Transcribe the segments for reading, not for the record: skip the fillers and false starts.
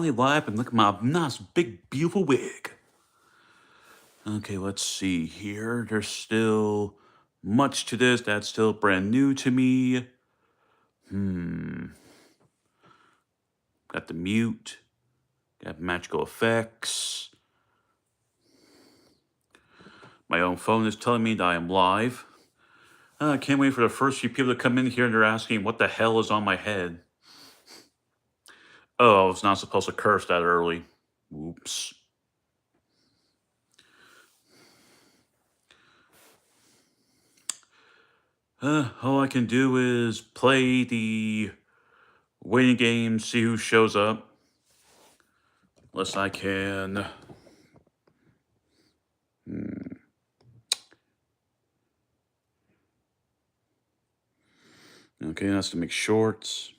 finally live and look at my nice, big, beautiful wig. Okay, let's see here. There's still much to this that's still brand new to me. Got the mute. Got magical effects. My own phone is telling me that I am live. I can't wait for the first few people to come in here and they're asking what the hell is on my head. Oh, I was not supposed to curse that early. Oops. All I can do is play the waiting game, see who shows up. Unless I can. Okay, that's to make shorts.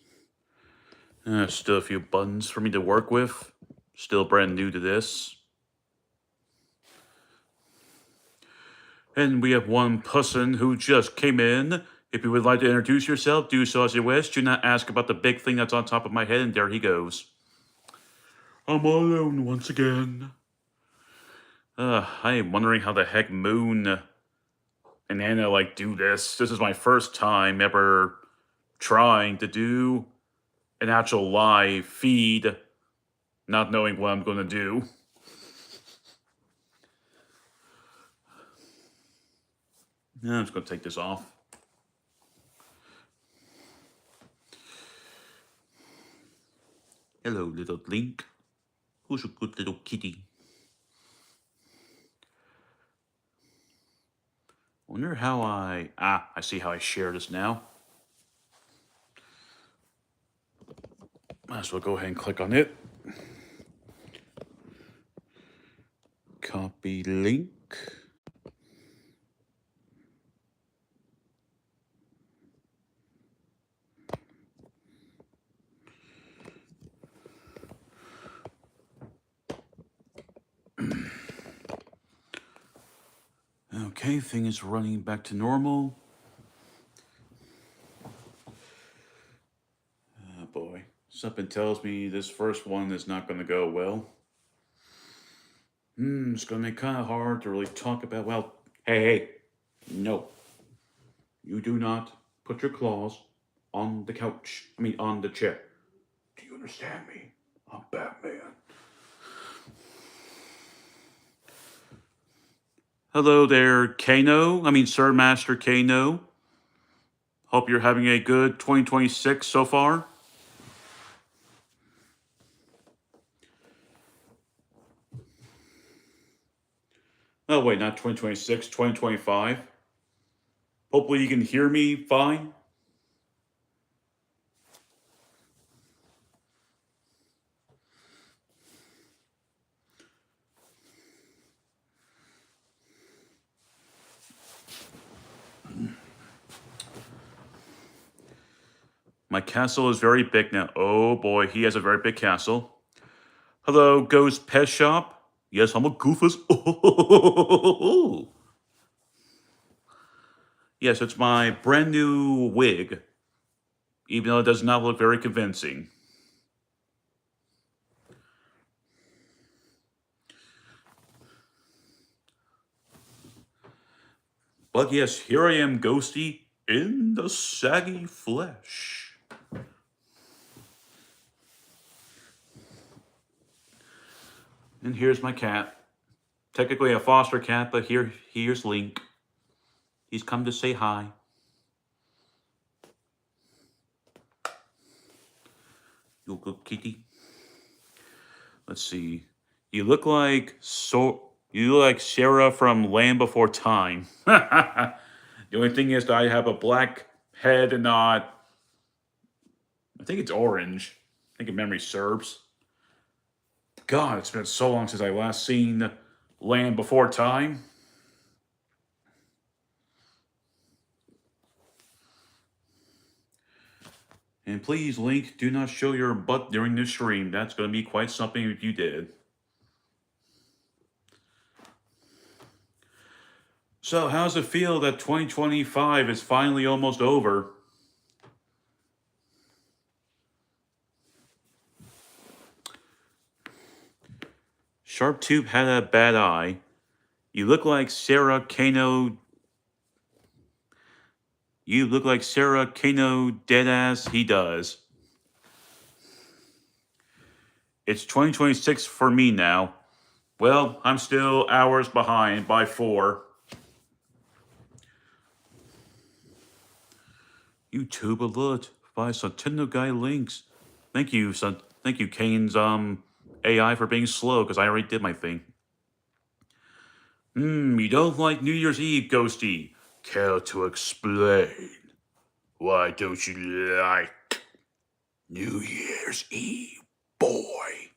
Still a few buttons for me to work with. Still brand new to this. And we have one person who just came in. If you would like to introduce yourself, do so as you wish. Do not ask about the big thing that's on top of my head, and there he goes. I'm all alone once again. I am wondering how the heck Moon and Anna do this. This is my first time ever trying to do an actual live feed, not knowing what I'm going to do. I'm just going to take this off. Hello, little Link. Who's a good little kitty? Wonder how I see how I share this now. Might as well go ahead and click on it. Copy link. Okay, thing is running back to normal. Oh boy. Something tells me this first one is not going to go well. It's going to be kind of hard to really talk about. Well, hey, no. You do not put your claws on the couch. On the chair. Do you understand me? I'm Batman. Hello there, Kano. Sir Master Kano. Hope you're having a good 2026 so far. Oh, wait, not 2026, 2025. Hopefully you can hear me fine. My castle is very big now. Oh boy, he has a very big castle. Hello, Ghost Pet Shop. Yes, I'm a goofus. Yes, it's my brand new wig, even though it does not look very convincing. But yes, here I am, Ghosty, in the saggy flesh. And here's my cat. Technically a foster cat, but here's Link. He's come to say hi. You good kitty. Let's see. You look like Sarah from Land Before Time. The only thing is that I have a black head and not. I think it's orange. I think if memory serves. God, it's been so long since I last seen Land Before Time. And please, Link, do not show your butt during this stream. That's going to be quite something if you did. So, how's it feel that 2025 is finally almost over? Sharptooth had a bad eye. You look like Sarah Kano. You look like Sarah Kano deadass. He does. It's 2026 for me now. Well, I'm still hours behind by 4. YouTube alert by Nintendo Guy links. Thank you, Thank you, Kane's AI for being slow because I already did my thing. You don't like New Year's Eve, Ghosty? Care to explain? Why don't you like New Year's Eve, boy?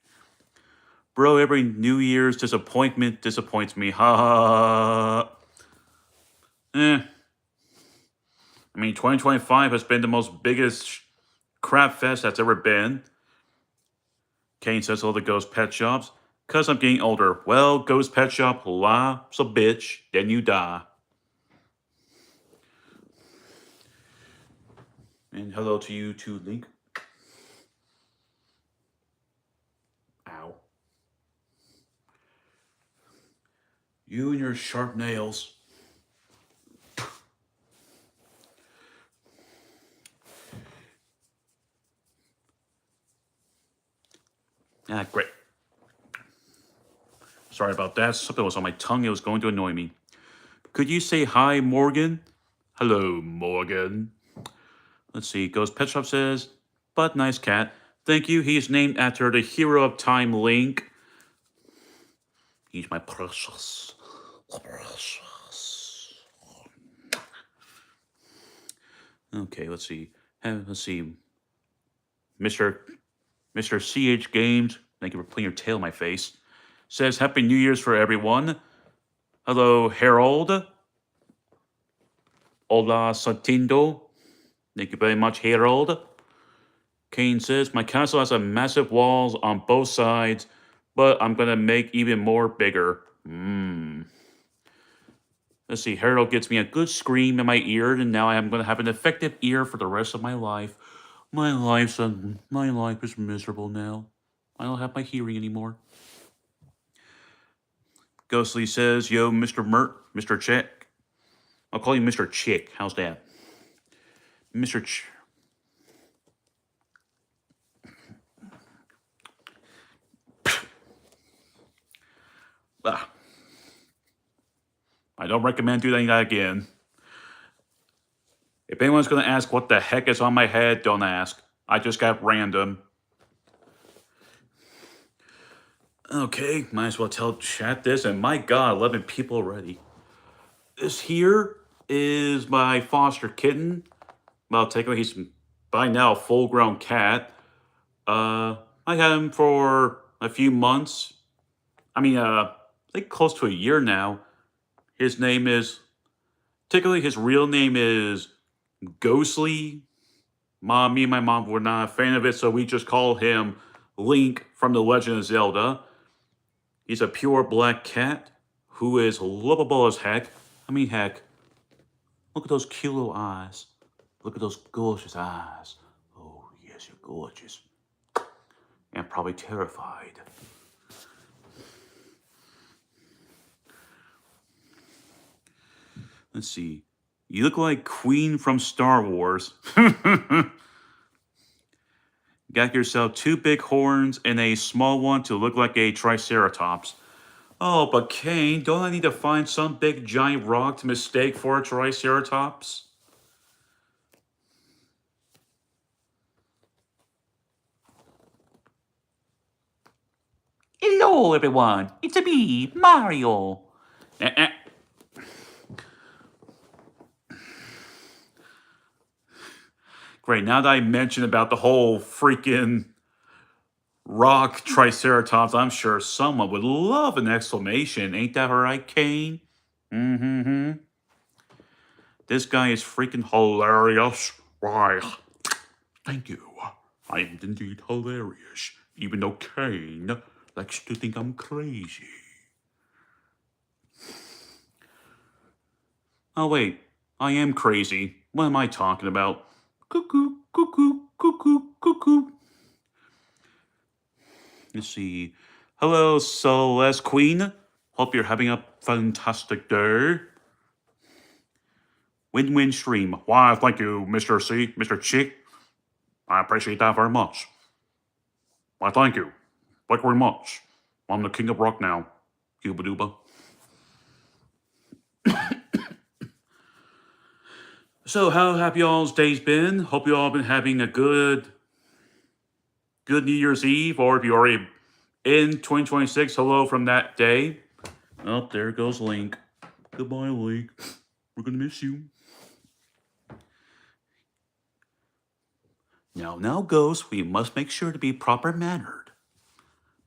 Bro, every New Year's disappointment disappoints me. Ha ha. I mean, 2025 has been the most biggest crap fest that's ever been. Kane says all the ghost pet shops. Cause I'm getting older. Well, ghost pet shop, life's a bitch, then you die. And hello to you too, Link. Ow. You and your sharp nails. Ah, great. Sorry about that. Something was on my tongue. It was going to annoy me. Could you say hi, Morgan? Hello, Morgan. Let's see. Ghost Pet Shop says, but nice cat. Thank you. He's named after the hero of time, Link. He's my precious. Precious. Okay, let's see. Let's see. Mr. CH Games, thank you for putting your tail in my face. Says, Happy New Year's for everyone. Hello, Harold. Hola, Santindo. Thank you very much, Harold. Kane says, my castle has a massive walls on both sides, but I'm going to make even more bigger. Let's see, Harold gets me a good scream in my ear, and now I'm going to have an effective ear for the rest of my life. My life is miserable now. I don't have my hearing anymore. Ghostly says, yo, Mr. Chick. I'll call you Mr. Chick. How's that? Mr. I don't recommend doing that again. If anyone's going to ask what the heck is on my head, don't ask. I just got random. Okay, might as well tell chat this, and my god, 11 people already. This here is my foster kitten. Well, technically he's by now a full-grown cat. I had him for a few months. I mean, I think close to a year now. His name is, technically his real name is Ghostly. Me and my mom were not a fan of it, so we just call him Link from The Legend of Zelda. He's a pure black cat who is lovable as heck. I mean, heck, look at those cute little eyes. Look at those gorgeous eyes. Oh, yes, you're gorgeous. And probably terrified. Let's see. You look like Queen from Star Wars. Got yourself 2 big horns and a small one to look like a Triceratops. Oh, but Kane, don't I need to find some big giant rock to mistake for a Triceratops? Hello, everyone. It's me, Mario. Great, now that I mentioned about the whole freaking rock Triceratops, I'm sure someone would love an exclamation. Ain't that right, Kane? This guy is freaking hilarious. Why? Thank you. I am indeed hilarious, even though Kane likes to think I'm crazy. Oh, wait. I am crazy. What am I talking about? Cuckoo, cuckoo, cuckoo, cuckoo. Let's see. Hello, Celeste Queen. Hope you're having a fantastic day. Win-win stream. Why, thank you, Mr. C, Mr. Chick. I appreciate that very much. Why, thank you. Thank you very much. I'm the king of rock now. Cuba Duba. So, how have y'all's days been? Hope you all been having a good New Year's Eve, or if you're already in 2026, hello from that day. Oh, there goes Link. Goodbye, Link. We're gonna miss you. Now, Ghost, we must make sure to be proper mannered.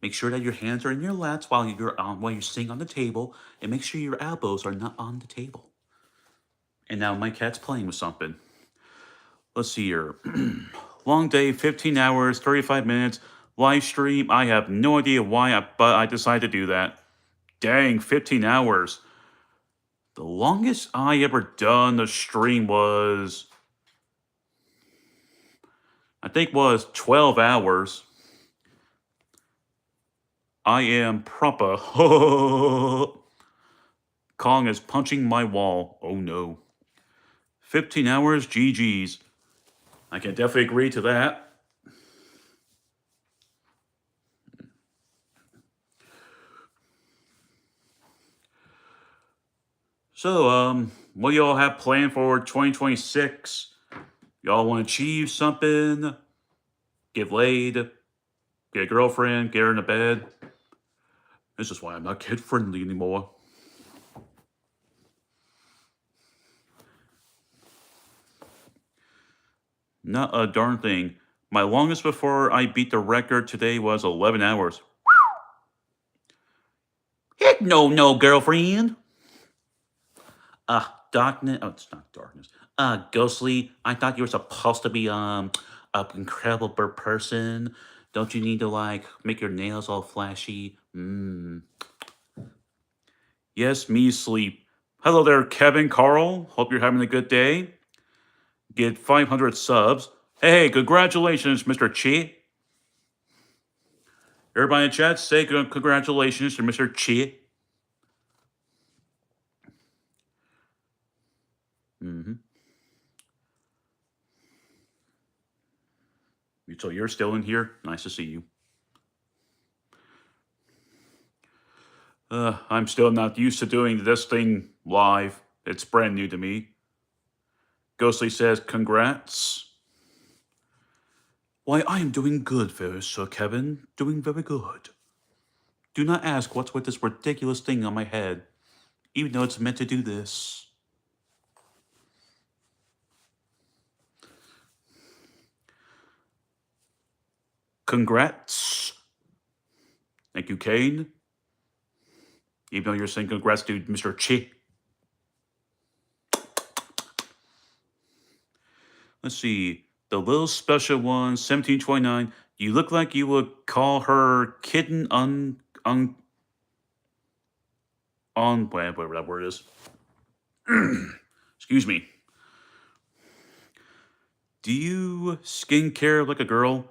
Make sure that your hands are in your laps while you're sitting on the table, and make sure your elbows are not on the table. And now my cat's playing with something. Let's see here. Long day, 15 hours, 35 minutes, live stream. I have no idea why, but I decided to do that. Dang, 15 hours. The longest I ever done a stream was, I think, was 12 hours. I am proper. Kong is punching my wall. Oh no. 15 hours, GG's. I can definitely agree to that. So, what do y'all have planned for 2026? Y'all want to achieve something? Get laid? Get a girlfriend? Get her in a bed? This is why I'm not kid friendly anymore. Not a darn thing. My longest before I beat the record today was 11 hours. Heck no, girlfriend. Darkness. Oh, it's not darkness. Ghostly. I thought you were supposed to be a incredible person. Don't you need to like make your nails all flashy? Yes, me sleep. Hello there, Kevin, Carl. Hope you're having a good day. Get 500 subs. Hey, congratulations, Mr. Chi. Everybody in chat, say congratulations to Mr. Chi. So you're still in here? Nice to see you. I'm still not used to doing this thing live. It's brand new to me. Ghostly says, congrats. Why, I am doing good, fair Sir Kevin. Doing very good. Do not ask what's with this ridiculous thing on my head, even though it's meant to do this. Congrats. Thank you, Kane. Even though you're saying congrats to Mr. Chi. Let's see. The little special one, 1729. You look like you would call her kitten whatever that word is. Excuse me. Do you skincare like a girl?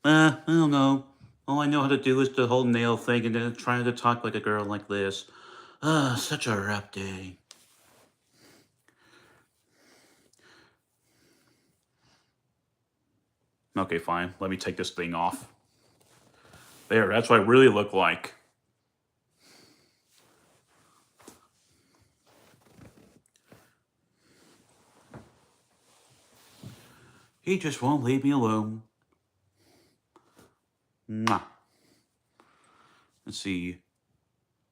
I don't know. All I know how to do is the whole nail thing and then trying to talk like a girl like this. Such a rough day. Okay, fine. Let me take this thing off. There, that's what I really look like. He just won't leave me alone. Mwah. Let's see.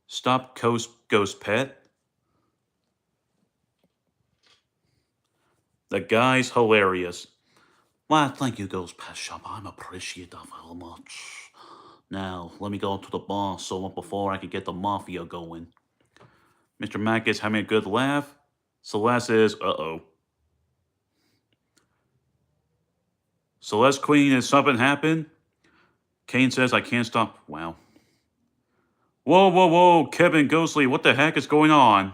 Stop Ghost Pet. The guy's hilarious. Why, thank you, Ghost Pet Shop. I'm appreciative very much. Now, let me go to the bar so before I can get the mafia going. Mr. Mac is having a good laugh. Celeste is, uh-oh. Celeste Queen, has something happened? Kane says, I can't stop. Wow. Whoa, Kevin Ghostly, what the heck is going on?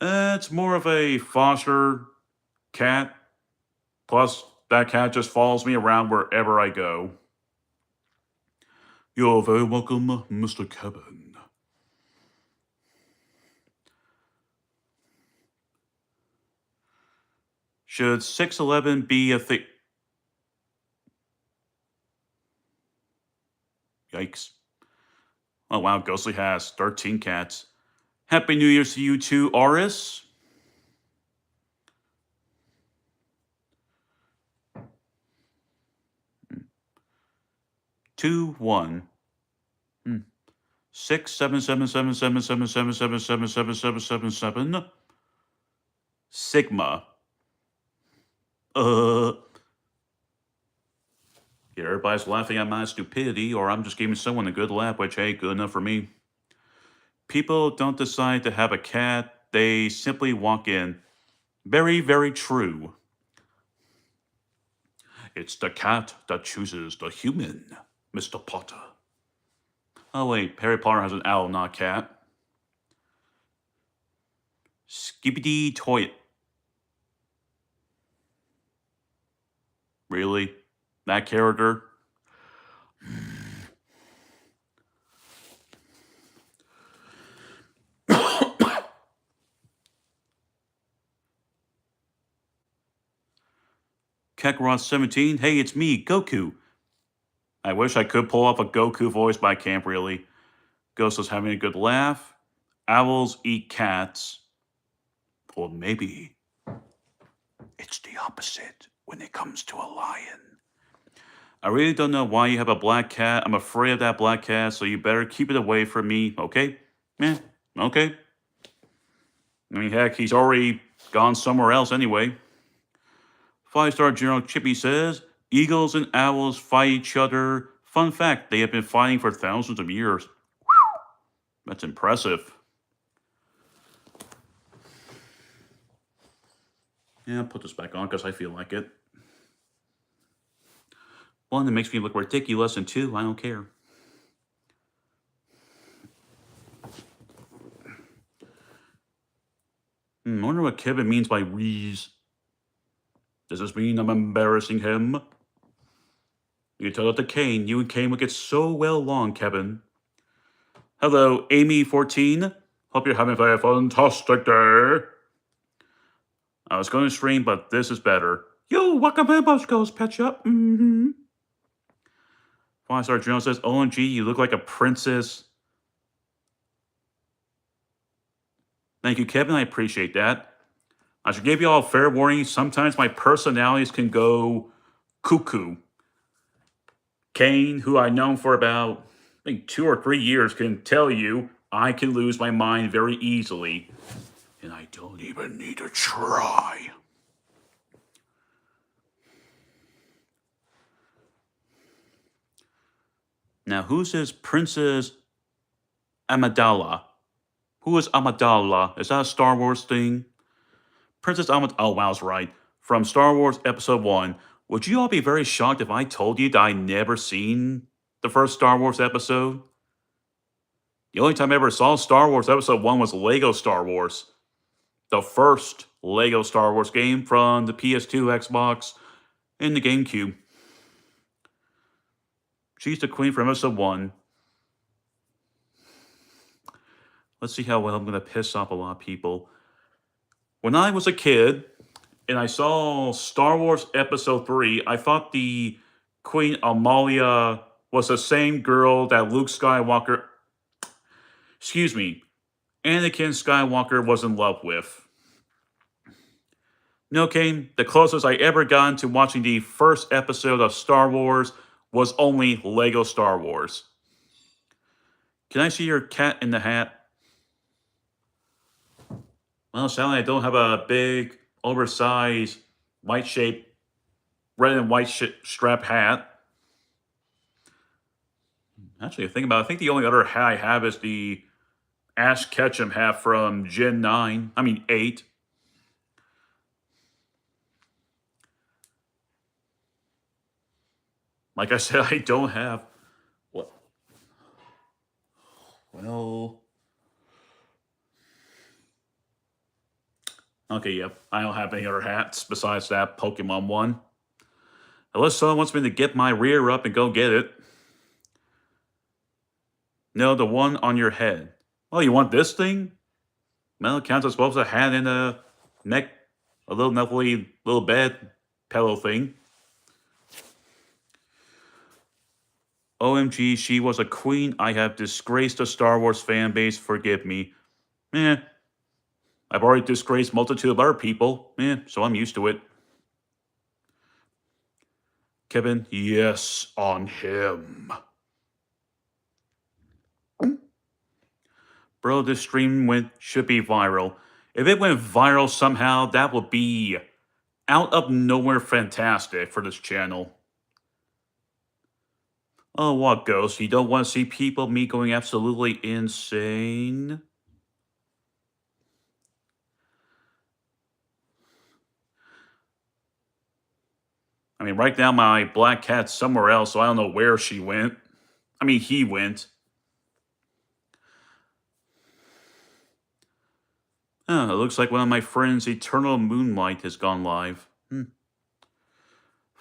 It's more of a foster cat. Plus, that cat just follows me around wherever I go. You're very welcome, Mr. Kevin. Should 611 be a thing? Yikes. Oh wow, Ghostly has 13 cats. Happy New Year's to you too, Aris. 2-1. 6777777777777. Sigma. Yeah, everybody's laughing at my stupidity, or I'm just giving someone a good laugh, which, hey, good enough for me. People don't decide to have a cat, they simply walk in. Very, very true. It's the cat that chooses the human, Mr. Potter. Oh, wait, Harry Potter has an owl, not a cat. Skibbity Toy. Really? That character? Kakarot17, hey, it's me, Goku. I wish I could pull off a Goku voice, but I can't really. Ghost is having a good laugh. Owls eat cats. Or maybe it's the opposite when it comes to a lion. I really don't know why you have a black cat. I'm afraid of that black cat, so you better keep it away from me, okay? Okay. I mean, heck, he's already gone somewhere else anyway. 5-star General Chippy says, eagles and owls fight each other. Fun fact, they have been fighting for thousands of years. Whew, that's impressive. Yeah, I'll put this back on because I feel like it. One, it makes me look ridiculous, and two, I don't care. I wonder what Kevin means by Reese. Does this mean I'm embarrassing him? You tell that to Kane. You and Kane would get so well along, Kevin. Hello, Amy14. Hope you're having a fantastic day. I was going to stream, but this is better. Yo, welcome to Bosco's Pet Shop. 5-star Journal says, OMG, you look like a princess. Thank you, Kevin. I appreciate that. I should give you all a fair warning. Sometimes my personalities can go cuckoo. Kane, who I've known for about, I think, 2 or 3 years, can tell you I can lose my mind very easily. And I don't even need to try. Now, who's this Princess Amidala? Who is Amidala? Is that a Star Wars thing? Princess Amidala. Oh, wow, I was right. From Star Wars Episode 1. Would you all be very shocked if I told you that I never seen the first Star Wars episode? The only time I ever saw Star Wars Episode 1 was Lego Star Wars. The first Lego Star Wars game from the PS2, Xbox, and the GameCube. She's the queen from Episode 1. Let's see how well I'm going to piss off a lot of people. When I was a kid and I saw Star Wars Episode 3, I thought the Queen Amalia was the same girl that Luke Skywalker... Excuse me. Anakin Skywalker was in love with. No, Kane, the closest I ever got to watching the first episode of Star Wars was only Lego Star Wars. Can I see your cat in the hat? Well, sadly, I don't have a big, oversized, white-shaped, red and white strap hat. Actually, think about it. I think the only other hat I have is the Ash Ketchum hat from Gen 9. I mean, 8. Like I said, I don't have... What? Well... Okay, yep. I don't have any other hats besides that Pokemon one. Unless someone wants me to get my rear up and go get it. No, the one on your head. Oh, you want this thing? Well, it counts as well as a hat and a neck, a little lovely little bed pillow thing. OMG, she was a queen. I have disgraced the Star Wars fan base. Forgive me. Eh, I've already disgraced multitude of other people. So I'm used to it. Kevin, yes, on him. Bro, this stream should be viral. If it went viral somehow, that would be out of nowhere fantastic for this channel. Oh, what, Ghost? You don't want to see me going absolutely insane? I mean, right now my black cat's somewhere else, so I don't know where she went. I mean, he went. Oh, it looks like one of my friends' Eternal Moonlight has gone live.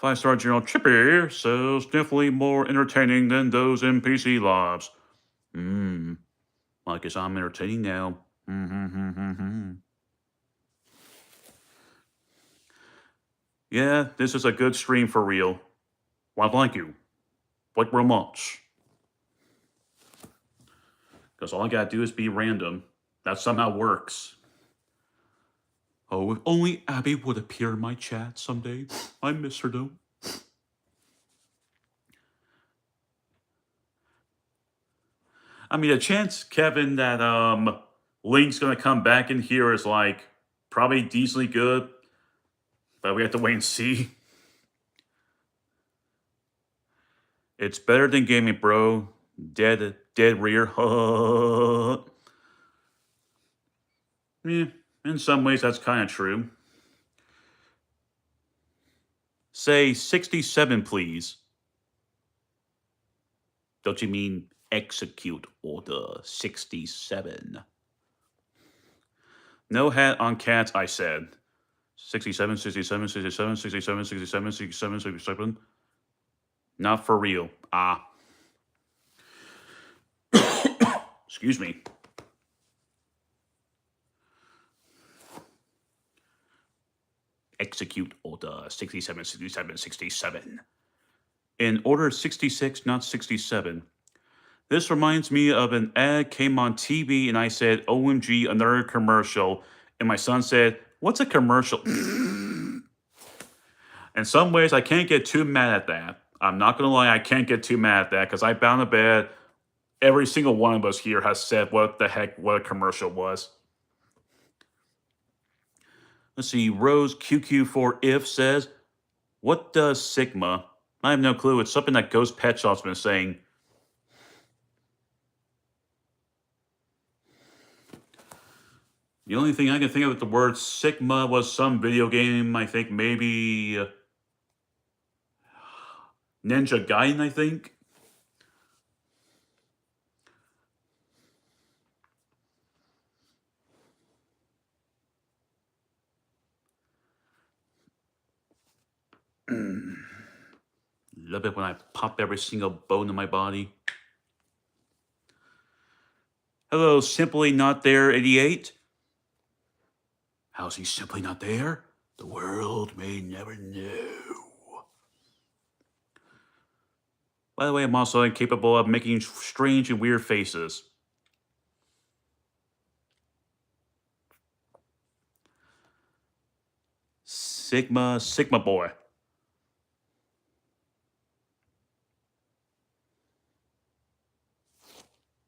5-star General Chippy says definitely more entertaining than those NPC lives. I guess I'm entertaining now. Yeah, this is a good stream for real. Why, thank you. Like real much. Because all I gotta do is be random. That somehow works. Oh, if only Abby would appear in my chat someday. I miss her though. I mean, the chance, Kevin, that Link's gonna come back in here is like probably decently good, but we have to wait and see. It's better than gaming, bro. Dead rear. Yeah, in some ways that's kind of true. Say 67, please. Don't you mean execute order 67? No hat on cats, I said. 67, 67, 67, 67, 67, 67, 67. Not for real. Excuse me. Execute order 67, 67, 67. In order 66, not 67. This reminds me of an ad came on TV and I said, OMG, another commercial. And my son said, what's a commercial? In some ways, I can't get too mad at that. I'm not going to lie, I can't get too mad at that because I bound to bet every single one of us here has said what a commercial was. Let's see, Rose QQ4 if says, what does Sigma? I have no clue. It's something that Ghost Pet Shop's been saying. The only thing I can think of with the word Sigma was some video game. I think maybe Ninja Gaiden, I think. Love it when I pop every single bone in my body. Hello, Simply Not There 88. How's he simply not there? The world may never know. By the way, I'm also incapable of making strange and weird faces. Sigma boy.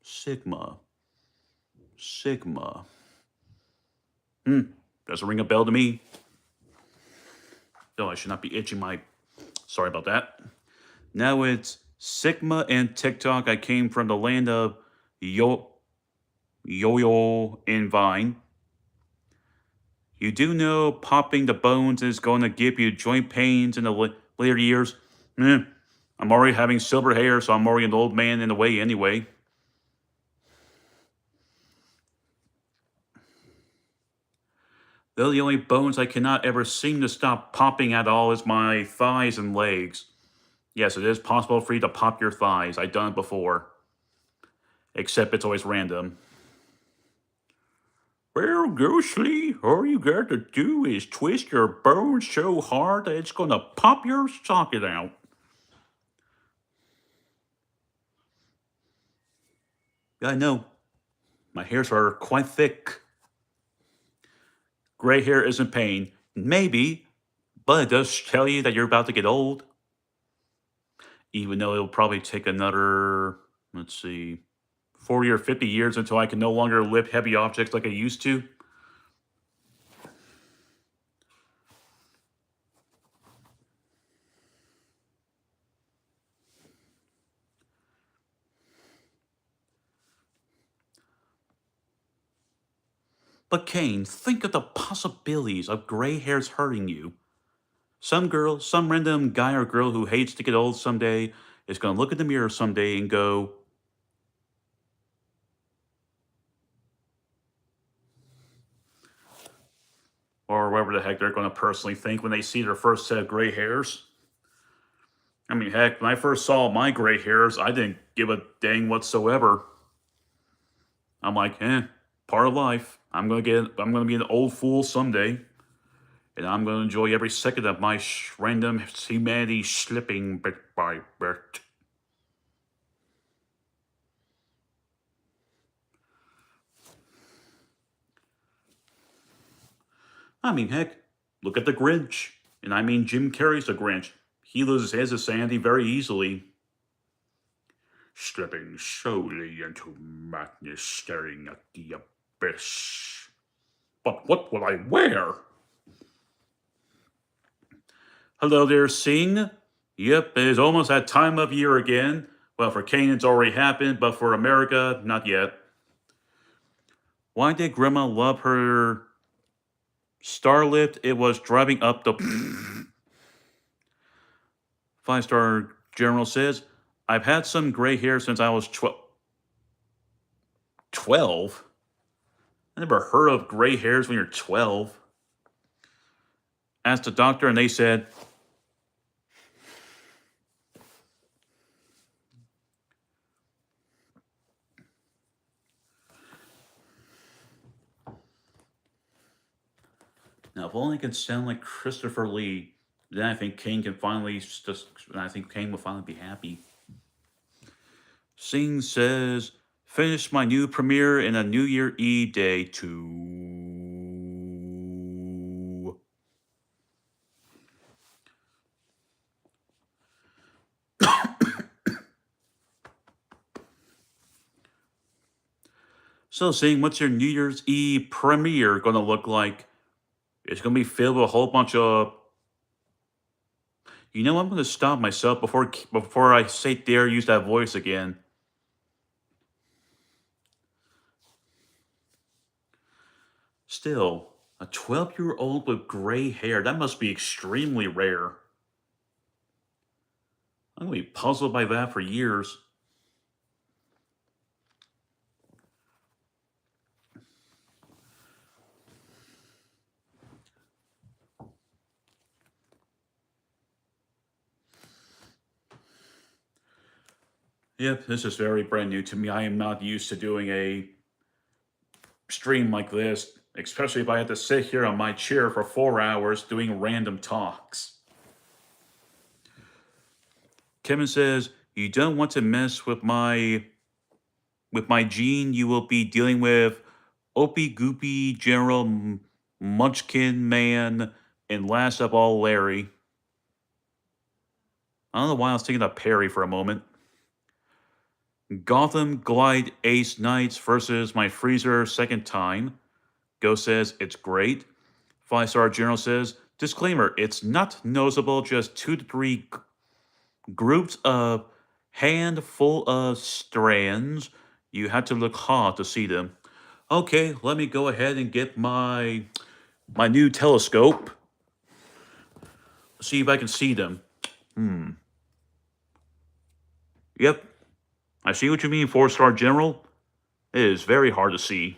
Sigma. Doesn't ring a bell to me. No, I should not be itching my... Sorry about that. Now it's Sigma and TikTok. I came from the land of Yo-Yo and Vine. You do know popping the bones is going to give you joint pains in the later years. I'm already having silver hair, so I'm already an old man in a way anyway. Though the only bones I cannot ever seem to stop popping at all is my thighs and legs. Yes, it is possible for you to pop your thighs. I've done it before. Except it's always random. Well, Ghostly, all you got to do is twist your bones so hard that it's gonna pop your socket out. I know. My hairs are quite thick. Gray hair isn't pain. Maybe, but it does tell you that you're about to get old. Even though it'll probably take another, let's see, 40 or 50 years until I can no longer lift heavy objects like I used to. But Kane, think of the possibilities of gray hairs hurting you. Some girl, some random guy or girl who hates to get old someday is going to look in the mirror someday and go, or whatever the heck they're going to personally think when they see their first set of gray hairs. I mean, heck, when I first saw my gray hairs, I didn't give a dang whatsoever. I'm like, part of life. I'm gonna be an old fool someday, and I'm gonna enjoy every second of my random humanity slipping bit by bit. I mean, heck, look at the Grinch, and I mean Jim Carrey's the Grinch. He loses his sanity very easily. Slipping slowly into madness, staring at the abyss. But what will I wear? Hello there, Sing. Yep, it is almost that time of year again. Well, for Kane, it's already happened, but for America, not yet. Why did Grandma love her Starlift? It was driving up the. 5-star general says, I've had some gray hair since I was 12? I never heard of gray hairs when you're 12. Asked the doctor, and they said, now, if only I can sound like Christopher Lee, then I think Kane can finally I think Kane will finally be happy. Singh says, finished my new premiere in a New Year Eve day too. So, Singh, what's your New Year's Eve premiere going to look like? It's going to be filled with a whole bunch of. I'm going to stop myself before I dare use that voice again. Still, a 12-year-old with gray hair, that must be extremely rare. I'm going to be puzzled by that for years. Yep, this is very brand new to me. I am not used to doing a stream like this, especially if I had to sit here on my chair for 4 hours doing random talks. Kevin says, you don't want to mess with my gene. You will be dealing with Opie Goopy, General Munchkin Man, and last of all, Larry. I don't know why I was thinking of Perry for a moment. Gotham Glide Ace Knights versus my Freezer second time. Ghost says, it's great. 5-star General says, disclaimer, it's not noticeable, just 2 to 3 groups of handful of strands. You have to look hard to see them. Okay, let me go ahead and get my new telescope. See if I can see them. Yep. I see what you mean, 4-star General. It is very hard to see.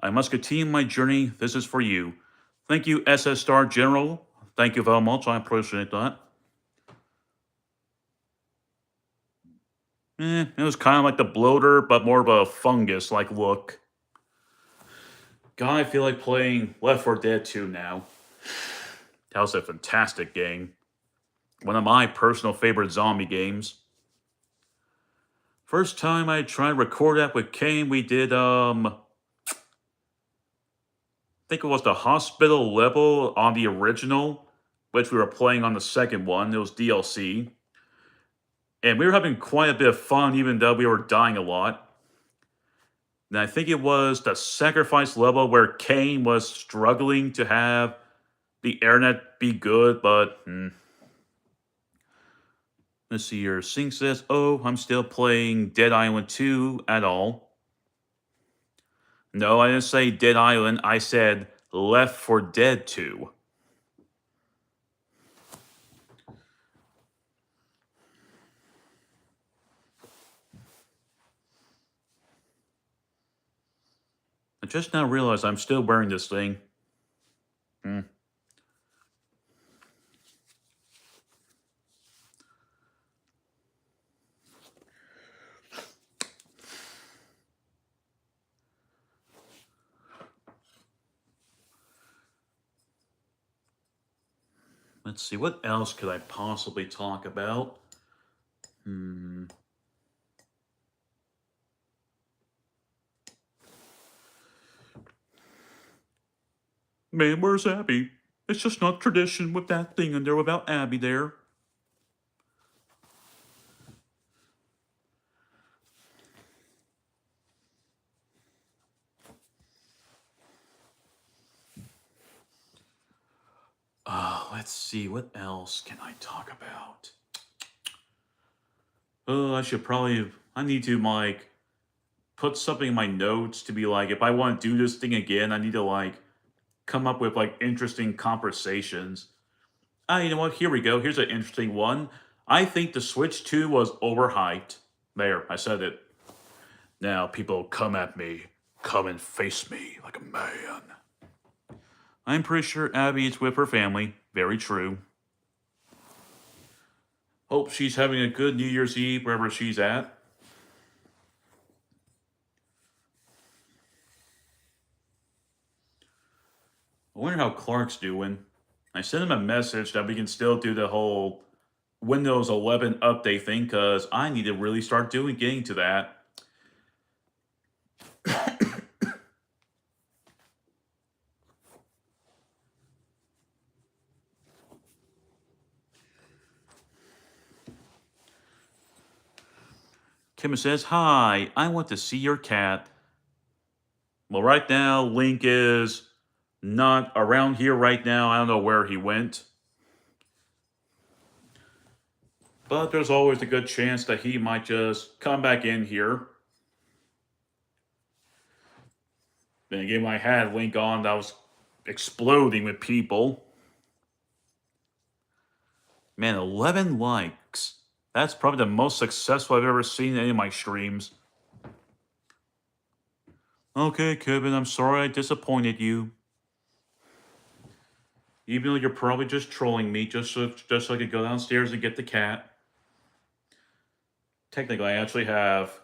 I must continue my journey. This is for you. Thank you, SS Star General. Thank you very much. I appreciate that. It was kind of like the bloater, but more of a fungus-like look. God, I feel like playing Left 4 Dead 2 now. That was a fantastic game. One of my personal favorite zombie games. First time I tried to record that with Kane, we did, I think it was the hospital level on the original, which we were playing on the second one. It was DLC. And we were having quite a bit of fun, even though we were dying a lot. And I think it was the sacrifice level where Kane was struggling to have the internet be good, but let's see here. Sing says, "Oh, I'm still playing Dead Island 2 at all." No, I didn't say Dead Island. I said Left 4 Dead 2. I just now realized I'm still wearing this thing. Let's see, what else could I possibly talk about? Man, where's Abby? It's just not tradition with that thing in there without Abby there. Let's see, what else can I talk about? I need to, like, put something in my notes to be like, if I want to do this thing again, I need to, like, come up with, like, interesting conversations. You know what? Here we go. Here's an interesting one. I think the Switch 2 was overhyped. There, I said it. Now people come at me. Come and face me like a man. I'm pretty sure Abby is with her family. Very true. Hope she's having a good New Year's Eve wherever she's at. I wonder how Clark's doing. I sent him a message that we can still do the whole Windows 11 update thing because I need to really start getting to that. Kim says, "Hi, I want to see your cat." Well, right now, Link is not around here right now. I don't know where he went. But there's always a good chance that he might just come back in here. Then again, when I had Link on, that was exploding with people. Man, 11 likes. That's probably the most successful I've ever seen in any of my streams. Okay, Kevin, I'm sorry I disappointed you. Even though you're probably just trolling me, just so I could go downstairs and get the cat. Technically, I actually have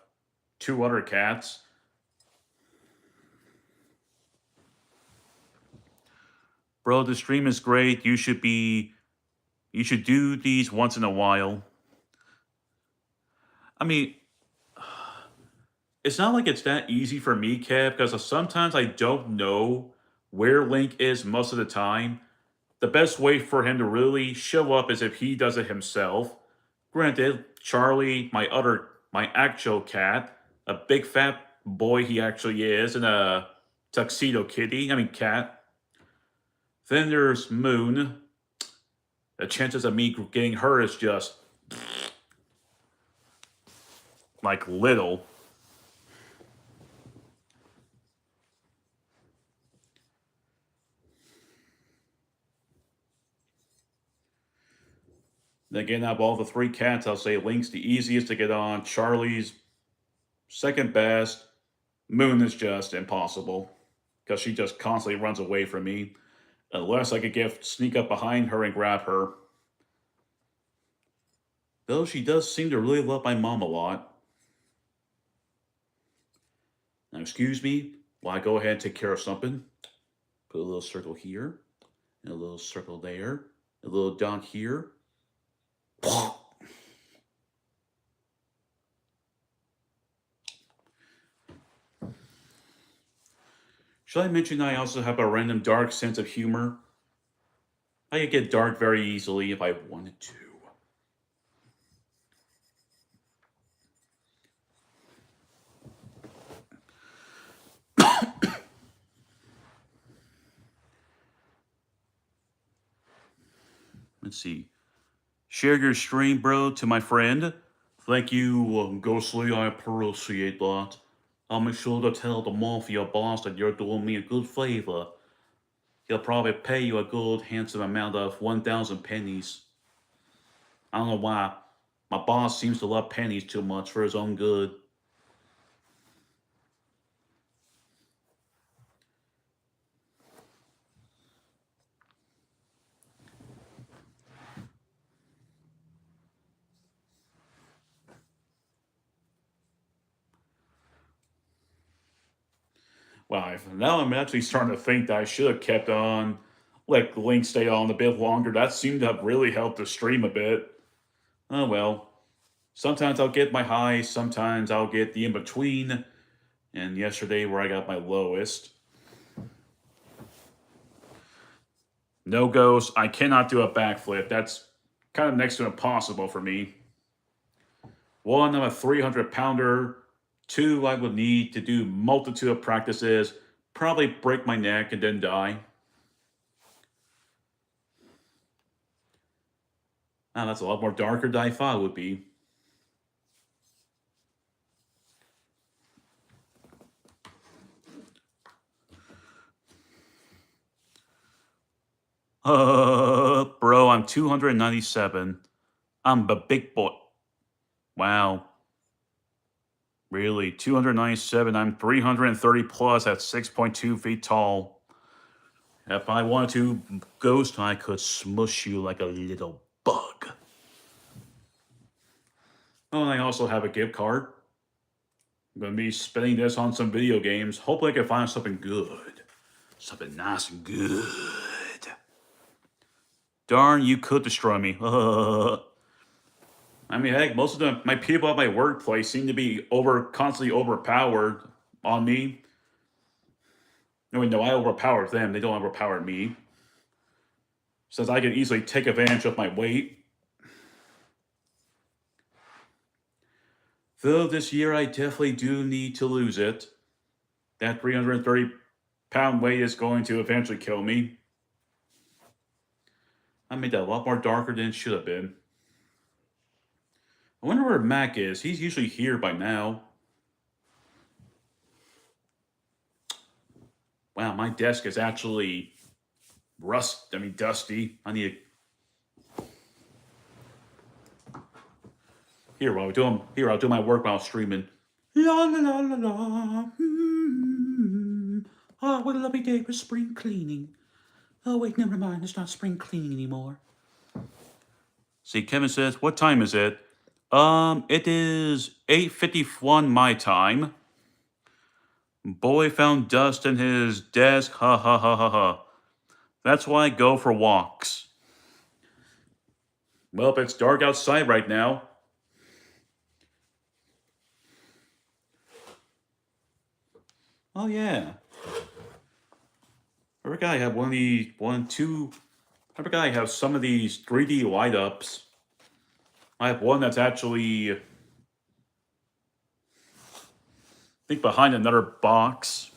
2 other cats. Bro, the stream is great. You should do these once in a while. I mean, it's not like it's that easy for me, Kev, because sometimes I don't know where Link is most of the time. The best way for him to really show up is if he does it himself. Granted, Charlie, my actual cat, a big fat boy he actually is, and a tuxedo cat. Then there's Moon. The chances of me getting her is just like little. Again, out of all the 3 cats, I'll say Link's the easiest to get on. Charlie's second best. Moon is just impossible. because she just constantly runs away from me. Unless I could sneak up behind her and grab her. Though she does seem to really love my mom a lot. Now, excuse me while I go ahead and take care of something. Put a little circle here, and a little circle there, a little dot here. Should I mention I also have a random dark sense of humor? I could get dark very easily if I wanted to. Let's see. Share your stream, bro, to my friend. Thank you, Ghostly. I appreciate that. I'll make sure to tell the mafia boss that you're doing me a good favor. He'll probably pay you a good, handsome amount of 1,000 pennies. I don't know why. My boss seems to love pennies too much for his own good. Wow, now I'm actually starting to think that I should have kept on, let Link stay on a bit longer. That seemed to have really helped the stream a bit. Oh well. Sometimes I'll get my highs, sometimes I'll get the in between. And yesterday, where I got my lowest. No ghost. I cannot do a backflip. That's kind of next to impossible for me. One, I'm a 300 pounder. Two, I would need to do multitude of practices, probably break my neck and then die. Ah, that's a lot more darker than I thought it would be. Bro, I'm 297. I'm a big boy. Wow. Really? 297. I'm 330 plus at 6.2 feet tall. If I wanted to, Ghost, I could smush you like a little bug. Oh, and I also have a gift card. I'm going to be spending this on some video games. Hopefully I can find something good. Something nice and good. Darn, you could destroy me. I mean, heck, most of my people at my workplace seem to be constantly overpowered on me. No, I overpower them. They don't overpower me. Since I can easily take advantage of my weight. Though this year I definitely do need to lose it. That 330-pound weight is going to eventually kill me. I made that a lot more darker than it should have been. I wonder where Mac is. He's usually here by now. Wow, my desk is actually dusty. I need to... I'll do my work while streaming. La la la la la. Oh, what a lovely day for spring cleaning. Oh wait, never mind. It's not spring cleaning anymore. See, Kevin says, "What time is it?" It is 8:51 my time. Boy found dust in his desk. Ha ha ha ha ha. That's why I go for walks. Well, it's dark outside right now. Oh yeah. I forgot I have I forgot I have some of these 3D light ups. I have one that's actually, I think, behind another box.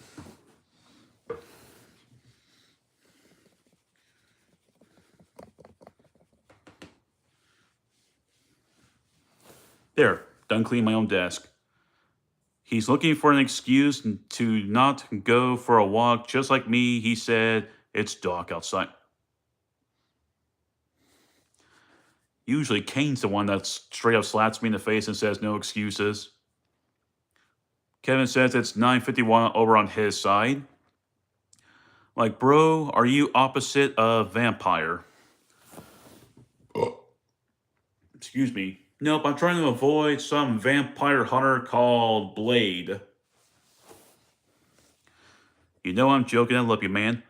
There, done cleaning my own desk. He's looking for an excuse to not go for a walk, just like me. He said, it's dark outside. Usually Kane's the one that straight up slaps me in the face and says no excuses. Kevin says it's 9:51 over on his side. Like, bro, are you opposite of vampire? Excuse me. Nope, I'm trying to avoid some vampire hunter called Blade. You know I'm joking. I love you, man.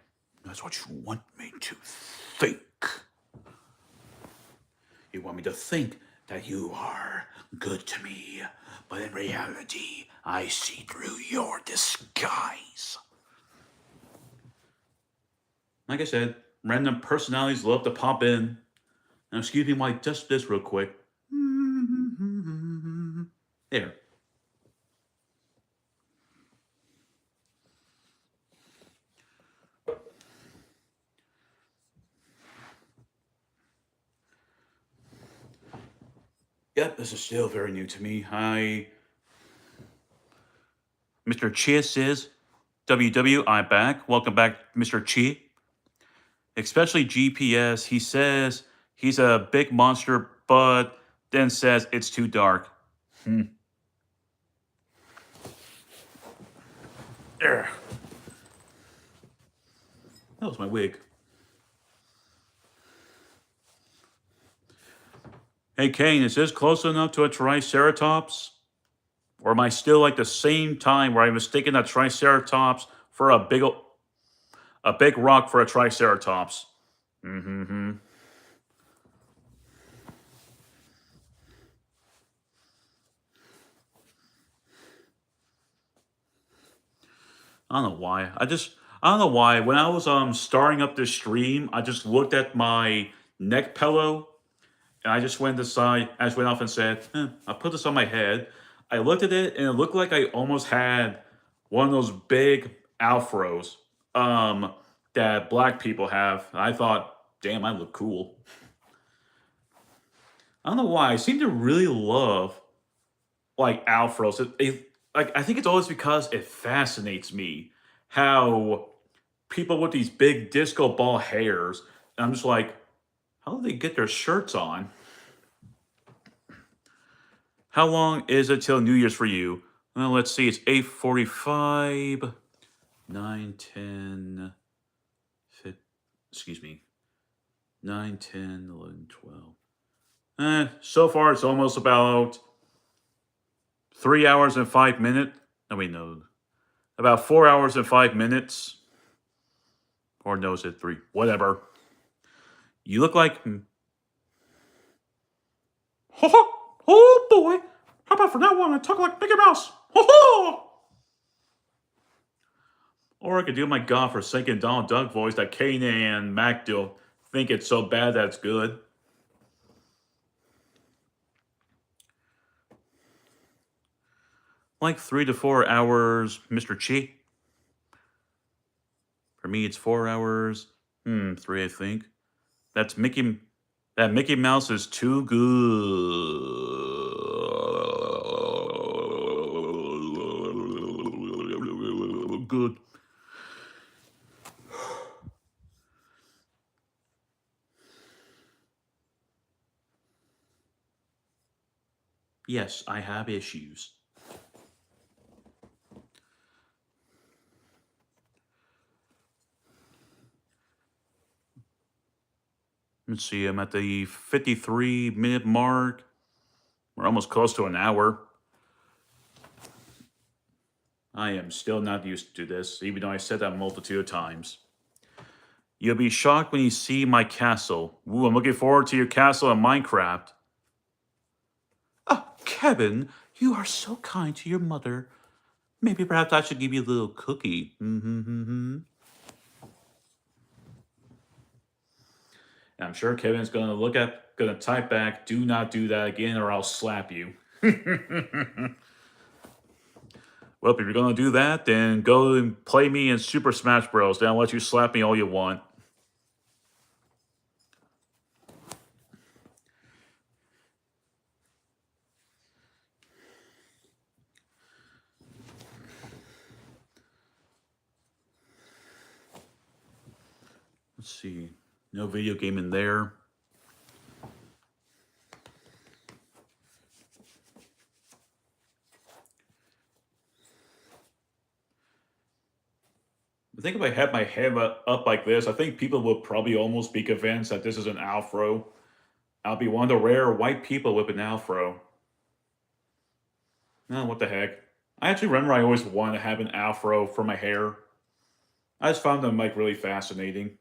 That's what you want me to think. You want me to think that you are good to me, but in reality, I see through your disguise. Like I said, random personalities love to pop in. Now, excuse me while I dust this real quick. There. Yep, this is still very new to me. Mr. Chia says, WW, I'm back. Welcome back, Mr. Chi. Especially GPS, he says he's a big monster, but then says it's too dark. There. That was my wig. Hey, Kane, is this close enough to a Triceratops? Or am I still like the same time where I mistaken a Triceratops for a big rock for a Triceratops? Mm-hmm. I don't know why. I don't know why. When I was starting up this stream, I just looked at my neck pillow and I just went aside. I just went off and said, "I'll put this on my head." I looked at it and it looked like I almost had one of those big afros that black people have. I thought, damn, I look cool. I don't know why. I seem to really love like afros. Like I think it's always because it fascinates me how people with these big disco ball hairs. And I'm just like, how do they get their shirts on? How long is it till New Year's for you? Well, let's see. It's 8:45, 9, 10, excuse me, 9, 10, 11, 12. So far, it's almost about 3 hours and 5 minutes. No, wait, no. About 4 hours and 5 minutes. Or no, is it 3? Whatever. You look like. Oh boy! How about from now on I talk like Mickey Mouse? Or I could do my godforsaken Donald Duck voice that Kane and Mac do. Think it's so bad that it's good. Like 3 to 4 hours, Mr. Chi. For me, it's 4 hours. 3, I think. That's Mickey. That Mickey Mouse is too good. Yes, I have issues. Let's see, I'm at the 53-minute mark. We're almost close to an hour. I am still not used to this, even though I said that a multitude of times. You'll be shocked when you see my castle. Ooh, I'm looking forward to your castle in Minecraft. Oh, Kevin, you are so kind to your mother. Maybe perhaps I should give you a little cookie. And I'm sure Kevin's gonna type back, "Do not do that again, or I'll slap you." Well, if you're gonna do that, then go and play me in Super Smash Bros. Then I'll let you slap me all you want. Let's see. No video game in there. I think if I had my head up like this, I think people would probably almost be convinced that this is an afro. I'll be one of the rare white people with an afro. No, what the heck. I actually remember I always wanted to have an afro for my hair. I just found them like really fascinating.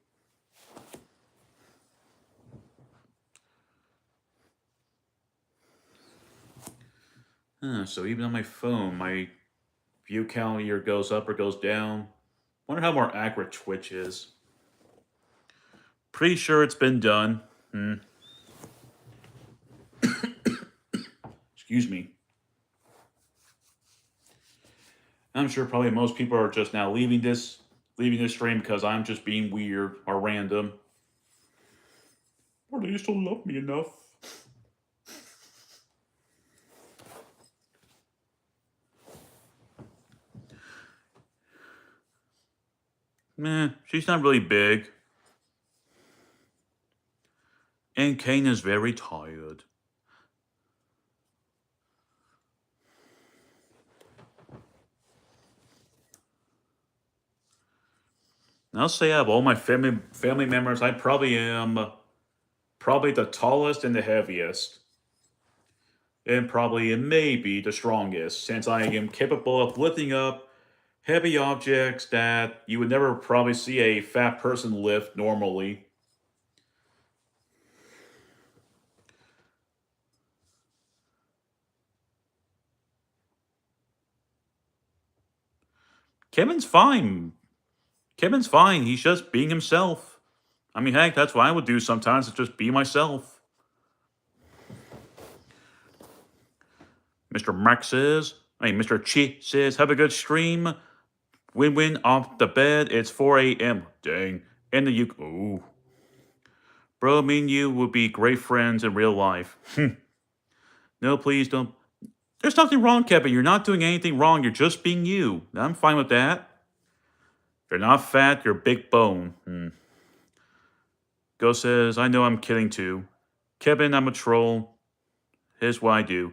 So even on my phone, my view count either goes up or goes down. Wonder how more accurate Twitch is. Pretty sure it's been done. Excuse me. I'm sure probably most people are just now leaving this stream because I'm just being weird or random. Or they still love me enough. Meh, she's not really big. And Kane is very tired. And I'll say out of all my family members, I probably am probably the tallest and the heaviest. And probably and maybe the strongest, since I am capable of lifting up heavy objects that you would never probably see a fat person lift normally. Kevin's fine. Kevin's fine. He's just being himself. I mean, heck, that's what I would do sometimes, is just be myself. Mr. Chi says, have a good stream. Win-win off the bed. It's 4 a.m. Dang. And the Ooh. Bro, me and you would be great friends in real life. No, please don't. There's nothing wrong, Kevin. You're not doing anything wrong. You're just being you. I'm fine with that. You're not fat. You're big bone. Go says, I know I'm kidding too. Kevin, I'm a troll. Here's what I do.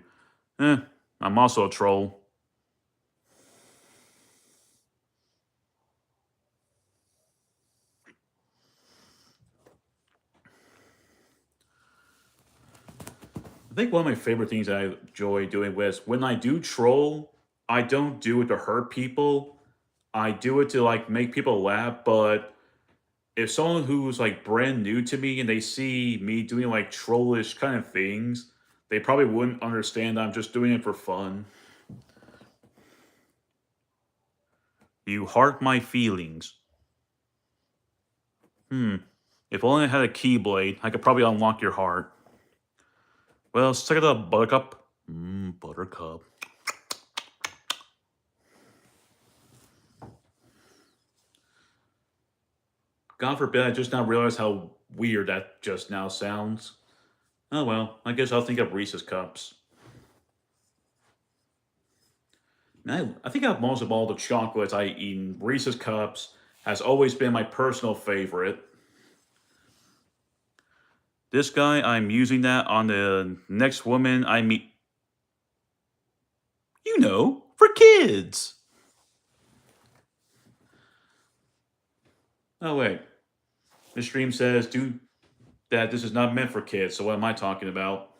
I'm also a troll. I think one of my favorite things I enjoy doing was when I do troll, I don't do it to hurt people. I do it to like make people laugh, but if someone who's like brand new to me and they see me doing like trollish kind of things, they probably wouldn't understand I'm just doing it for fun. You hurt my feelings. If only I had a keyblade, I could probably unlock your heart. Well, let's check it out, Buttercup. Buttercup. God forbid I just now realized how weird that just now sounds. Oh well, I guess I'll think of Reese's Cups. I think out of most of all the chocolates I eaten, Reese's Cups has always been my personal favorite. This guy, I'm using that on the next woman I meet. You know, for kids. Oh wait, the stream says do that. This is not meant for kids. So what am I talking about?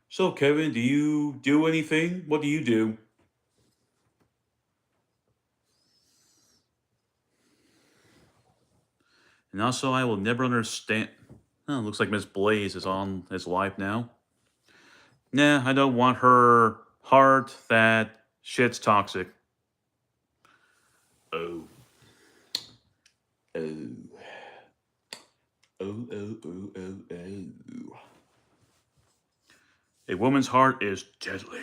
So Kevin, do you do anything? What do you do? And also, I will never understand. Oh, looks like Miss Blaze is on his live now. Nah, I don't want her heart. That shit's toxic. Oh. Oh. Oh. A woman's heart is deadly.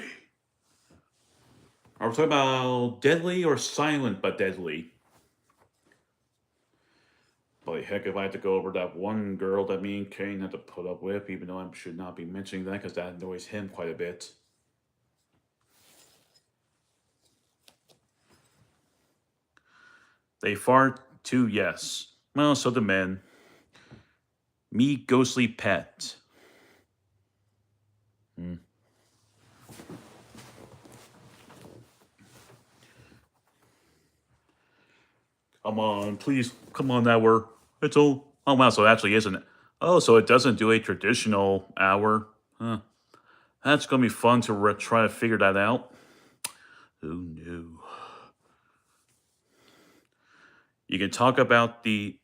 Are we talking about deadly or silent but deadly? Boy, heck, if I had to go over that one girl that me and Kane had to put up with, even though I should not be mentioning that because that annoys him quite a bit. They fart too, yes. Well, so do men. Me ghostly pet. Hmm. Come on, please. Come on, hour. It's all. Oh, wow, so it actually isn't it? Oh, so it doesn't do a traditional hour. Huh. That's going to be fun to try to figure that out. Oh, no. You can talk about the.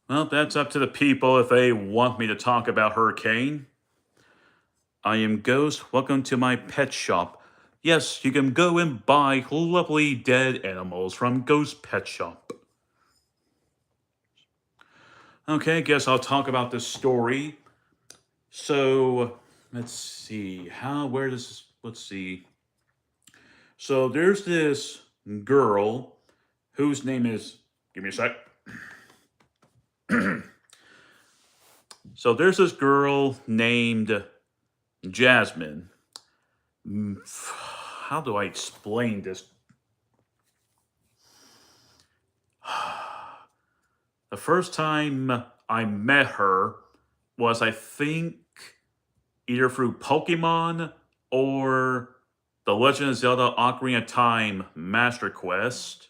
Well, that's up to the people if they want me to talk about Hurricane. I am Ghost. Welcome to my pet shop. Yes, you can go and buy lovely dead animals from Ghost Pet Shop. Okay, guess I'll talk about this story. So, let's see. Where does, let's see. So, there's this girl whose name is, give me a sec. So, there's this girl named Jasmine. How do I explain this? The first time I met her was, I think, either through Pokemon or The Legend of Zelda Ocarina of Time Master Quest.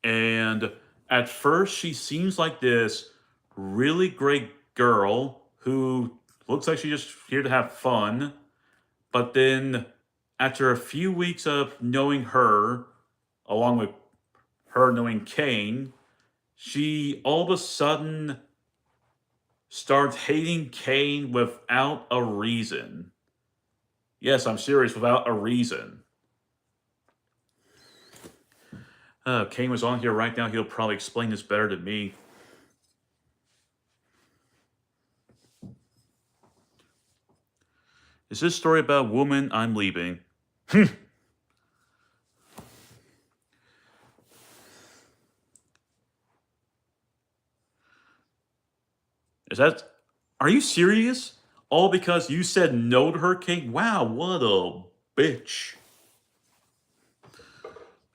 And at first, she seems like this really great girl who looks like she's just here to have fun. But then, after a few weeks of knowing her, along with her knowing Kane, she all of a sudden starts hating Kane without a reason. Yes, I'm serious, without a reason. Kane was on here right now. He'll probably explain this better than me. Is this story about a woman? I'm leaving. Is that? Are you serious? All because you said no to her, Kane? Wow, what a bitch.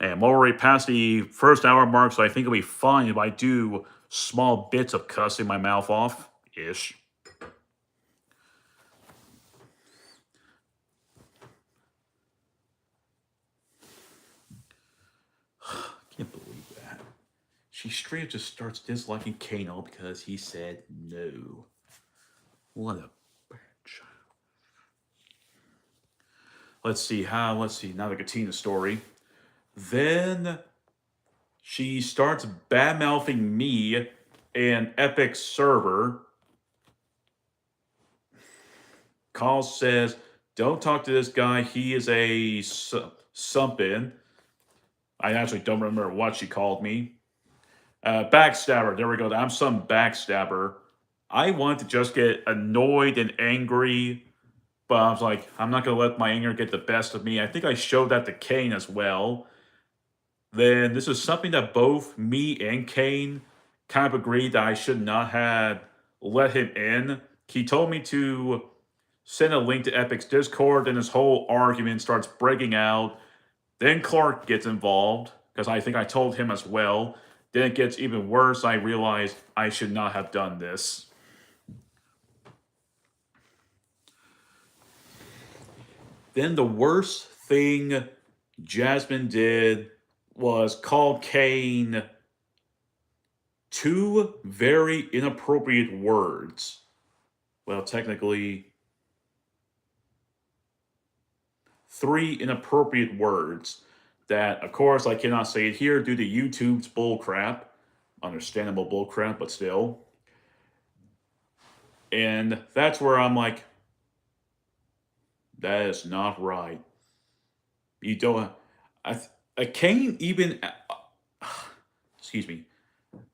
And I'm already past the first hour mark, so I think it'll be fine if I do small bits of cussing my mouth off ish. Can't believe that. She straight up just starts disliking Kano because he said no. What a bitch. Let's see now to continue the story. Then she starts bad mouthing me and Epic server. Call says, don't talk to this guy. He is a sumpin. I actually don't remember what she called me. Backstabber. There we go. I'm some backstabber. I want to just get annoyed and angry, but I was like, I'm not going to let my anger get the best of me. I think I showed that to Kane as well. Then this is something that both me and Kane kind of agreed that I should not have let him in. He told me to send a link to Epic's Discord, and this whole argument starts breaking out. Then Clark gets involved, because I think I told him as well. Then it gets even worse. I realized I should not have done this. Then the worst thing Jasmine did was call Kane two very inappropriate words. Well, technically, three inappropriate words that, of course, I cannot say it here due to YouTube's bullcrap. Understandable bullcrap, but still. And that's where I'm like, that is not right. You don't. Kane even. Excuse me.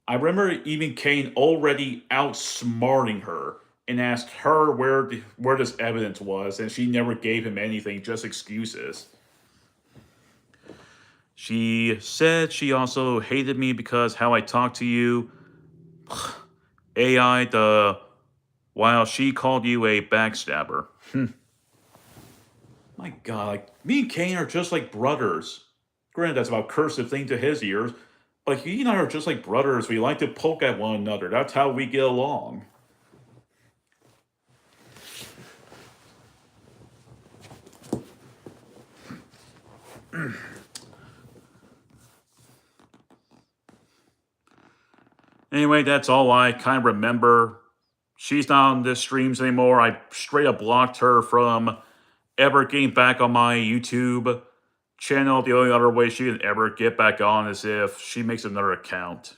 I remember even Kane already outsmarting her and asked her where this evidence was, and she never gave him anything, just excuses. She said she also hated me because how I talk to you. AI, the while she called you a backstabber. My God, like, me and Kane are just like brothers. Granted, that's about cursive thing to his ears, but he and I are just like brothers. We like to poke at one another. That's how we get along. Anyway, that's all I kind of remember. She's not on the streams anymore. I straight up blocked her from ever getting back on my YouTube channel. The only other way she can ever get back on is if she makes another account.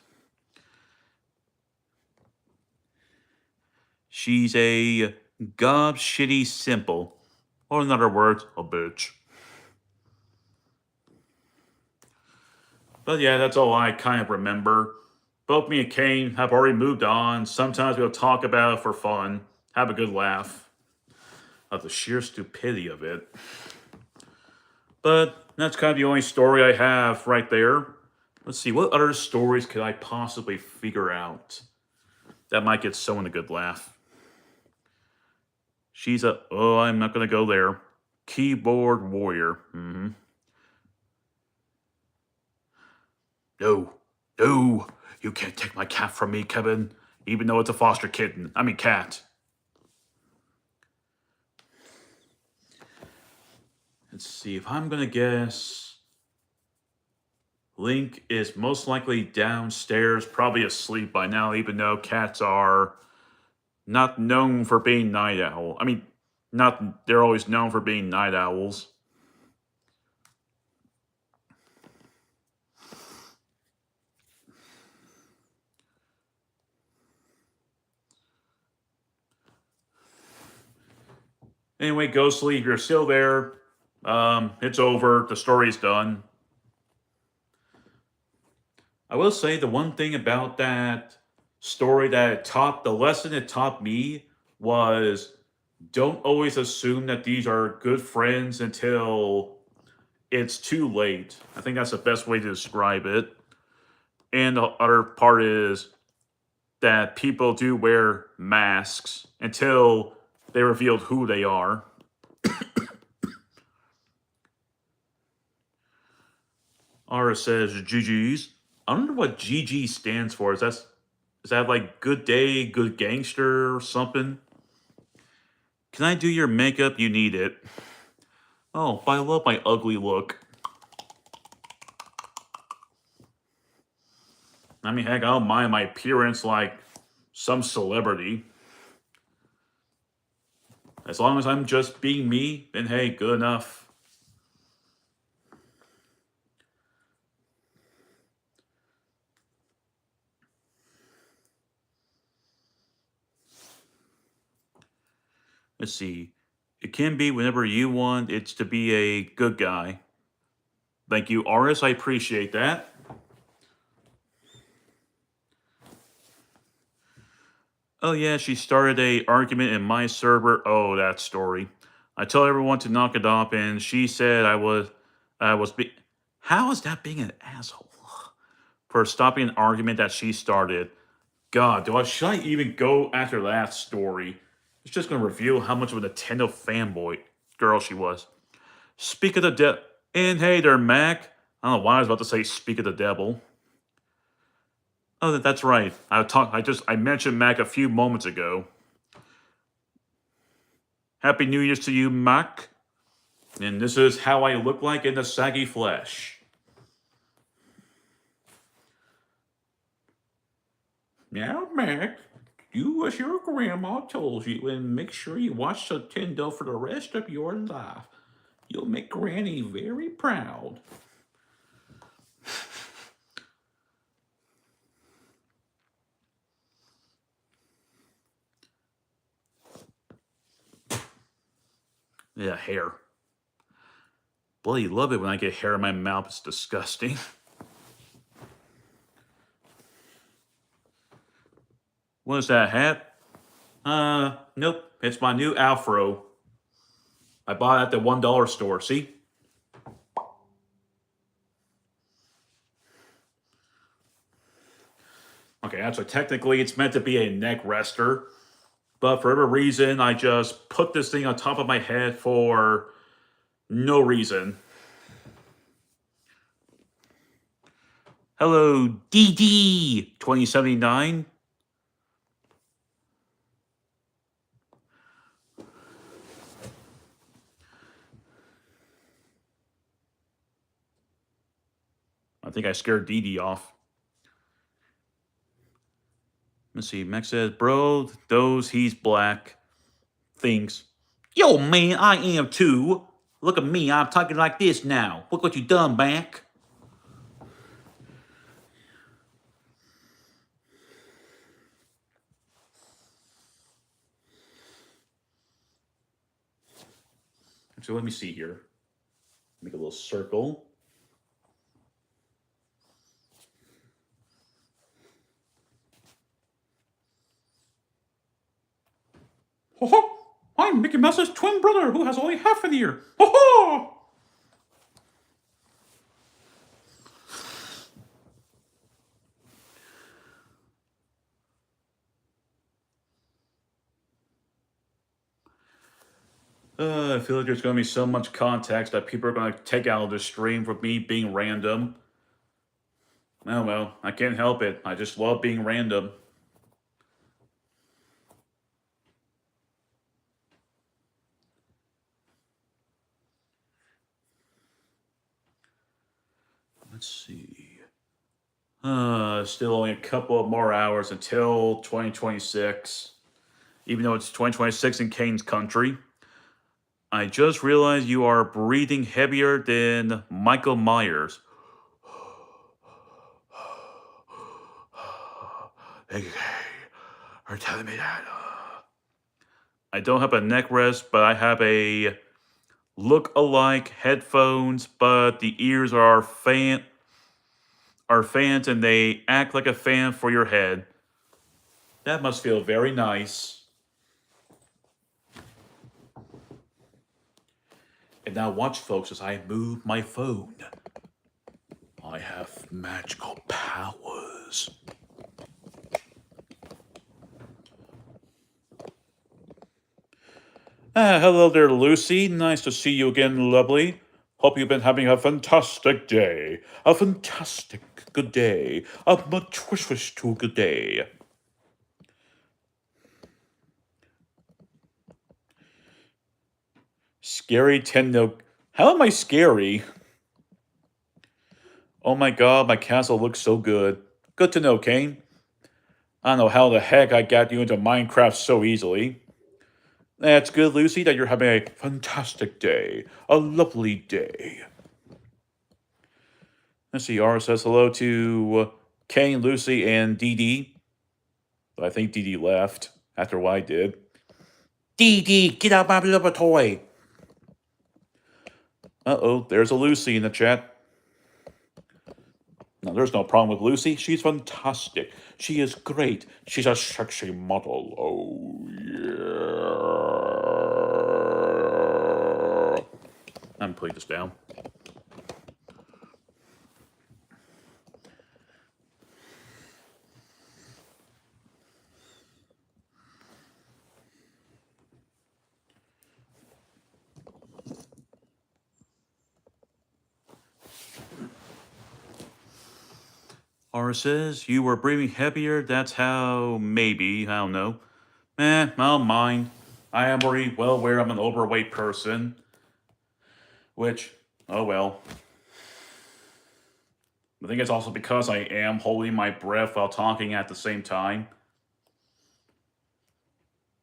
She's a gob shitty simple. Or in other words, a bitch. But yeah, that's all I kind of remember. Both me and Kane have already moved on. Sometimes we'll talk about it for fun, have a good laugh of the sheer stupidity of it. But that's kind of the only story I have right there. Let's see, what other stories could I possibly figure out that might get someone a good laugh? She's a, oh, I'm not going to go there. Keyboard warrior. No, no, you can't take my cat from me, Kevin. Even though it's a foster kitten. I mean, cat. Let's see, if I'm going to guess, Link is most likely downstairs, probably asleep by now, even though cats are not known for being night owl. I mean, not they're always known for being night owls. Anyway, Ghostly, if you're still there, it's over. The story's done. I will say the one thing about that story that it taught, the lesson it taught me was don't always assume that these are good friends until it's too late. I think that's the best way to describe it. And the other part is that people do wear masks until they revealed who they are. Ara says GG's. I wonder what GG stands for. Is that like good day, good gangster or something? Can I do your makeup? You need it. Oh, but I love my ugly look. I mean, heck, I don't mind my appearance like some celebrity. As long as I'm just being me, then hey, good enough. Let's see. It can be whenever you want. It's to be a good guy. Thank you, Aris. I appreciate that. Oh yeah, she started a argument in my server. Oh, that story. I told everyone to knock it off, and she said How is that being an asshole? For stopping an argument that she started. God, should I even go after that story? It's just gonna reveal how much of a Nintendo fanboy girl she was. Speak of the devil. And hey there, Mac. I don't know why I was about to say speak of the devil. Oh, that's right. I mentioned Mac a few moments ago. Happy New Year's to you, Mac. And this is how I look like in the saggy flesh. Now, Mac, do as your grandma told you and make sure you watch Nintendo for the rest of your life. You'll make Granny very proud. Yeah, hair. Bloody love it when I get hair in my mouth. It's disgusting. What is that hat? Nope. It's my new Afro. I bought it at the $1 store. See? Okay, so technically it's meant to be a neck rester, But for whatever reason, I just put this thing on top of my head for no reason. Hello, DD2079. I think I scared DD off. Let's see. Max says, bro, those he's black things. Yo, man, I am too. Look at me. I'm talking like this now. Look what you done, Mac. So let me see here. Make a little circle. Ho ho! I'm Mickey Mouse's twin brother who has only half an ear. Ho ho! I feel like there's going to be so much context that people are going to take out of the stream for me being random. Oh well, I can't help it. I just love being random. Let's see. Still only a couple of more hours until 2026. Even though it's 2026 in Kane's country. I just realized you are breathing heavier than Michael Myers. Hey, are you telling me that? I don't have a neck rest, but I have a look-alike headphones, but the ears are fans and they act like a fan for your head. That must feel very nice. And now watch, folks, as I move my phone. I have magical powers. Hello there, Lucy. Nice to see you again, lovely. Hope you've been having a fantastic day. A fantastic good day. A much wish to good day. Scary Tendo. How am I scary? Oh my god, my castle looks so good. Good to know, Kane. I don't know how the heck I got you into Minecraft so easily. That's good, Lucy, that you're having a fantastic day. A lovely day. Let's see, R says hello to Kane, Lucy, and DD. I think DD left after what I did. DD, get out my little toy. Uh-oh, there's a Lucy in the chat. No, there's no problem with Lucy. She's fantastic. She is great. She's a sexy model. Oh, yeah. I'm putting this down. Ara says, you were breathing heavier, that's how, maybe, I don't know. I don't mind. I am already well aware I'm an overweight person. Which, oh well. I think it's also because I am holding my breath while talking at the same time.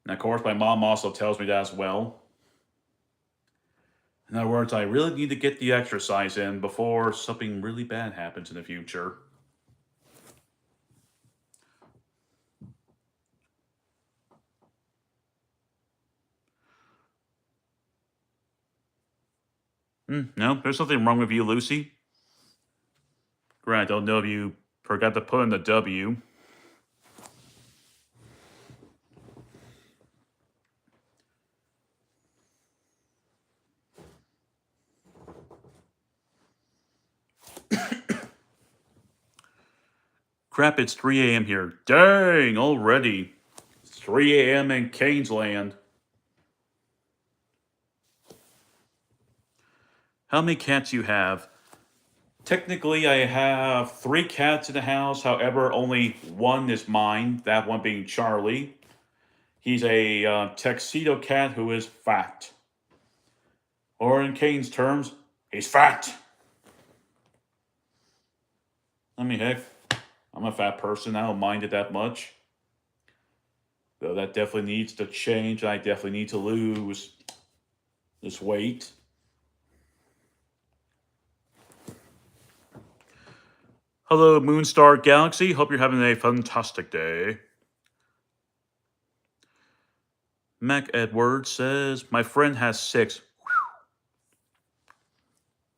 And of course, my mom also tells me that as well. In other words, I really need to get the exercise in before something really bad happens in the future. No, there's nothing wrong with you, Lucy. Grant, I don't know if you forgot to put in the W. Crap, it's 3 a.m. here. Dang, already. 3 a.m. in Kane's Land. How many cats you have? Technically, I have 3 cats in the house. However, only one is mine. That one being Charlie. He's a tuxedo cat who is fat. Or in Kane's terms, he's fat. I mean, heck, I'm a fat person. I don't mind it that much. Though that definitely needs to change. I definitely need to lose this weight. Hello, Moonstar Galaxy. Hope you're having a fantastic day. Mac Edwards says, my friend has 6.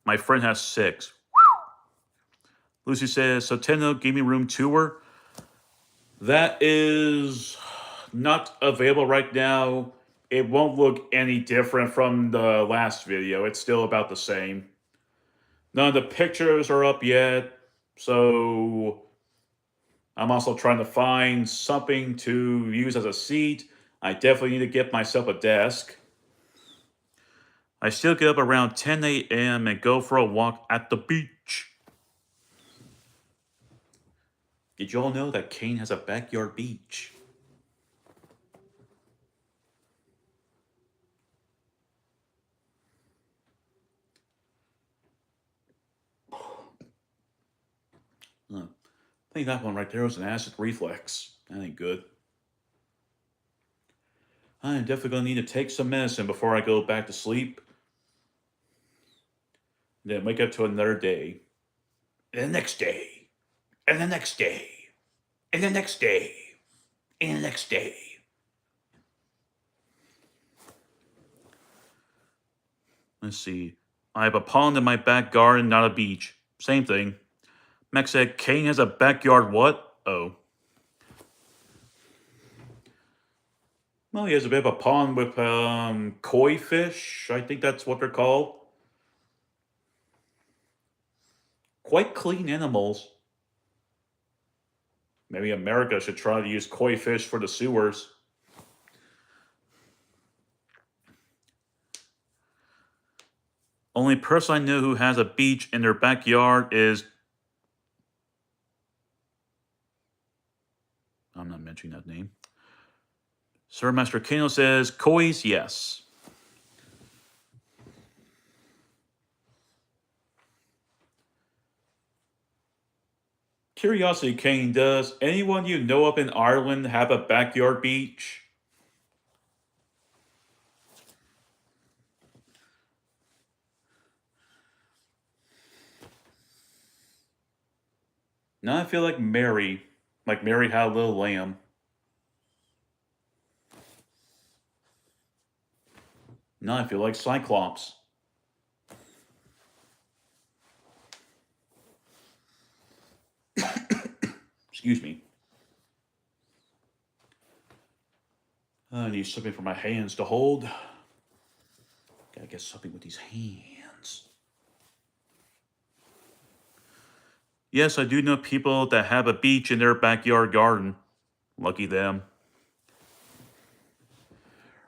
My friend has 6. Lucy says, Soteno Gaming Room Tour. That is not available right now. It won't look any different from the last video. It's still about the same. None of the pictures are up yet. So I'm also trying to find something to use as a seat. I definitely need to get myself a desk. I still get up around 10 a.m. and go for a walk at the beach. Did you all know that Kane has a backyard beach? I think that one right there was an acid reflex. That ain't good. I'm definitely going to need to take some medicine before I go back to sleep. Then wake up to another day. And the next day. And the next day. And the next day. And the next day. Let's see. I have a pond in my back garden, not a beach. Same thing. Max said, Kane has a backyard what? Oh. Well, he has a bit of a pond with koi fish. I think that's what they're called. Quite clean animals. Maybe America should try to use koi fish for the sewers. Only person I know who has a beach in their backyard is... I'm not mentioning that name. Sir Master Kano says, kois, yes. Curiosity Kane, does anyone you know up in Ireland have a backyard beach? Now I feel like Mary had a little lamb. Now I feel like Cyclops. Excuse me. I need something for my hands to hold. Gotta get something with these hands. Yes, I do know people that have a beach in their backyard garden. Lucky them.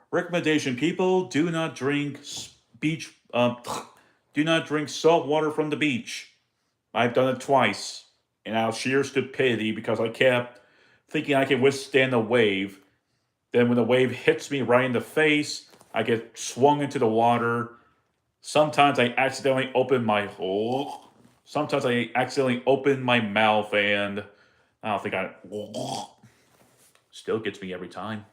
Recommendation: people do not drink beach. Do not drink salt water from the beach. I've done it twice, and out of sheer stupidity because I kept thinking I could withstand a wave. Then when the wave hits me right in the face, I get swung into the water. Sometimes I accidentally open my Sometimes I accidentally open my mouth and I don't think I still gets me every time.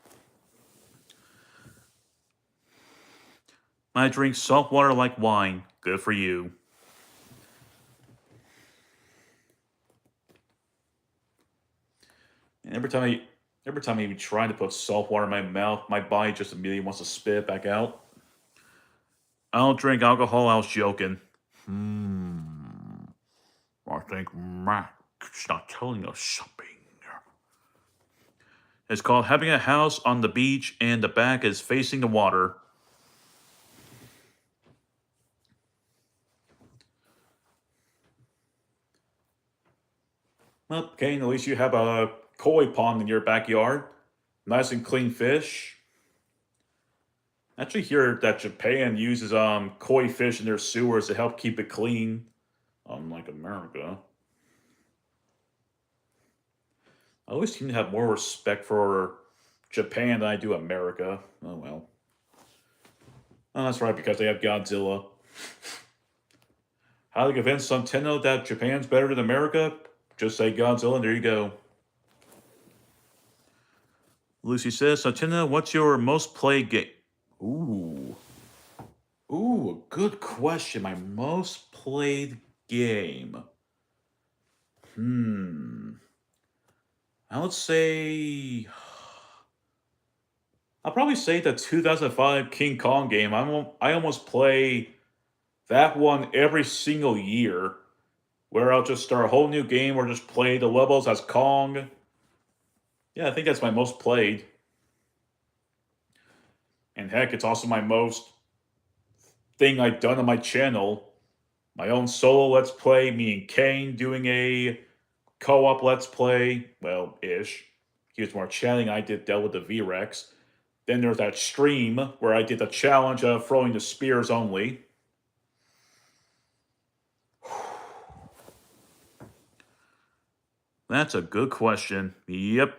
I drink salt water like wine. Good for you. And every time I even try to put salt water in my mouth, my body just immediately wants to spit it back out. I don't drink alcohol. I was joking. I think Mac's not telling us something. It's called having a house on the beach and the back is facing the water. Well, Kane, at least you have a koi pond in your backyard. Nice and clean fish. I actually hear that Japan uses koi fish in their sewers to help keep it clean, unlike America. I always seem to have more respect for Japan than I do America. Oh well. Oh, that's right, because they have Godzilla. How to convince Nintendo that Japan's better than America? Just say Godzilla, and there you go. Lucy says, Nintendo, what's your most played game? Ooh. Ooh, good question. My most played game. I would say. I'll probably say the 2005 King Kong game. I almost play that one every single year, where I'll just start a whole new game or just play the levels as Kong. Yeah, I think that's my most played. And heck, it's also my most thing I've done on my channel. My own solo Let's Play, me and Kane doing a co-op Let's Play. Well, ish. He was more chatting, I dealt with the V-Rex. Then there's that stream where I did the challenge of throwing the spears only. That's a good question. Yep.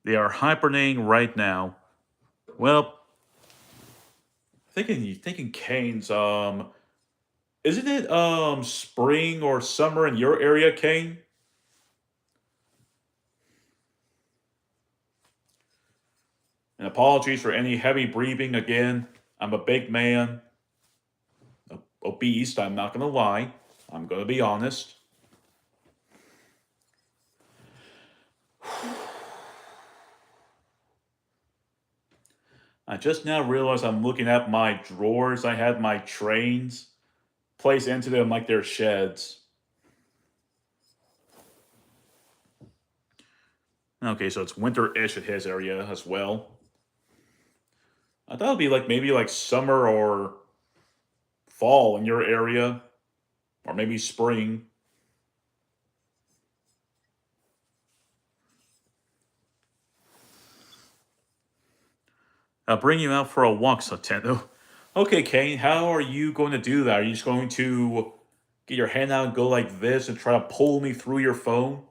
They are hibernating right now. Well, thinking Kane's isn't it spring or summer in your area, Kane? And apologies for any heavy breathing again. I'm a big man. Obese, I'm not gonna lie. I'm gonna be honest. I just now realized I'm looking at my drawers. I had my trains placed into them like they're sheds. Okay, so it's winter-ish at his area as well. I thought it'd be like maybe like summer or fall in your area, or maybe spring. I'll bring you out for a walk, Nintendo. Okay, Kane, how are you going to do that? Are you just going to get your hand out and go like this and try to pull me through your phone?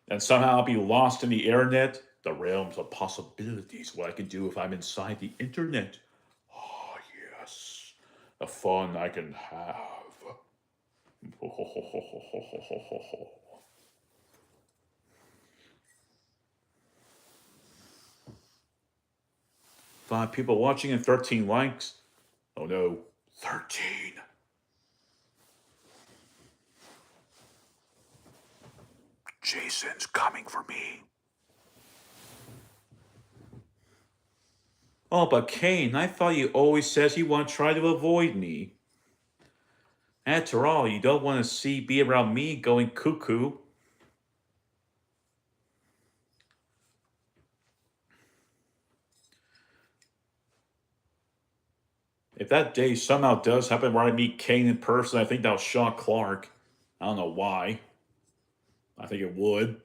And somehow I'll be lost in the internet? The realms of possibilities, what I can do if I'm inside the internet. Oh, yes. The fun I can have. 5 people watching and 13 likes. Oh no, 13. Jason's coming for me. Oh, but Kane, I thought you always says you want to try to avoid me. After all, you don't want to be around me going cuckoo. If that day somehow does happen where I meet Kane in person, I think that'll shock Clark. I don't know why. I think it would.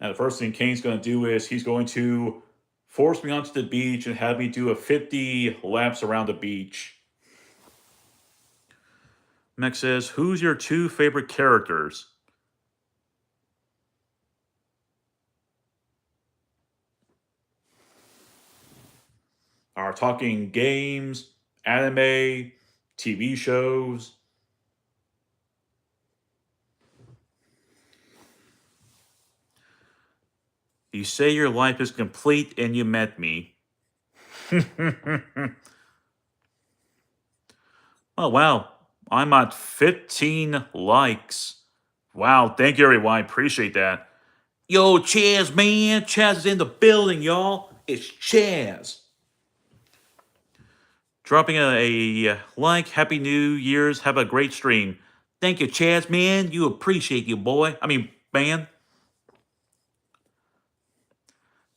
And the first thing Kane's going to do is he's going to force me onto the beach and have me do a 50 laps around the beach. Mech says, who's your 2 favorite characters? Are talking games, anime, TV shows? You say your life is complete and you met me. Oh, wow. I'm at 15 likes. Wow, thank you, everyone. I appreciate that. Yo, Chaz, man. Chaz is in the building, y'all. It's Chaz. Dropping a like. Happy New Year's. Have a great stream. Thank you, Chaz, man. You appreciate you, boy. I mean, man.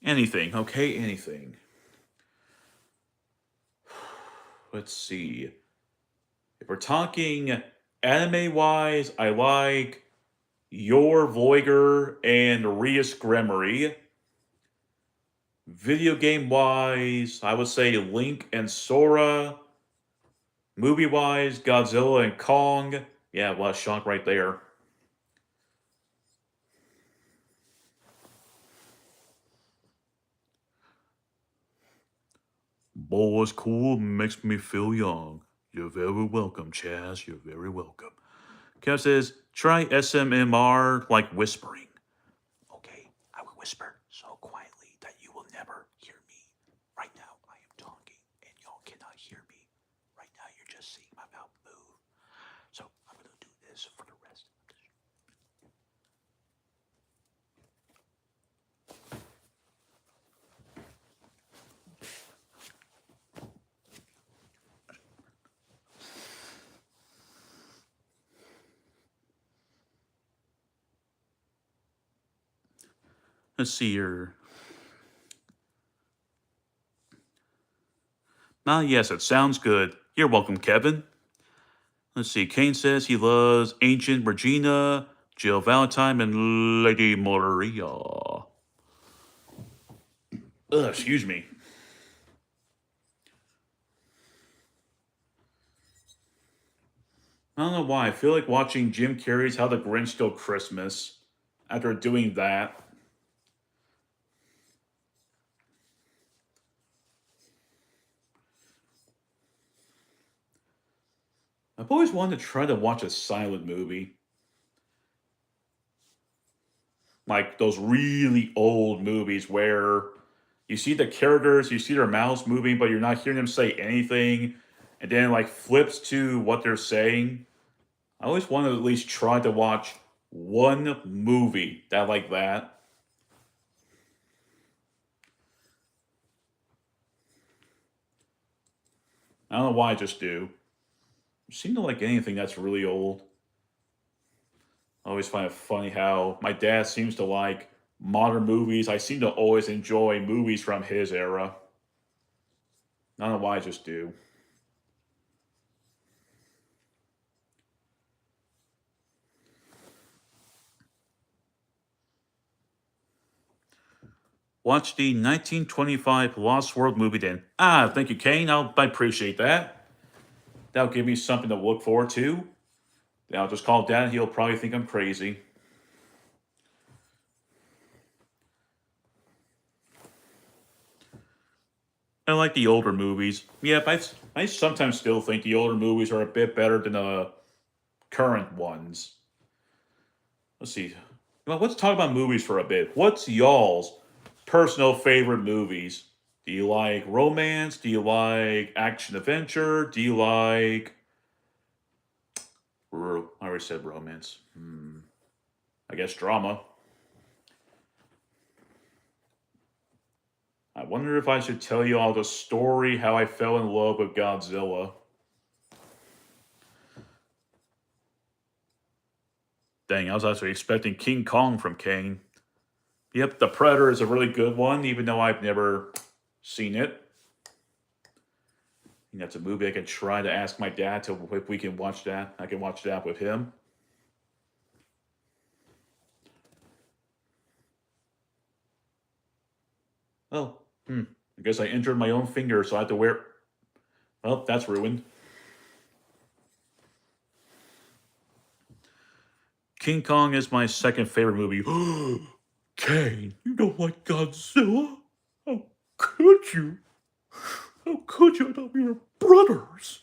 Anything, okay? Anything. Let's see. If we're talking anime-wise, I like Your Voyager and Rias Gremory. Video game-wise, I would say Link and Sora. Movie-wise, Godzilla and Kong. Yeah, well, shock right there. Boys cool makes me feel young. You're very welcome, Chaz. You're very welcome. Kev says, try SMMR like whispering. Okay, I will whisper so quietly that you will never hear me. Right now, I am talking and y'all cannot hear me. Right now, you're just seeing my mouth move. So I'm going to do this for the rest of the show. Let's see here. Yes, it sounds good. You're welcome, Kevin. Let's see. Kane says he loves Ancient Regina, Jill Valentine, and Lady Maria. Excuse me. I don't know why. I feel like watching Jim Carrey's How the Grinch Stole Christmas after doing that. I've always wanted to try to watch a silent movie. Like those really old movies where you see the characters, you see their mouths moving, but you're not hearing them say anything, and then like flips to what they're saying. I always want to at least try to watch one movie that like that. I don't know why I just do. I seem to like anything that's really old. I always find it funny how my dad seems to like modern movies. I seem to always enjoy movies from his era. I don't know why I just do. Watch the 1925 Lost World movie then. Thank you, Kane. I appreciate that. That'll give me something to look forward to. Then I'll just call Dad. He'll probably think I'm crazy. I like the older movies. Yeah, I sometimes still think the older movies are a bit better than the current ones. Let's see. Well, let's talk about movies for a bit. What's y'all's personal favorite movies? Do you like romance? Do you like action adventure? Do you like. I already said romance. I guess drama. I wonder if I should tell you all the story how I fell in love with Godzilla. Dang, I was actually expecting King Kong from Kane. Yep, The Predator is a really good one, even though I've never seen it. And that's a movie I can try to ask my dad to if we can watch that. I can watch that with him. Oh, I guess I injured my own finger, so I have to wear. Well, that's ruined. King Kong is my second favorite movie. Kane, you don't like Godzilla? How could you? How could you? I thought we were brothers.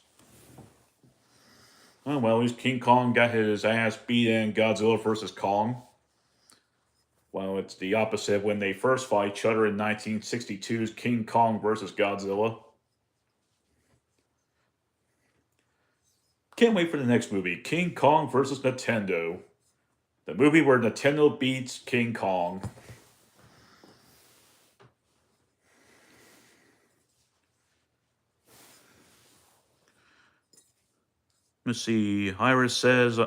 Oh, well, at least King Kong got his ass beat in Godzilla vs. Kong. Well, it's the opposite when they first fought each other in 1962's King Kong vs. Godzilla. Can't wait for the next movie, King Kong vs. Nintendo. The movie where Nintendo beats King Kong. Let's see. Aris says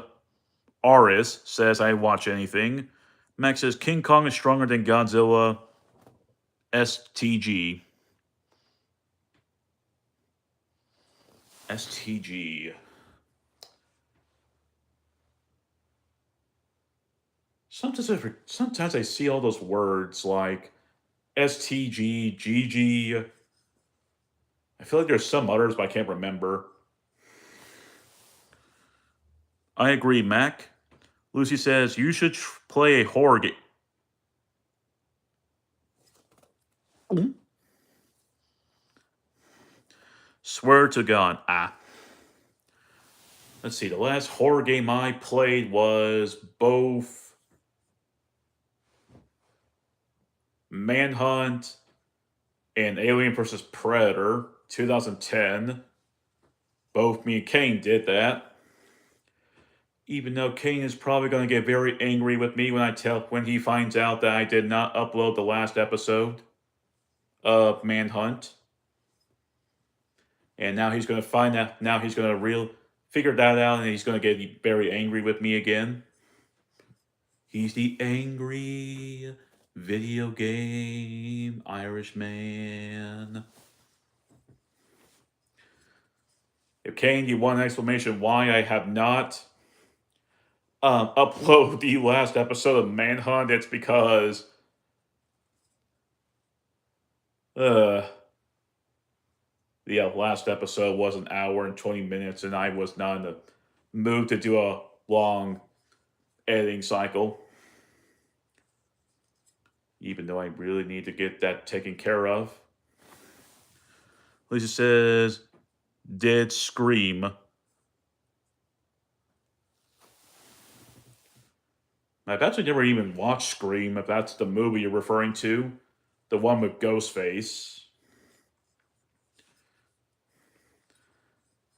I watch anything. Max says King Kong is stronger than Godzilla. STG. STG. sometimes I see all those words like STG, GG. I feel like there's some others, but I can't remember. I agree, Mac. Lucy says you should play a horror game. Swear to God. Let's see. The last horror game I played was both Manhunt and Alien vs. Predator 2010. Both me and Kane did that. Even though Kane is probably going to get very angry with me when he finds out that I did not upload the last episode of Manhunt. And now he's going to find out. Now he's going to figure that out, and he's going to get very angry with me again. He's the angry video game Irishman. If Kane, you want an explanation why I have not upload the last episode of Manhunt, it's because the last episode was an hour and 20 minutes, and I was not in the mood to do a long editing cycle. Even though I really need to get that taken care of. Lisa says, did Scream. I've actually never even watched Scream, if that's the movie you're referring to. The one with Ghostface.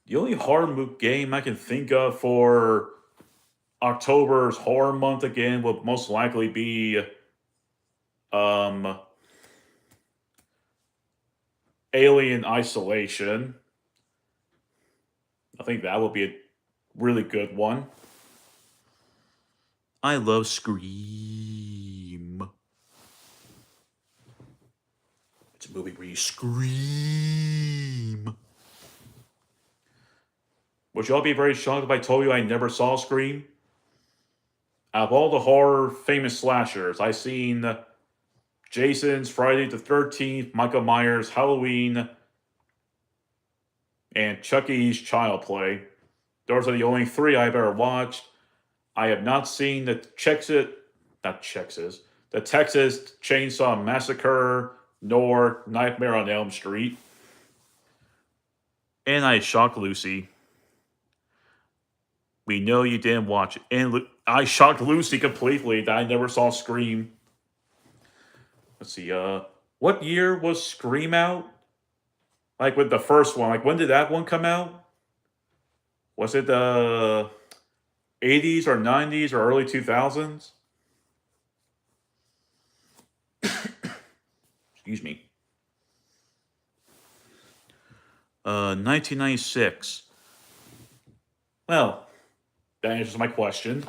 The only horror game I can think of for October's horror month again will most likely be Alien Isolation. I think that will be a really good one. I love Scream. It's a movie where you scream. Would y'all be very shocked if I told you I never saw Scream? Out of all the horror famous slashers, I've seen Jason's Friday the 13th, Michael Myers' Halloween, and Chucky's Child Play. Those are the only three I've ever watched. I have not seen the Texas Chainsaw Massacre, nor Nightmare on Elm Street. And I shocked Lucy. We know you didn't watch it. And I shocked Lucy completely that I never saw Scream. Let's see, what year was Scream out? Like with the first one, like when did that one come out? Was it the 80s or 90s or early 2000s? Excuse me. 1996. Well, that answers my question.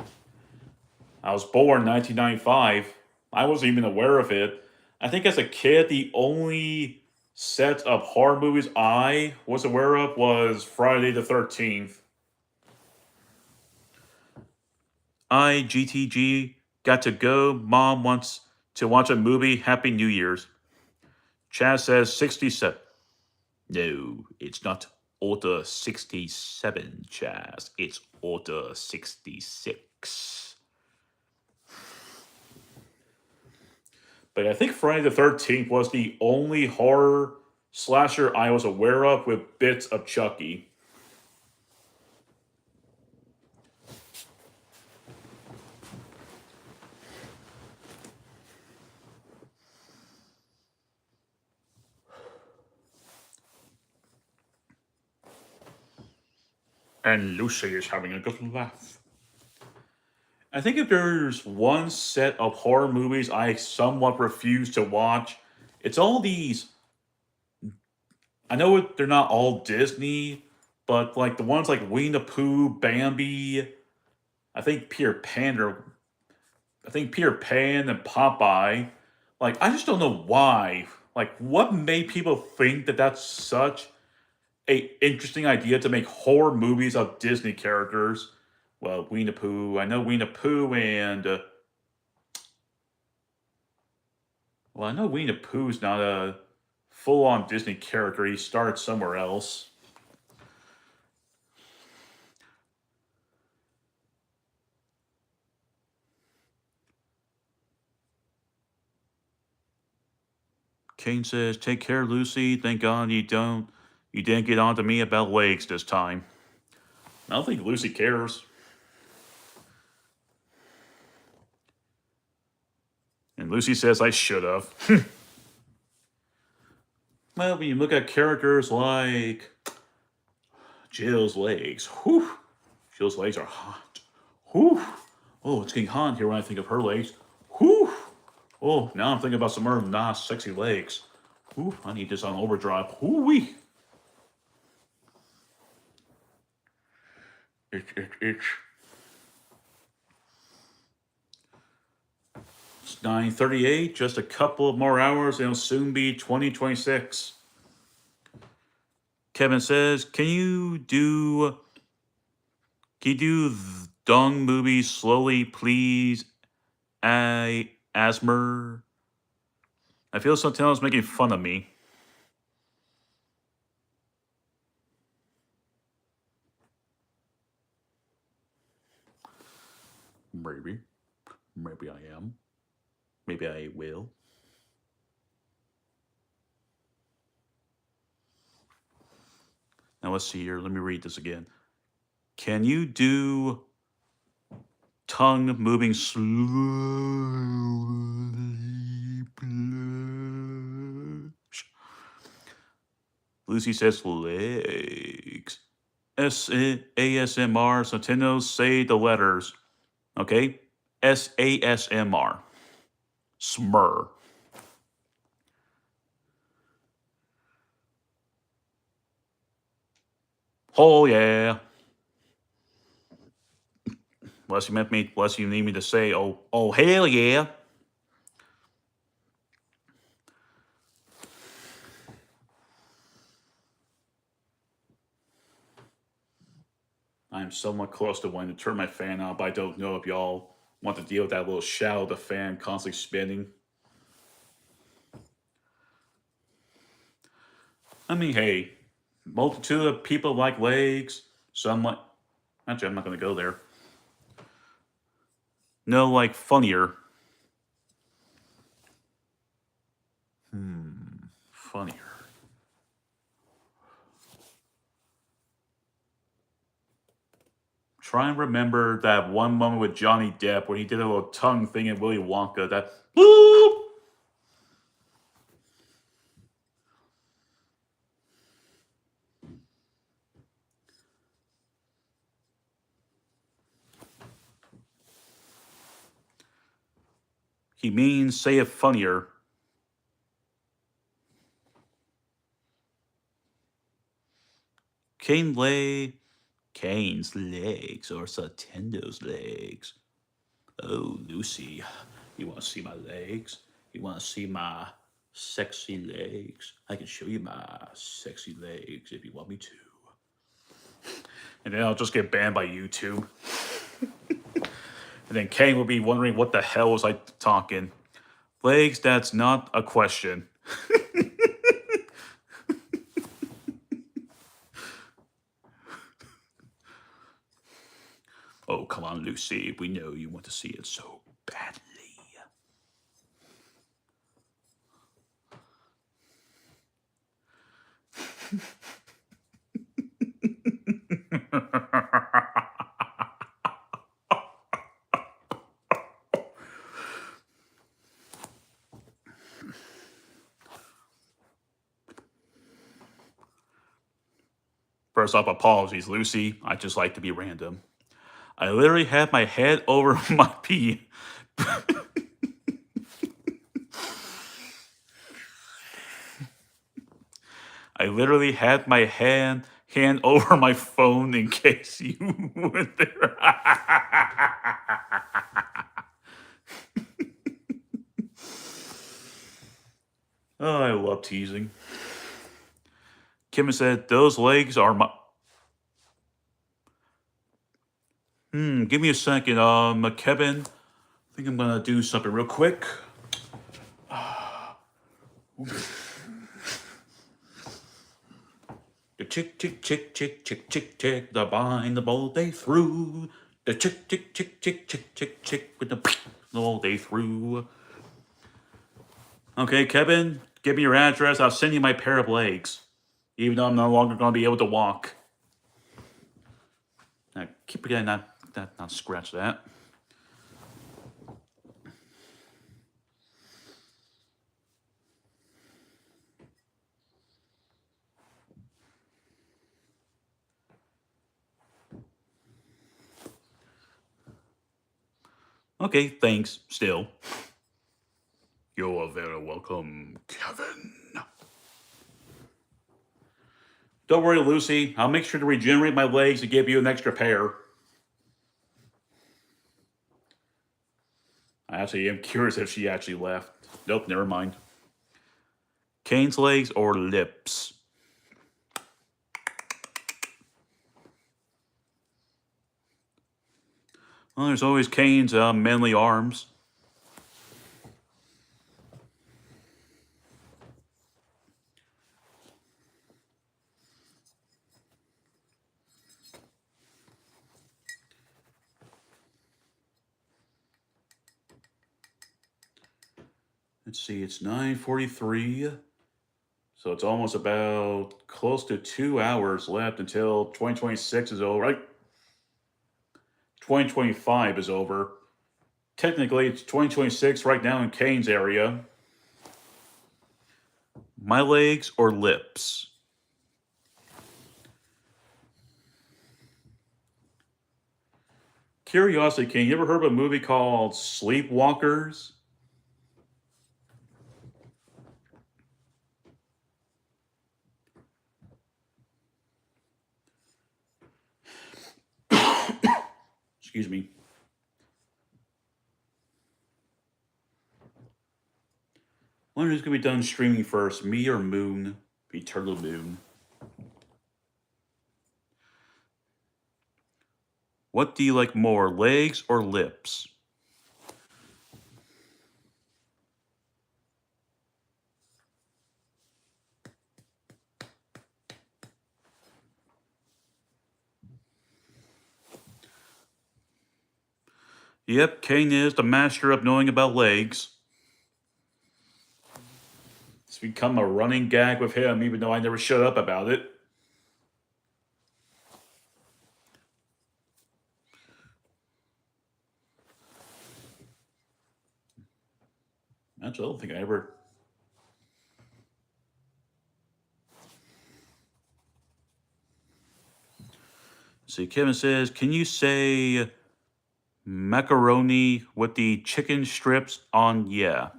I was born in 1995. I wasn't even aware of it. I think as a kid, the only set of horror movies I was aware of was Friday the 13th. GTG, got to go. Mom wants to watch a movie. Happy New Year's. Chaz says 67. No, it's not Order 67, Chaz. It's Order 66. But I think Friday the 13th was the only horror slasher I was aware of with bits of Chucky. And Lucy is having a good laugh. I think if there's one set of horror movies I somewhat refuse to watch, it's all these. I know they're not all Disney, but like the ones like Winnie the Pooh, Bambi, I think Peter Pan and Popeye. Like, I just don't know why. Like, what made people think that that's such a interesting idea to make horror movies of Disney characters? Well, Winnie the Pooh. I know Winnie the Pooh and Well, I know Winnie the Pooh's not a full-on Disney character. He started somewhere else. Kane says, "Take care, Lucy. Thank God you didn't get on to me about legs this time." I don't think Lucy cares. And Lucy says, "I should have." Well, when you look at characters like Jill's legs, whew, Jill's legs are hot. Whew. Oh, it's getting hot here when I think of her legs. Whew. Oh, now I'm thinking about some of her nice, sexy legs. Whew, I need this on overdrive. Whoo-wee. Itch. It's 9:38, just a couple of more hours, and it'll soon be 2026. Kevin says, can you do Dung movie slowly, please? Asmer. I feel Santano's making fun of me. Maybe I am. Maybe I will. Now let's see here. Let me read this again. Can you do tongue moving slowly, please? Lucy says legs. ASMR. Santino, say the letters. Okay? SASMR. Smur. Oh yeah. Unless you need me to say, oh hell yeah. I'm somewhat close to wanting to turn my fan on, but I don't know if y'all want to deal with that little shadow of the fan constantly spinning. I mean, hey, multitude of people like legs. Somewhat. Actually, I'm not going to go there. No, like funnier. Funnier. Try and remember that one moment with Johnny Depp when he did a little tongue thing in Willy Wonka. That boop. He means say it funnier. Kane's legs or Santendo's legs. Oh, Lucy, you want to see my legs? You want to see my sexy legs? I can show you my sexy legs if you want me to. And then I'll just get banned by YouTube. And then Kane will be wondering what the hell was I talking. Legs, that's not a question. Oh, come on, Lucy. We know you want to see it so badly. First off, apologies, Lucy. I just like to be random. I literally had my head over my pee. I literally had my hand over my phone in case you went there. Oh, I love teasing. Kim said, those legs are my... give me a second. Kevin, I think I'm going to do something real quick. The chick, chick, chick, chick, chick, chick, chick, the bind, the ball they threw. The chick, chick, chick, chick, chick, chick, chick, with the ball they threw. Okay, Kevin, give me your address. I'll send you my pair of legs, even though I'm no longer going to be able to walk. I keep forgetting not scratch that. Okay, thanks, still. You're very welcome, Kevin. Don't worry, Lucy. I'll make sure to regenerate my legs and give you an extra pair. I actually am curious if she actually left. Nope, never mind. Kane's legs or lips? Well, there's always Kane's manly arms. Let's see, it's 9:43. So it's almost about close to 2 hours left until 2026 is over, right? 2025 is over. Technically, it's 2026 right now in Kane's area. My legs or lips? Curiosity, Kane, you ever heard of a movie called Sleepwalkers? Excuse me. Wonder who's gonna be done streaming first, me or Moon? Eternal Moon. What do you like more, legs or lips? Yep, Kane is the master of knowing about legs. It's become a running gag with him, even though I never shut up about it. Actually, I don't think I ever. See, Kevin says, can you say macaroni with the chicken strips on? Yeah.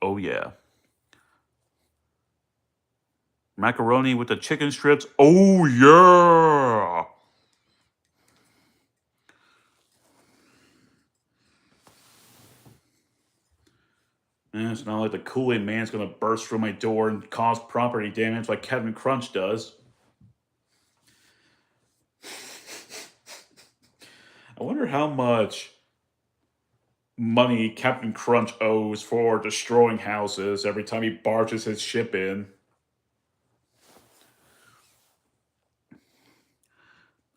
Oh, yeah. Macaroni with the chicken strips? Oh, yeah. It's not like the Kool-Aid Man's gonna burst through my door and cause property damage like Kevin Crunch does. I wonder how much money Captain Crunch owes for destroying houses every time he barges his ship in.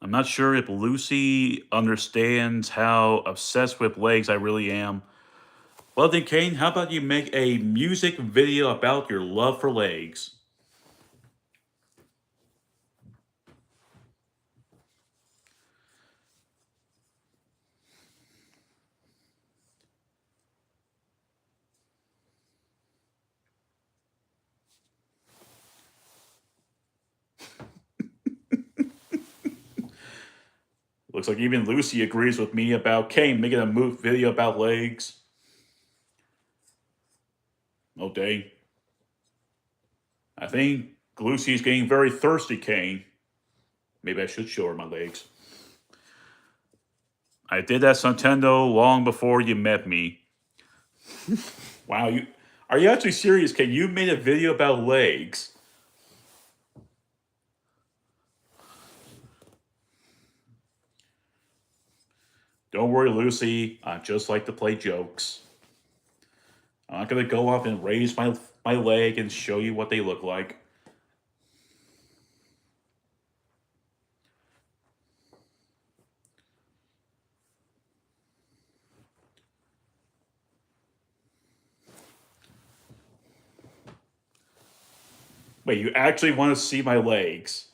I'm not sure if Lucy understands how obsessed with legs I really am. Well then, Kane, how about you make a music video about your love for legs? Looks like even Lucy agrees with me about Kane making a video about legs. Oh, dang. I think Lucy's getting very thirsty, Kane. Maybe I should show her my legs. I did that, Nintendo, long before you met me. Wow, are you actually serious, Kane? You made a video about legs. Don't worry, Lucy. I just like to play jokes. I'm not gonna go off and raise my my leg and show you what they look like. Wait, you actually want to see my legs?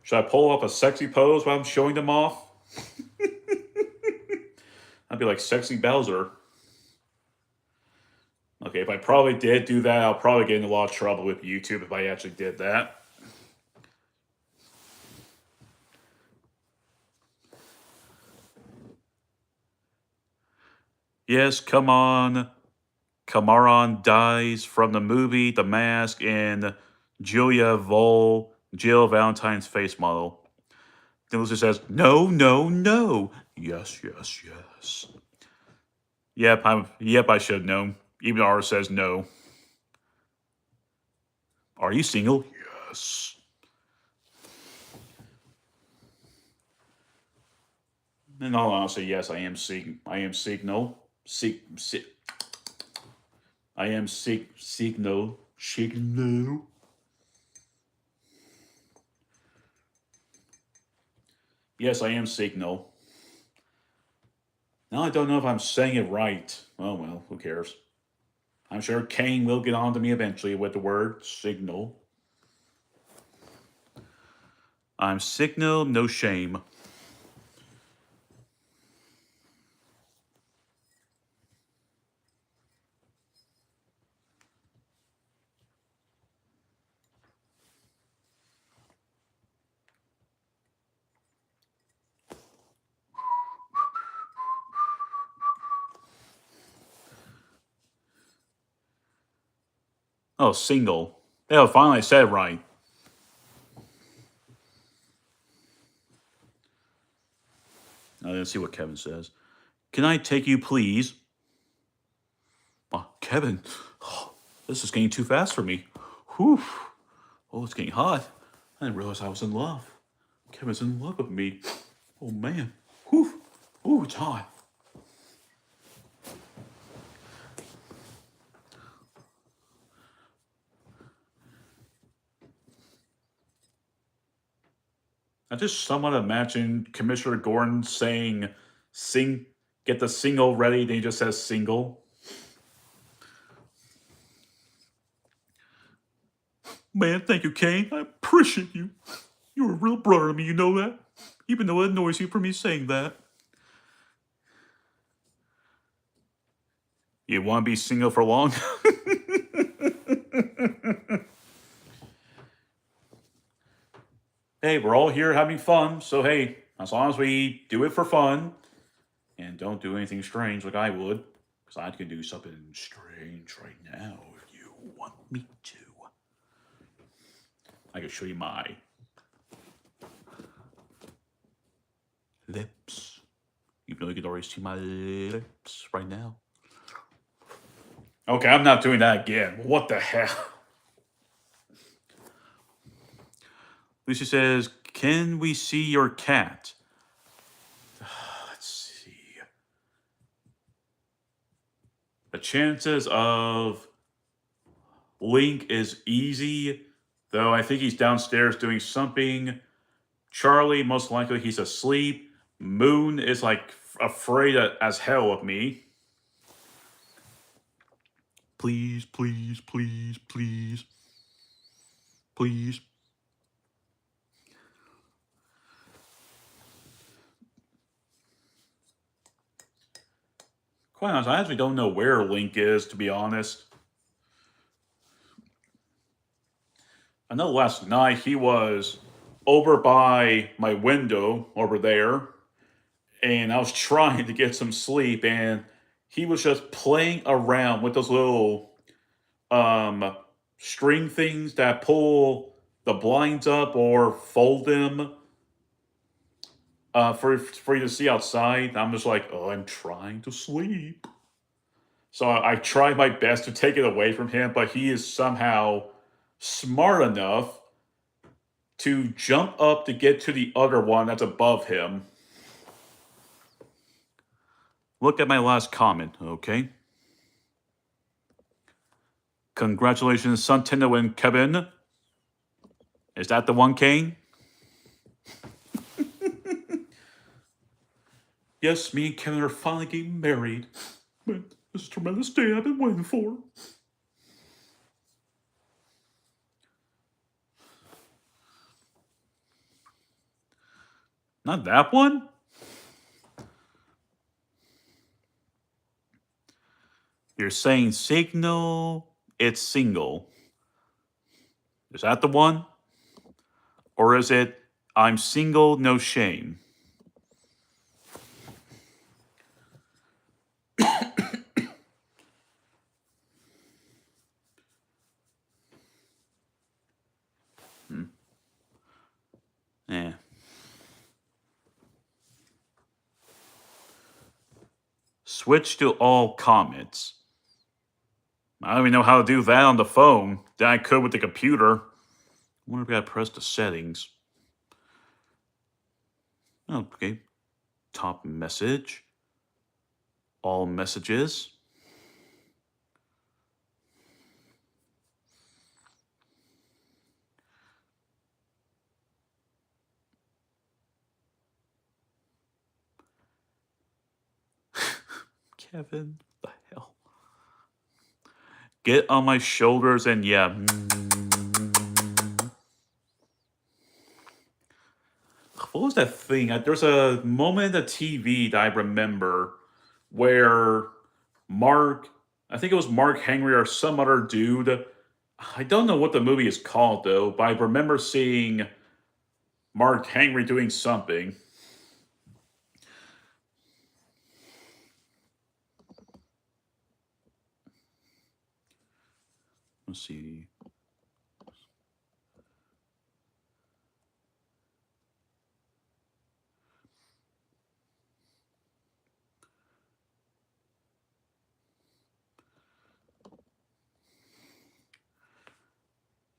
Should I pull up a sexy pose while I'm showing them off? I'd be like sexy Bowser. Okay, if I probably did do that, I'll probably get in a lot of trouble with YouTube if I actually did that. Yes, come on. Kamaran dies from the movie The Mask in Julia Vole, Jill Valentine's face model. Then Lucy says, no, no, no. Yes, yes, yes. Yep, I should know. Even R says no. Are you single? Yes. In all honesty, yes, I am signal. I am signal. Signal. Yes, I am signal. Now I don't know if I'm saying it right. Oh well, who cares? I'm sure Kane will get on to me eventually with the word signal. I'm signal, no shame. Oh, single. Yeah, finally I said it right. Now let's see what Kevin says. Can I take you, please? Oh, Kevin, this is getting too fast for me. Whew. Oh, it's getting hot. I didn't realize I was in love. Kevin's in love with me. Oh, man. Whew. Ooh, it's hot. I just somewhat imagine Commissioner Gordon saying, get the single ready, then he just says single. Man, thank you, Kane. I appreciate you. You're a real brother to me, you know that? Even though it annoys you for me saying that. You want to be single for long? Hey, we're all here having fun, so hey, as long as we do it for fun and don't do anything strange like I would, because I can do something strange right now if you want me to. I can show you my lips. Even though you can already see my lips right now. Okay, I'm not doing that again. What the hell? Lucy says, can we see your cat? Let's see. The chances of Link is easy, though I think he's downstairs doing something. Charlie, most likely he's asleep. Moon is like afraid as hell of me. Please, please, please, please. Please. Quite honest, I actually don't know where Link is, to be honest. I know last night he was over by my window over there, and I was trying to get some sleep, and he was just playing around with those little string things that pull the blinds up or fold them for you to see outside. I'm just like, oh, I'm trying to sleep. So I try my best to take it away from him, but he is somehow smart enough to jump up to get to the other one that's above him. Look at my last comment, okay? Congratulations, Suntendo and Kevin. Is that the one, Kane? Yes, me and Kevin are finally getting married. Man, this is a tremendous day I've been waiting for. Not that one? You're saying signal, it's single. Is that the one? Or is it I'm single, no shame? Eh. Switch to all comments. I don't even know how to do that on the phone. Then I could with the computer. I wonder if I gotta press the settings. Okay. Top message. All messages. Kevin, what the hell? Get on my shoulders and yeah. What was that thing? There's a moment on TV that I remember where I think it was Mark Henry or some other dude. I don't know what the movie is called though, but I remember seeing Mark Henry doing something. Let's see.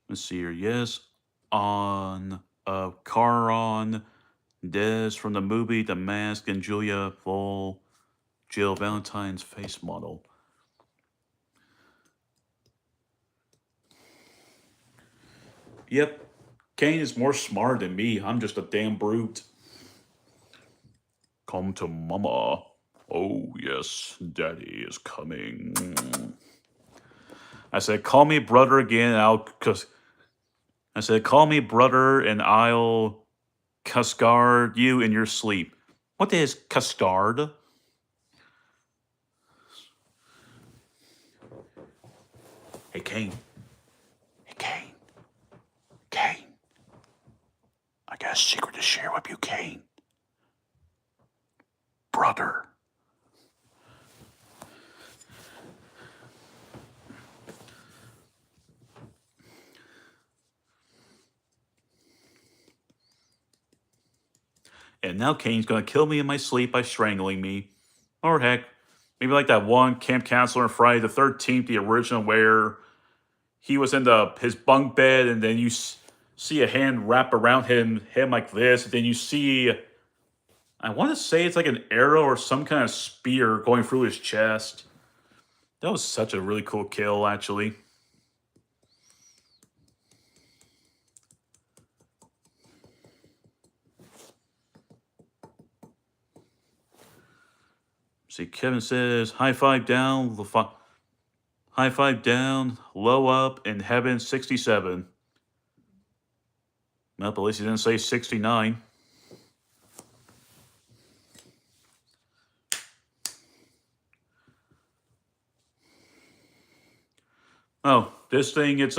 Let's see here. Yes, on Caron Des from the movie The Mask and Julia Full Jill Valentine's face model. Yep, Kane is more smart than me. I'm just a damn brute. Come to mama. Oh, yes, daddy is coming. I said, call me brother again, I said, call me brother and I'll cascard you in your sleep. What is cascard? Hey, Kane. Hey, Kane. Kane. I got a secret to share with you, Kane. Brother. And now Kane's gonna kill me in my sleep by strangling me. Or heck, maybe like that one camp counselor on Friday the 13th, the original, where he was in his bunk bed and then you see a hand wrap around him like this. And then you see, I want to say it's like an arrow or some kind of spear going through his chest. That was such a really cool kill, actually. See, Kevin says, high five down, high five down, low up, in heaven 67. Well, at least he didn't say 69. Oh, this thing, it's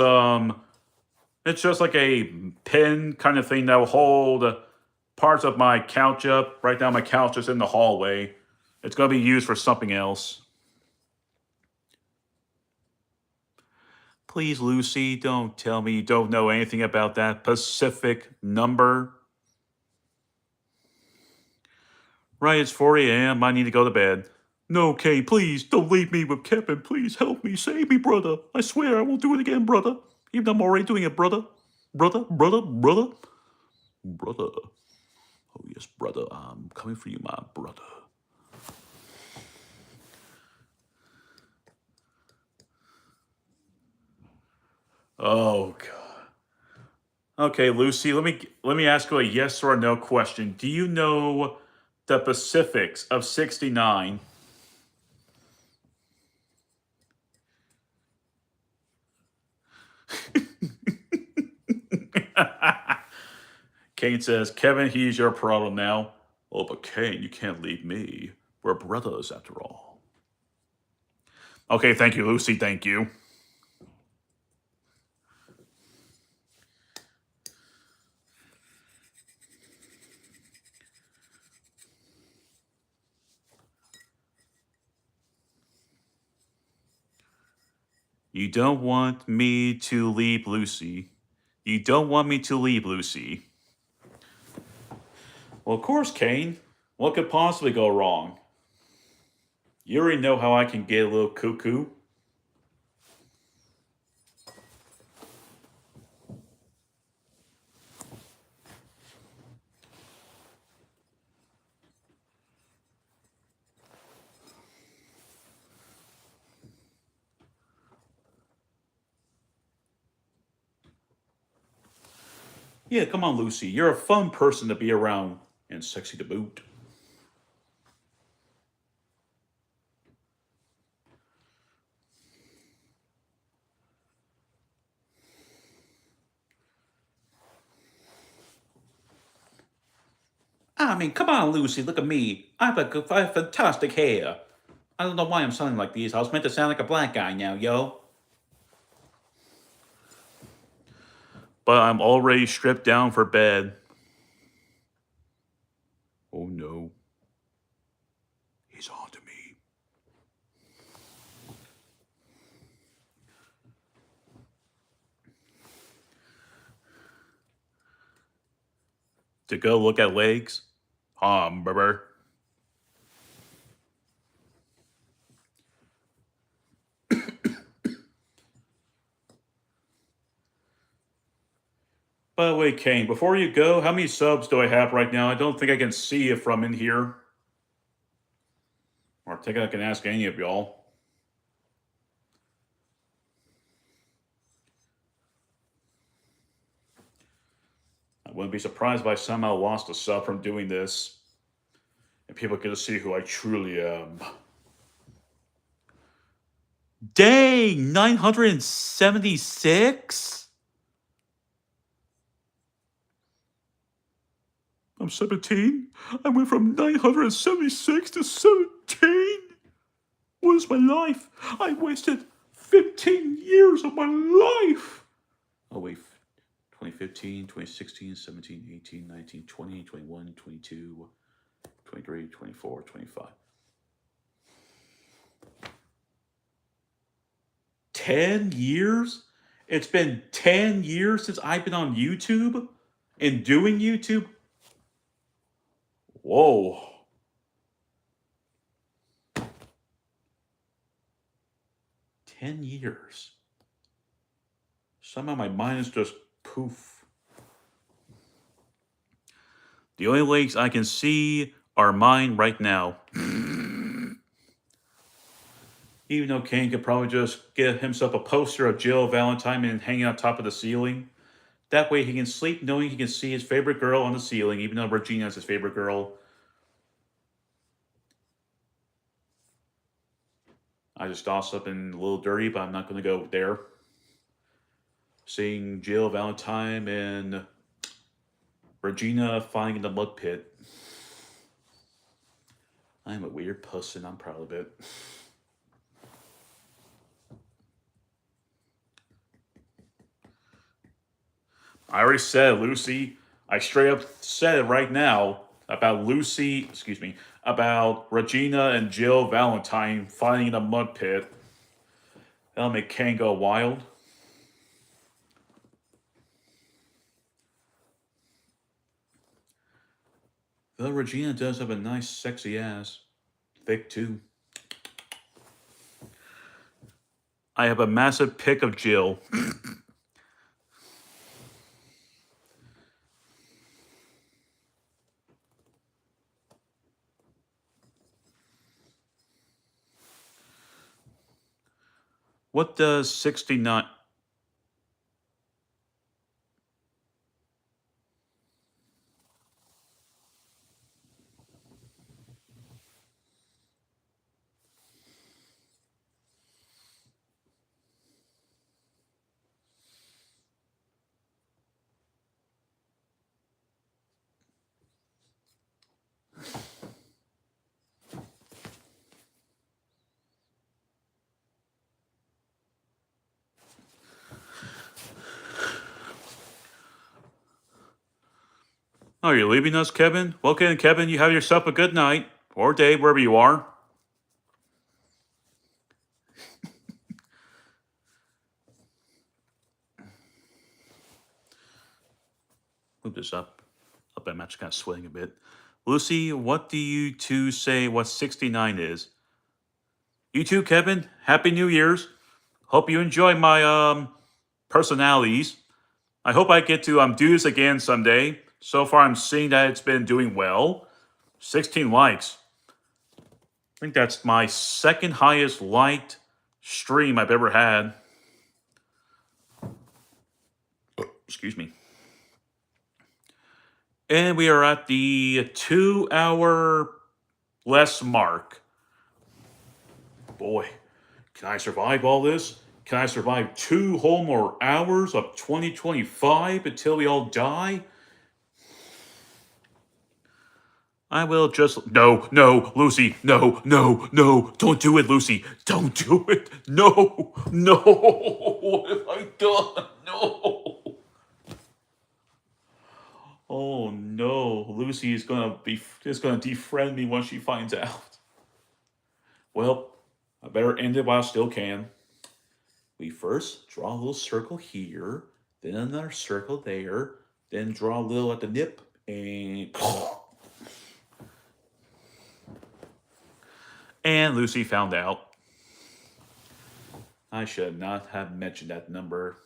just like a pin kind of thing that will hold parts of my couch up. Right now, my couch is in the hallway. It's going to be used for something else. Please, Lucy, don't tell me you don't know anything about that Pacific number. Right, it's 4 a.m. I need to go to bed. No, Kay, please, don't leave me with Kevin. Please help me, save me, brother. I swear I won't do it again, brother. Even though I'm already doing it, brother. Brother. Oh, yes, brother, I'm coming for you, my brother. Oh god. Okay, Lucy, let me ask you a yes or a no question. Do you know the Pacifics of 69? Kane says, Kevin, he's your problem now. Oh, but Kane, you can't leave me. We're brothers after all. Okay, thank you, Lucy. Thank you. You don't want me to leave Lucy. You don't want me to leave Lucy. Well, of course, Kane. What could possibly go wrong? You already know how I can get a little cuckoo. Yeah, come on, Lucy. You're a fun person to be around and sexy to boot. I mean, come on, Lucy. Look at me. I have fantastic hair. I don't know why I'm sounding like these. I was meant to sound like a black guy now, yo. But I'm already stripped down for bed. Oh no. He's on to me. To go look at legs? Brother. By the way, Kane, before you go, how many subs do I have right now? I don't think I can see it from in here. Or I think I can ask any of y'all. I wouldn't be surprised if I somehow lost a sub from doing this. And people get to see who I truly am. Dang, 976? I'm 17? I went from 976 to 17? What is my life? I wasted 15 years of my life. Oh, wait. 2015, 2016, 17, 18, 19, 20, 21, 22, 23, 24, 25. 10 years? It's been 10 years since I've been on YouTube and doing YouTube? Whoa. 10 years. Somehow my mind is just poof. The only legs I can see are mine right now. Even though Kane could probably just get himself a poster of Jill Valentine and hang it on top of the ceiling. That way he can sleep knowing he can see his favorite girl on the ceiling, even though Regina is his favorite girl. I just tossed up in a little dirty, but I'm not going to go there. Seeing Jill Valentine and Regina falling in the mud pit. I'm a weird person. I'm proud of it. I already said Lucy. I straight up said it right now about Lucy, excuse me, about Regina and Jill Valentine fighting in a mud pit. That'll make Kane go wild. Though Regina does have a nice, sexy ass. Thick, too. I have a massive pic of Jill. What does 69... Oh, you're leaving us, Kevin? Well, okay, Kevin, you have yourself a good night. Or day, wherever you are. Move this up. I'm actually kind of sweating a bit. Lucy, what do you two say what 69 is? You too, Kevin. Happy New Year's. Hope you enjoy my personalities. I hope I get to do this again someday. So far, I'm seeing that it's been doing well. 16 likes. I think that's my second highest liked stream I've ever had. Excuse me. And we are at the 2-hour less mark. Boy, can I survive all this? Can I survive 2 whole more hours of 2025 until we all die? I will just. No, no, Lucy. No, no, no. Don't do it, Lucy. Don't do it. No, no. What have I done? No. Oh no, Lucy is gonna defriend me once she finds out. Well, I better end it while I still can. We first draw a little circle here, then another circle there, then draw a little at the nip, and and Lucy found out. I should not have mentioned that number.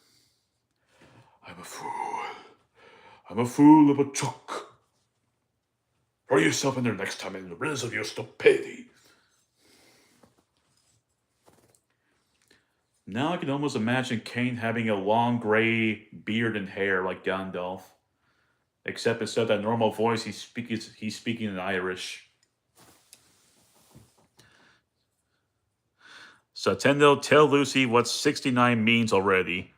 I'm a fool. I'm a fool of a chook. Throw yourself in there next time and rid us of your stupidity. Now I can almost imagine Kane having a long gray beard and hair like Gandalf. Except instead of that normal voice, he's speaking in Irish. Satendo, tell Lucy what 69 means already.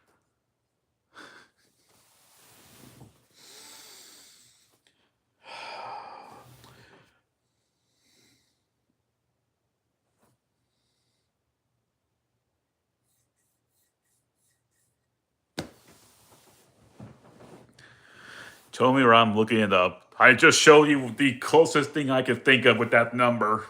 Tell me where I'm looking it up. I just showed you the closest thing I could think of with that number.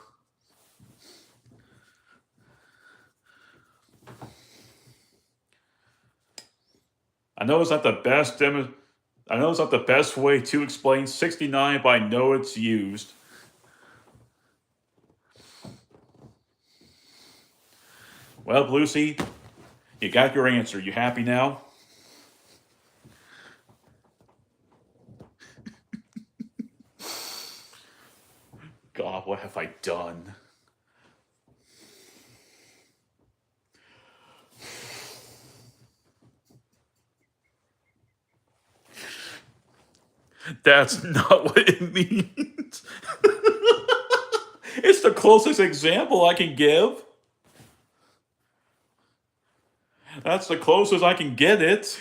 I know it's not the best I know it's not the best way to explain 69, but I know it's used. Well, Lucy, you got your answer. You happy now? God, what have I done? That's not what it means. It's the closest example I can give. That's the closest I can get it.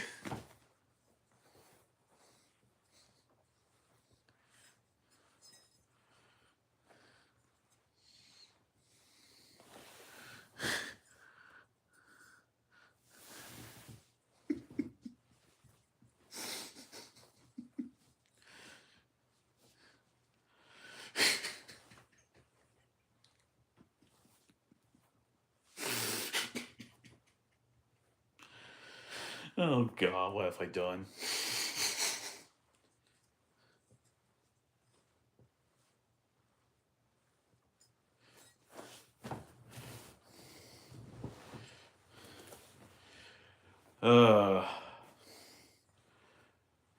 Oh God, what have I done?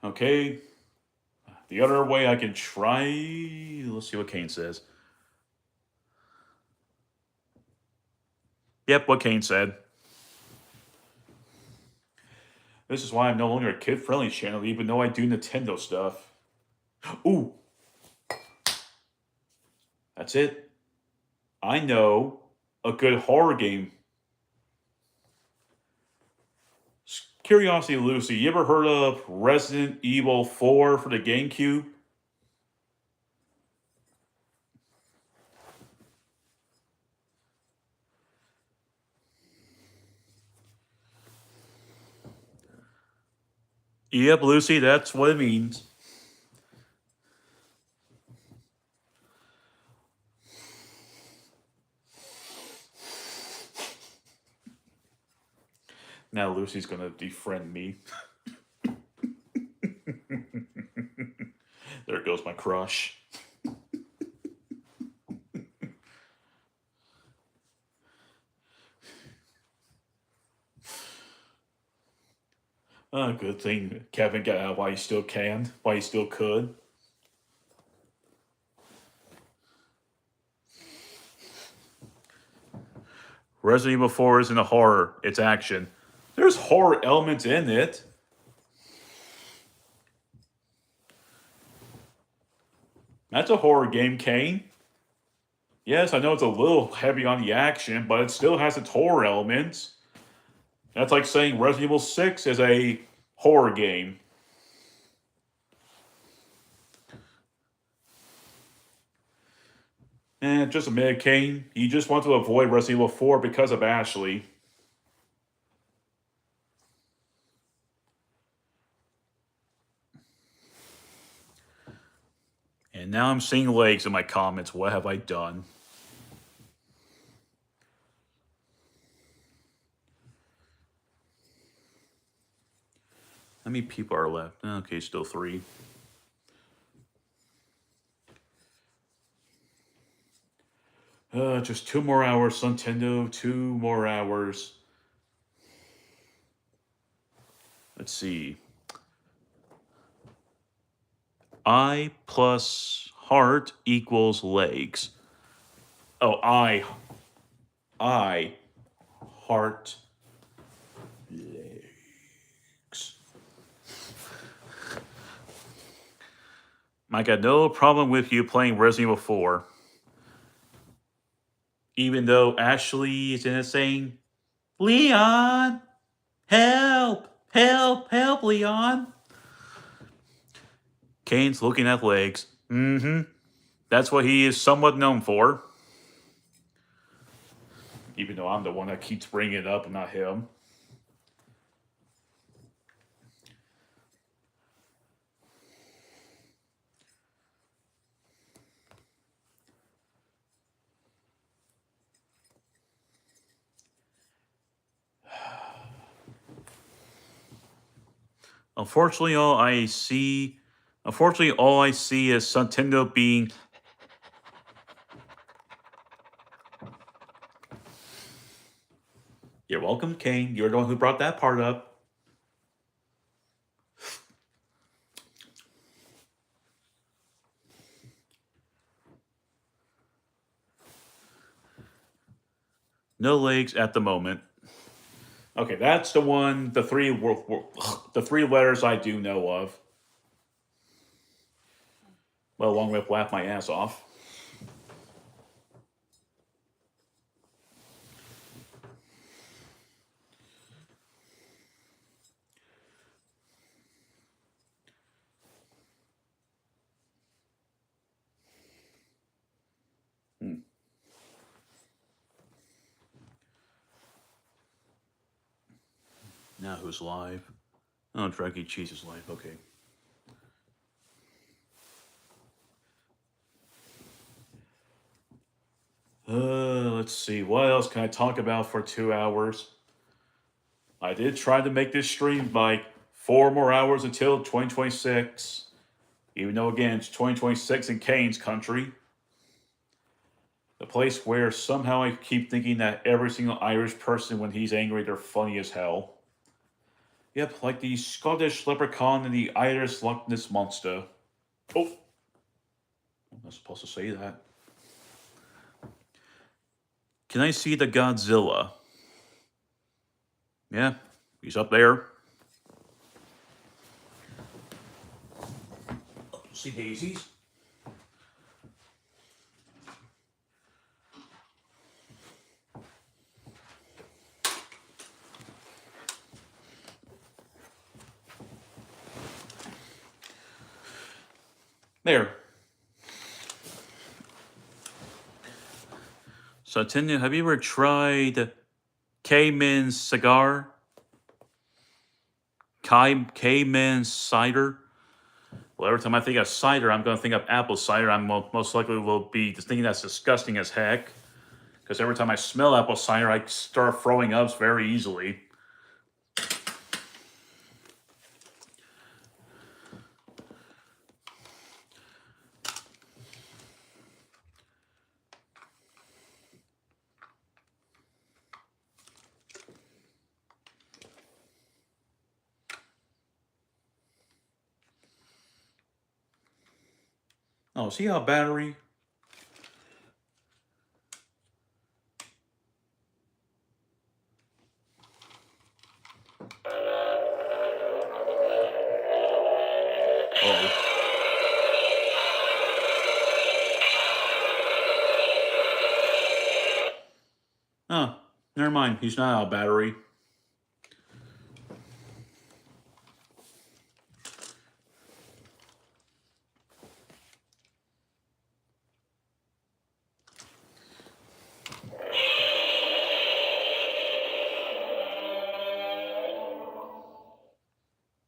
Okay. The other way I can try. Let's see what Kane says. Yep, what Kane said. This is why I'm no longer a kid-friendly channel, even though I do Nintendo stuff. Ooh. That's it. I know a good horror game. Curiosity Lucy, you ever heard of Resident Evil 4 for the GameCube? Yep, Lucy, that's what it means. Now Lucy's gonna defriend me. There goes my crush. Good thing Kevin got out while he still can, while he still could. Resident Evil 4 isn't a horror, it's action. There's horror elements in it. That's a horror game, Kane. Yes, I know it's a little heavy on the action, but it still has its horror elements. That's like saying Resident Evil 6 is a horror game. And just admit, Kane, you just want to avoid Resident Evil 4 because of Ashley. And now I'm seeing legs in my comments. What have I done? How many people are left? Okay, still 3. Just 2 more hours, Nintendo. 2 more hours. Let's see. I plus heart equals legs. Oh, I heart legs. I got no problem with you playing Resident Evil 4. Even though Ashley is in it saying, Leon, help, help, help, Leon. Kane's looking at legs. That's what he is somewhat known for. Even though I'm the one that keeps bringing it up and not him. Unfortunately, all I see is Nintendo being. You're welcome, Kane. You're the one who brought that part up. No legs at the moment. Okay, that's the one. The three letters I do know of. Well, along with laugh my ass off. Now who's live? Oh, Draggy Cheese is live. Okay. Let's see. What else can I talk about for 2 hours? I did try to make this stream like 4 more hours until 2026. Even though, again, it's 2026 in Kane's country. The place where somehow I keep thinking that every single Irish person, when he's angry, they're funny as hell. Yep, like the Scottish leprechaun and the Irish Loch Ness monster. Oh, I'm not supposed to say that. Can I see the Godzilla? Yeah, he's up there. See daisies? There. So, Tinu, have you ever tried Cayman cigar? Cayman cider? Well, every time I think of cider, I'm going to think of apple cider. I'm most likely will be thinking that's disgusting as heck. Because every time I smell apple cider, I start throwing up very easily. Oh, see how battery? Oh. Oh, never mind. He's not out of battery.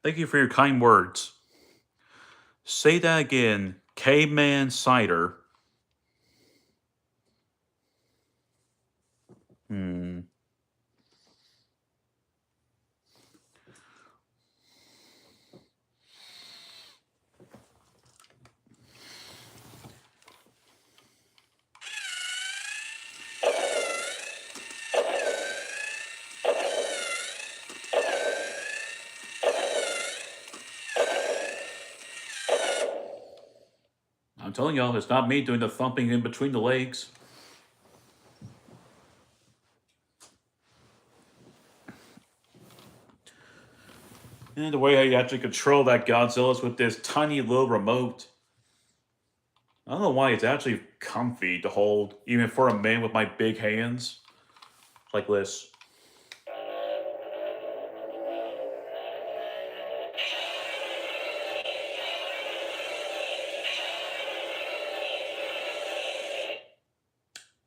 Thank you for your kind words. Say that again. Caveman cider. Hmm. I'm telling y'all, it's not me doing the thumping in between the legs. And the way I actually control that Godzilla is with this tiny little remote. I don't know why it's actually comfy to hold, even for a man with my big hands. Like this.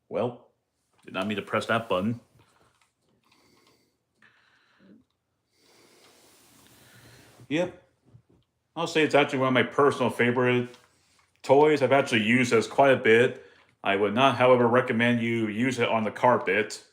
Well, did not mean to press that button. Yep. I'll say it's actually one of my personal favorite toys. I've actually used this quite a bit. I would not, however, recommend you use it on the carpet.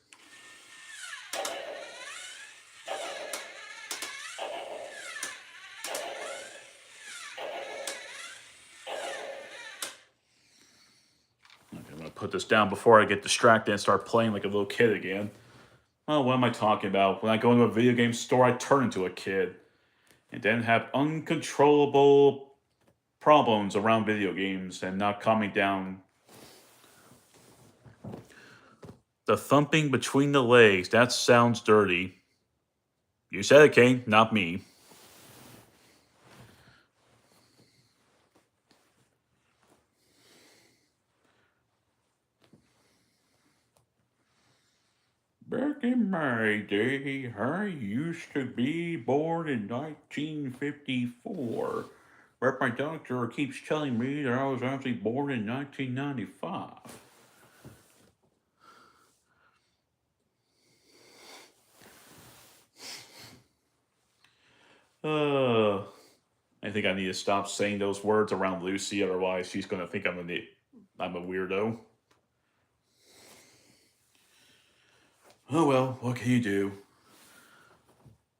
Okay, I'm going to put this down before I get distracted and start playing like a little kid again. Oh, what am I talking about? When I go into a video game store, I turn into a kid. And then have uncontrollable problems around video games and not calming down. The thumping between the legs, that sounds dirty. You said it, Kane, not me. Back in my day, I used to be born in 1954. But my doctor keeps telling me that I was actually born in 1995. I think I need to stop saying those words around Lucy, otherwise she's gonna think I'm a weirdo. Oh well, what can you do?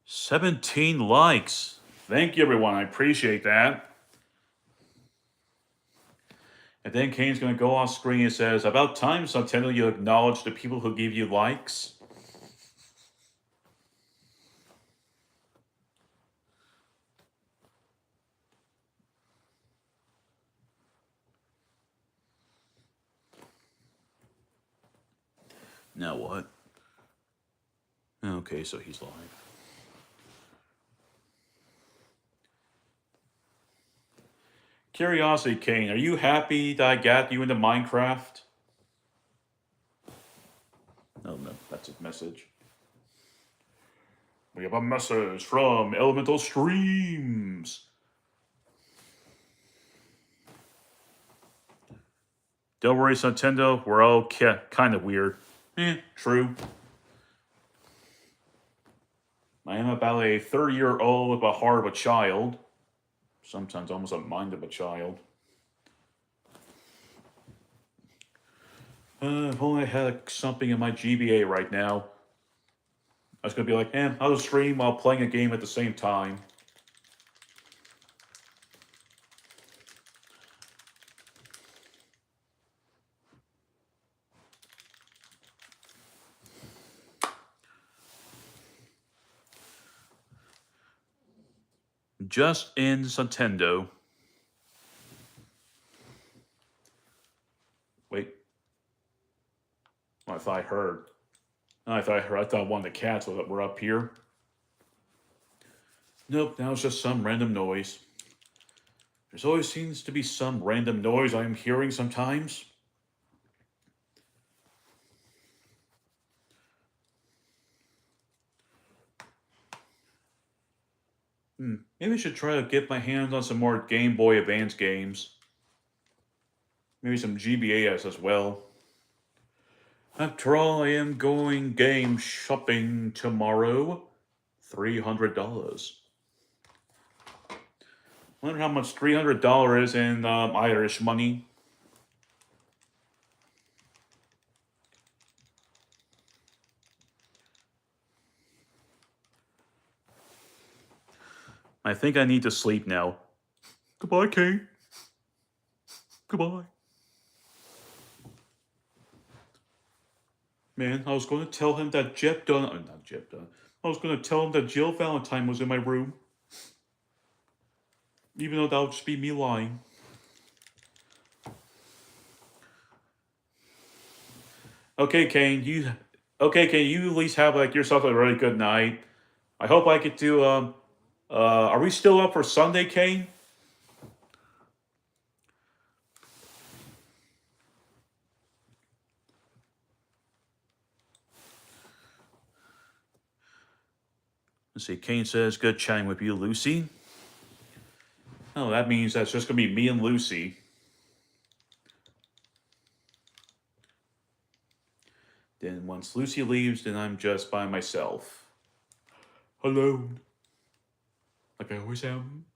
17 likes. Thank you, everyone. I appreciate that. And then Kane's gonna go off screen and says, "About time, Nintendo, you acknowledge the people who give you likes." Now what? Okay, so he's live. Curiosity, Kane, are you happy that I got you into Minecraft? Oh no, that's a message. We have a message from Elemental Streams. Don't worry, Nintendo, we're all kind of weird. True. I am about a 30-year-old with a heart of a child. Sometimes almost a mind of a child. If only I had something in my GBA right now. I was going to be like, I'll stream while playing a game at the same time. Just in Nintendo. heard. I thought one of the cats were up here. Nope, that was just some random noise. There's always seems to be some random noise I'm hearing sometimes. Maybe I should try to get my hands on some more Game Boy Advance games. Maybe some GBAS as well. After all, I am going game shopping tomorrow. $300. Wonder how much $300 is in Irish money. I think I need to sleep now. Goodbye, Kate. Goodbye. Man, I was going to tell him that I was going to tell him that Jill Valentine was in my room. Even though that would just be me lying. Okay, Kane, you at least have like yourself a really good night. I hope I get to are we still up for Sunday, Kane? Let's see, Kane says, good chatting with you, Lucy. Oh, that means that's just gonna be me and Lucy. Then once Lucy leaves, then I'm just by myself. Alone. Like I always am.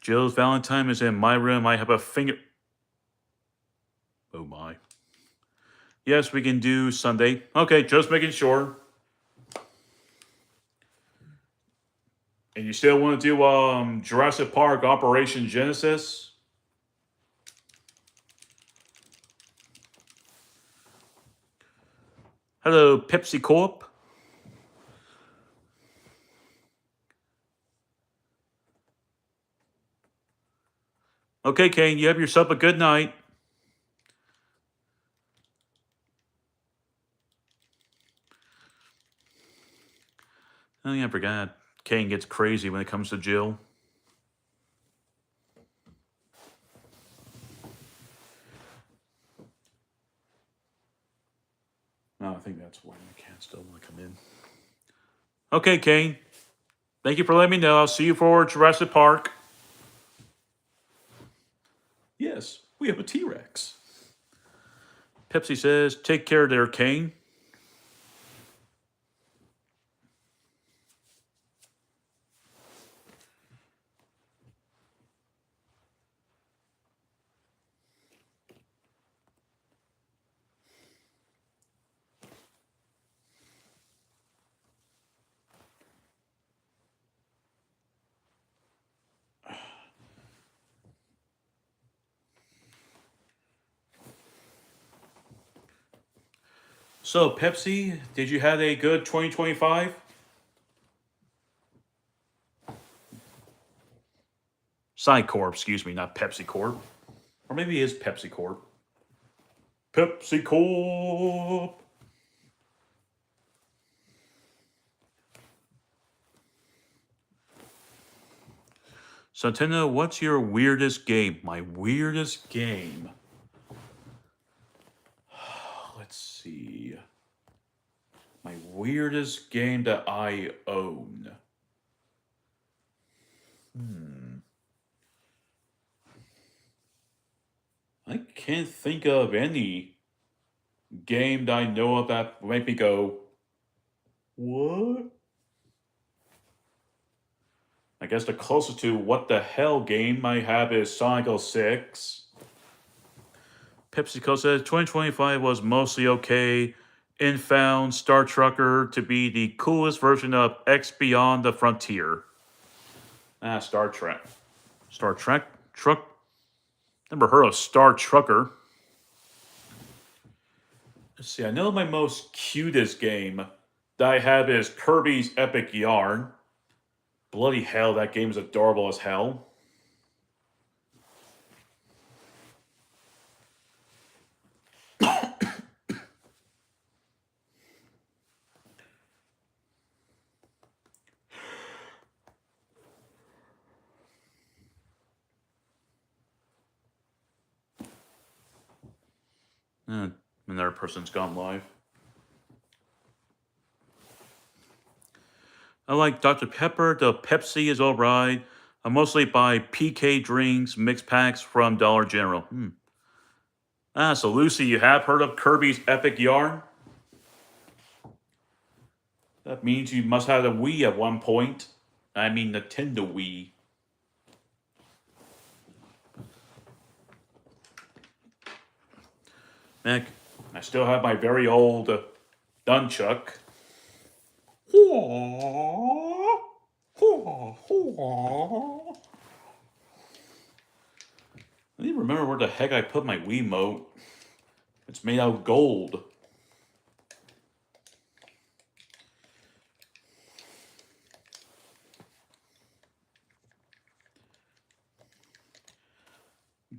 Jill's Valentine is in my room. I have a finger... Oh my. Yes, we can do Sunday. Okay, just making sure. And you still want to do Jurassic Park Operation Genesis? Hello, Pepsi Corp. Okay, Kane, you have yourself a good night. Oh yeah, I forgot. Kane gets crazy when it comes to Jill. No, I think that's why the cat still want to come in. Okay, Kane. Thank you for letting me know. I'll see you for Jurassic Park. Yes, we have a T-Rex. Pepsi says, take care there, Kane. So, Pepsi, did you have a good 2025? Side Corp, excuse me, not Pepsi Corp. Or maybe it is Pepsi Corp. Pepsi Corp. Santino, what's your weirdest game? My weirdest game. Let's see. My weirdest game that I own. I can't think of any game that I know of that make me go, what? I guess the closest to what the hell game I have is Sonic 06. PepsiCo says 2025 was mostly okay and found Star Trucker to be the coolest version of X Beyond the Frontier. Star Trek. Star Trek? Truck? Never heard of Star Trucker. Let's see, I know my most cutest game that I have is Kirby's Epic Yarn. Bloody hell, that game is adorable as hell. Another person's gone live. I like Dr. Pepper. The Pepsi is alright. I mostly buy PK drinks, mixed packs from Dollar General. So Lucy, you have heard of Kirby's Epic Yarn? That means you must have a Wii at one point. I mean Nintendo Wii. Heck, I still have my very old Nunchuck. I don't even remember where the heck I put my Wiimote. It's made out of gold.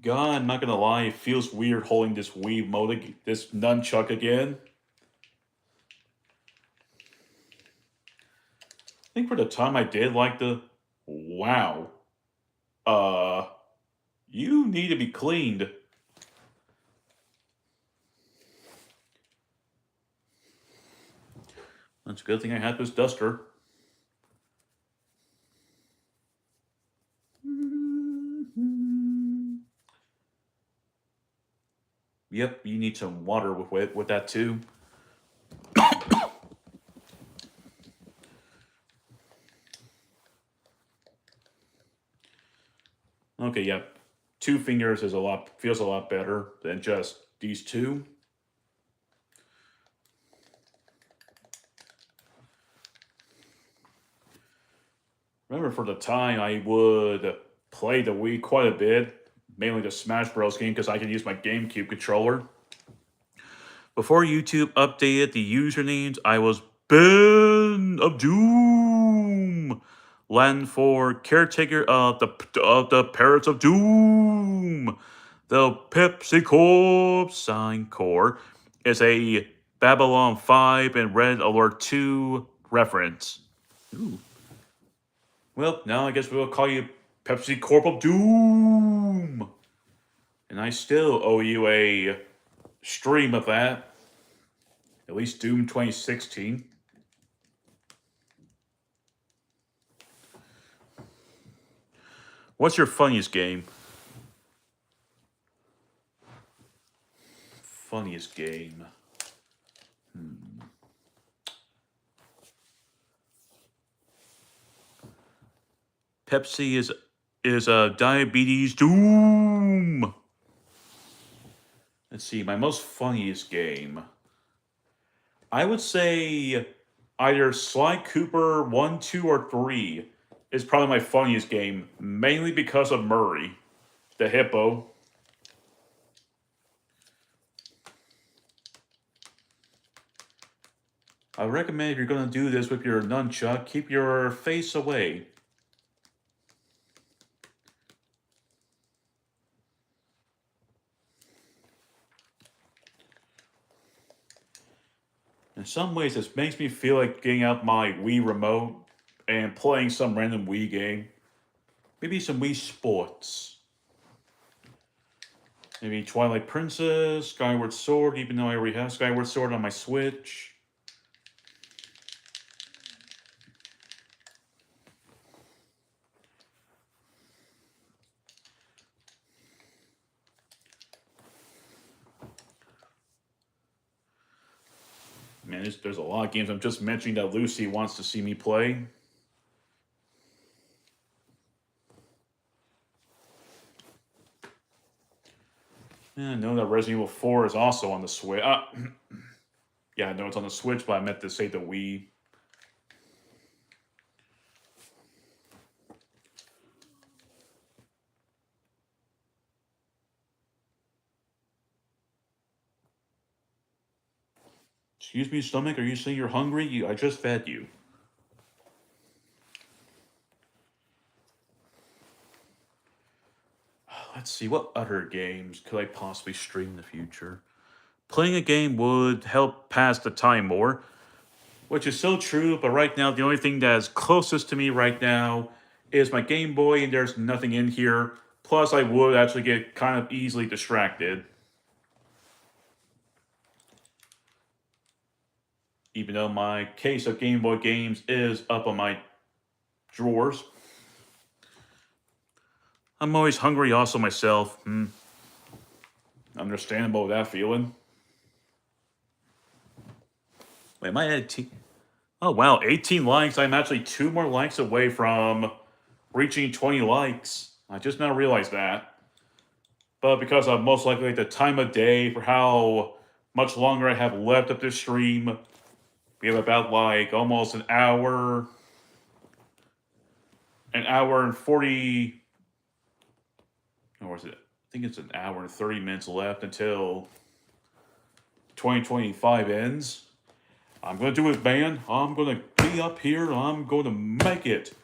God, I'm not gonna lie, it feels weird holding this Wiimote, this Nunchuck again. I think for the time I did like the... Wow. You need to be cleaned. That's a good thing I had this duster. Yep, you need some water with that too. Okay, yep. 2 fingers is feels a lot better than just these 2. Remember, for the time, I would play the Wii quite a bit, mainly the Smash Bros. Game, because I could use my GameCube controller. Before YouTube updated the usernames, I was Ben of Doom, Latin for caretaker of the Parrots of Doom. The Pepsi Corp Sign Corps is a Babylon 5 and Red Alert 2 reference. Ooh. Well, now I guess we'll call you Pepsi Corp of Doom. And I still owe you a stream of that. At least Doom 2016. What's your funniest game? Funniest game. Pepsi is a diabetes doom. Let's see, my most funniest game. I would say either Sly Cooper 1, 2, or 3 is probably my funniest game, mainly because of Murray, the hippo. I recommend if you're going to do this with your nunchuck, keep your face away. In some ways, this makes me feel like getting out my Wii remote and playing some random Wii game. Maybe some Wii Sports. Maybe Twilight Princess, Skyward Sword, even though I already have Skyward Sword on my Switch. Man, there's a lot of games. I'm just mentioning that Lucy wants to see me play. Yeah, I know that Resident Evil 4 is also on the Switch. Yeah, I know it's on the Switch, but I meant to say the Wii. Excuse me, stomach, are you saying you're hungry? I just fed you. Let's see, what other games could I possibly stream in the future? Playing a game would help pass the time more, which is so true, but right now, the only thing that is closest to me right now is my Game Boy, and there's nothing in here. Plus, I would actually get kind of easily distracted. Even though my case of Game Boy games is up on my drawers. I'm always hungry also myself. Understandable with that feeling. Wait, am I at 18? Oh wow, 18 likes. I'm actually 2 more likes away from reaching 20 likes. I just now realized that. But because of most likely the time of day for how much longer I have left of this stream, we have about like almost an hour and 40, or is it? I think it's an hour and 30 minutes left until 2025 ends. I'm going to do it, man. I'm going to be up here. I'm going to make it.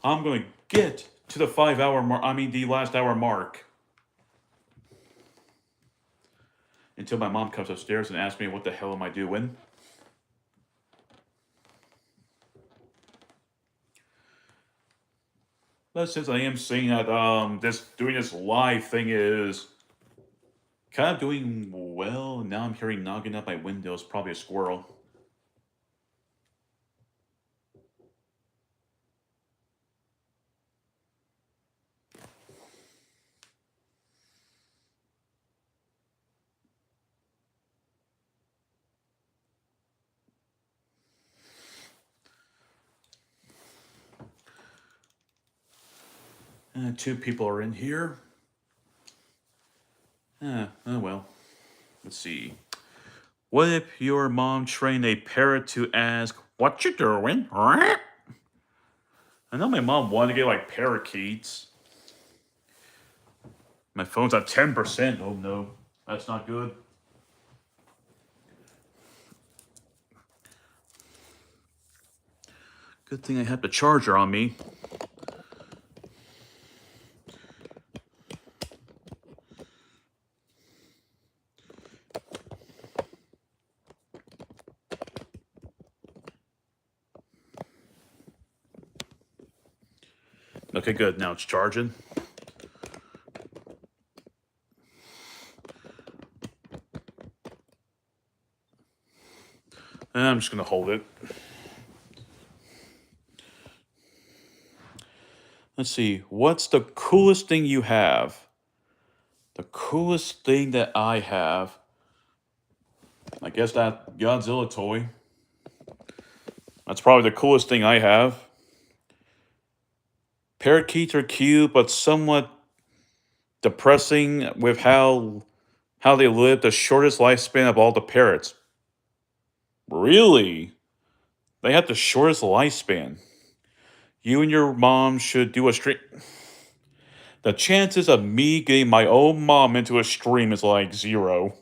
I'm going to get to the 5 hour mark. I mean, the last hour mark. Until my mom comes upstairs and asks me what the hell am I doing. But since I am seeing that doing this live thing is kind of doing well, now I'm hearing knocking at my windows, probably a squirrel. Two people are in here. Oh well. Let's see. What if your mom trained a parrot to ask, "What you doing?" I know my mom wanted to get like parakeets. My phone's at 10%. Oh no, that's not good. Good thing I have the charger on me. Okay, good. Now it's charging. And I'm just going to hold it. Let's see. What's the coolest thing you have? The coolest thing that I have. I guess that Godzilla toy. That's probably the coolest thing I have. Parakeets are cute, but somewhat depressing with how they live the shortest lifespan of all the parrots. Really? They have the shortest lifespan. You and your mom should do a stream. The chances of me getting my own mom into a stream is like 0.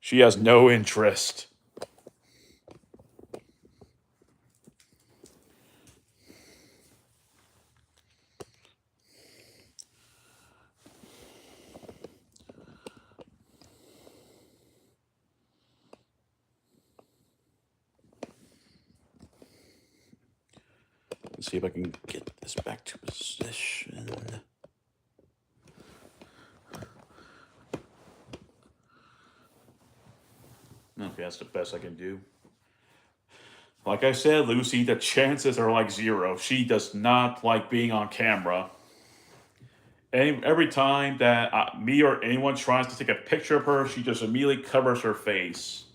She has no interest. Let's see if I can get this back to position. Okay, that's the best I can do. Like I said, Lucy, the chances are like 0. She does not like being on camera. Every time that me or anyone tries to take a picture of her, she just immediately covers her face.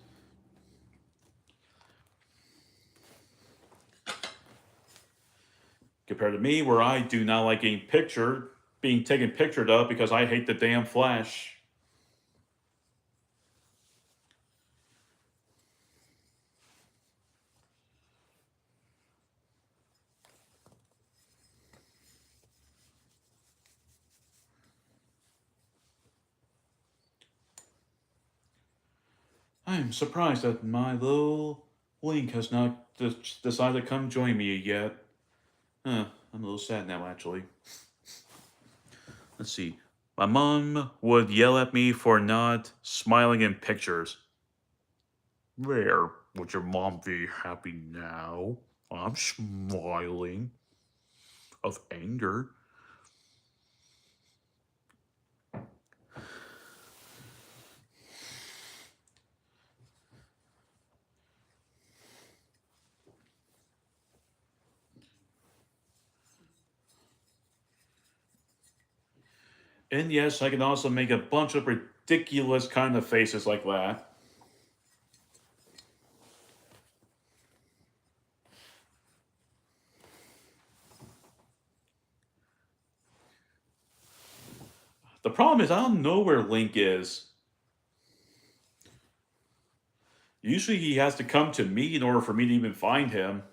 Compared to me, where I do not like being taken pictured of because I hate the damn flash. I am surprised that my little Link has not decided to come join me yet. Huh, I'm a little sad now, actually. Let's see. My mom would yell at me for not smiling in pictures. Where would your mom be happy now? I'm smiling of anger. And yes, I can also make a bunch of ridiculous kind of faces like that. The problem is I don't know where Link is. Usually he has to come to me in order for me to even find him.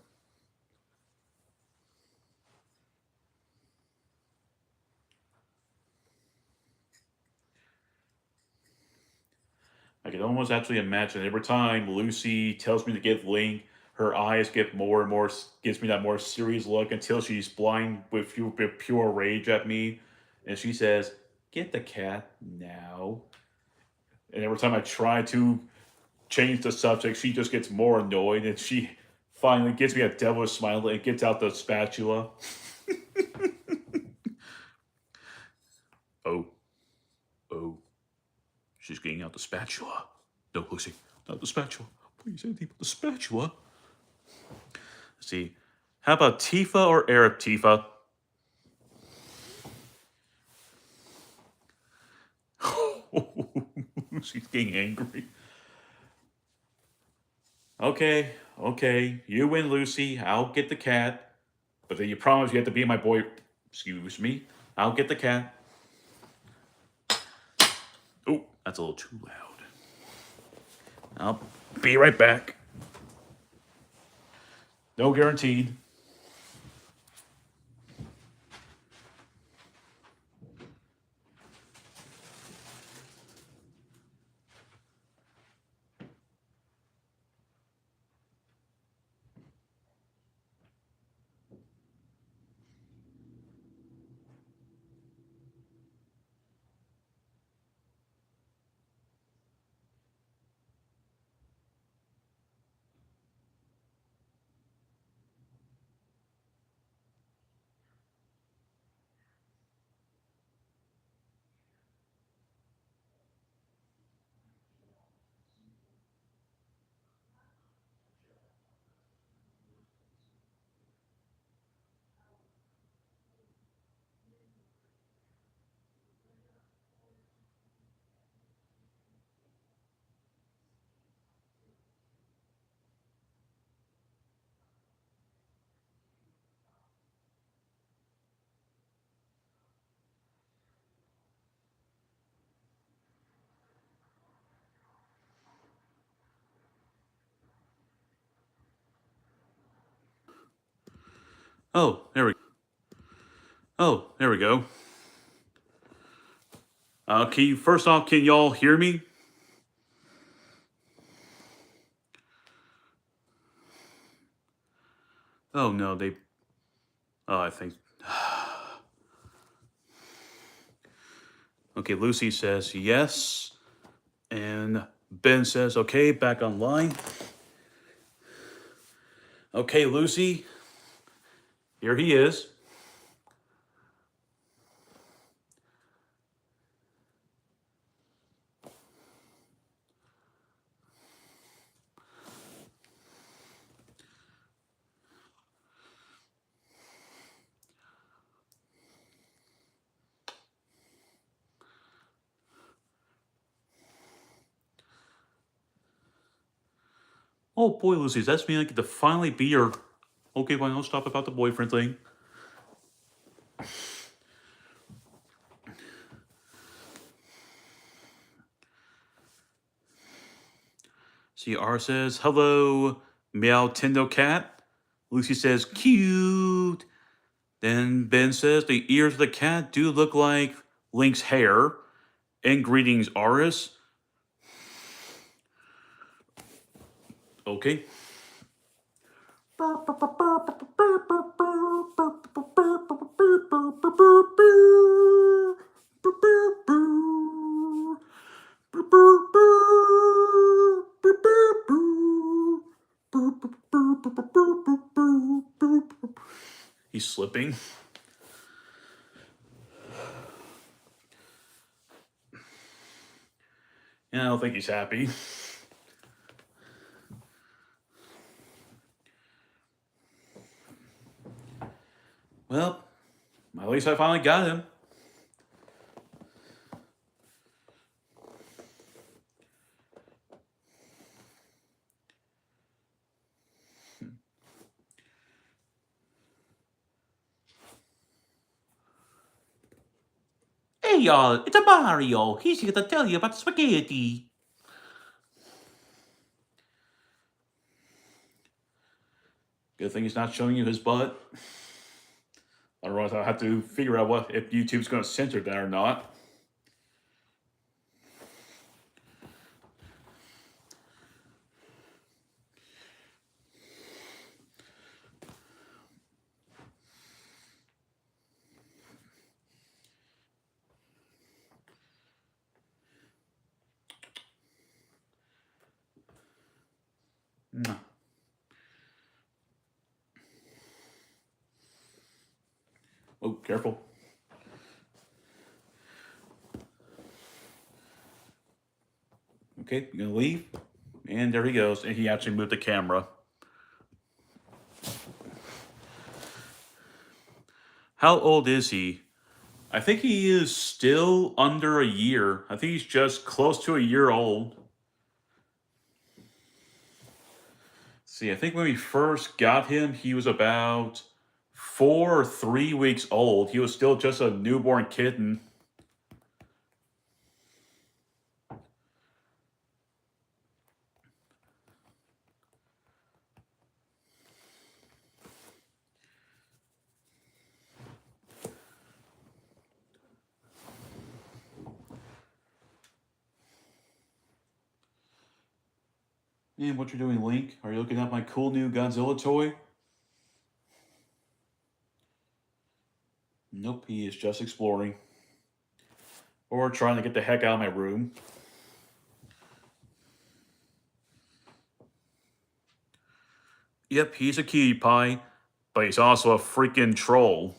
I can almost actually imagine every time Lucy tells me to get Link, her eyes get more and more, gives me that more serious look until she's blind with pure rage at me. And she says, "Get the cat now." And every time I try to change the subject, she just gets more annoyed and she finally gives me a devilish smile and gets out the spatula. Oh, oh, she's getting out the spatula. No, Lucy, not the spatula. Please, anything but the spatula. Let's see. How about Tifa or Arab Tifa? She's getting angry. Okay, okay, you win, Lucy. I'll get the cat. But then you promise you have to be my boy. Excuse me. I'll get the cat. Oh, that's a little too loud. I'll be right back. No guaranteed. Oh, there we go. Oh, there we go. First off, can y'all hear me? Oh no, they. Oh, I think. Okay, Lucy says yes, and Ben says okay, back online. Okay, Lucy, here he is. Oh boy, Lucy, does that mean I get to finally be your. Okay, fine, I'll stop about the boyfriend thing. See, R says, hello, meow Tendo cat. Lucy says, cute. Then Ben says, the ears of the cat do look like Link's hair. And greetings, Aris. Okay. He's slipping. And I don't think he's happy. Well, at least I finally got him. Hey y'all, it's a Mario. He's here to tell you about spaghetti. Good thing he's not showing you his butt. Otherwise, I'll have to figure out if YouTube's going to censor that or not. Oh, careful. Okay, you're gonna leave? And there he goes. And he actually moved the camera. How old is he? I think he is still under a year. I think he's just close to a year old. See, I think when we first got him, he was about 4 or 3 weeks old. He was still just a newborn kitten. And what you're doing, Link? Are you looking at my cool new Godzilla toy? Nope, he is just exploring. Or trying to get the heck out of my room. Yep, he's a cutie pie, but he's also a freaking troll.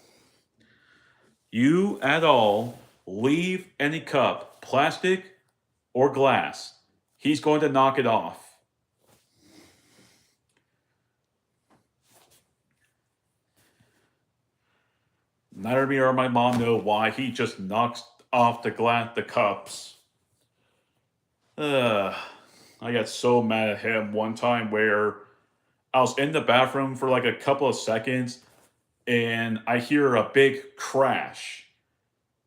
You at all leave any cup, plastic or glass, he's going to knock it off. Neither me or my mom know why he just knocks off the cups. I got so mad at him one time where I was in the bathroom for like a couple of seconds and I hear a big crash.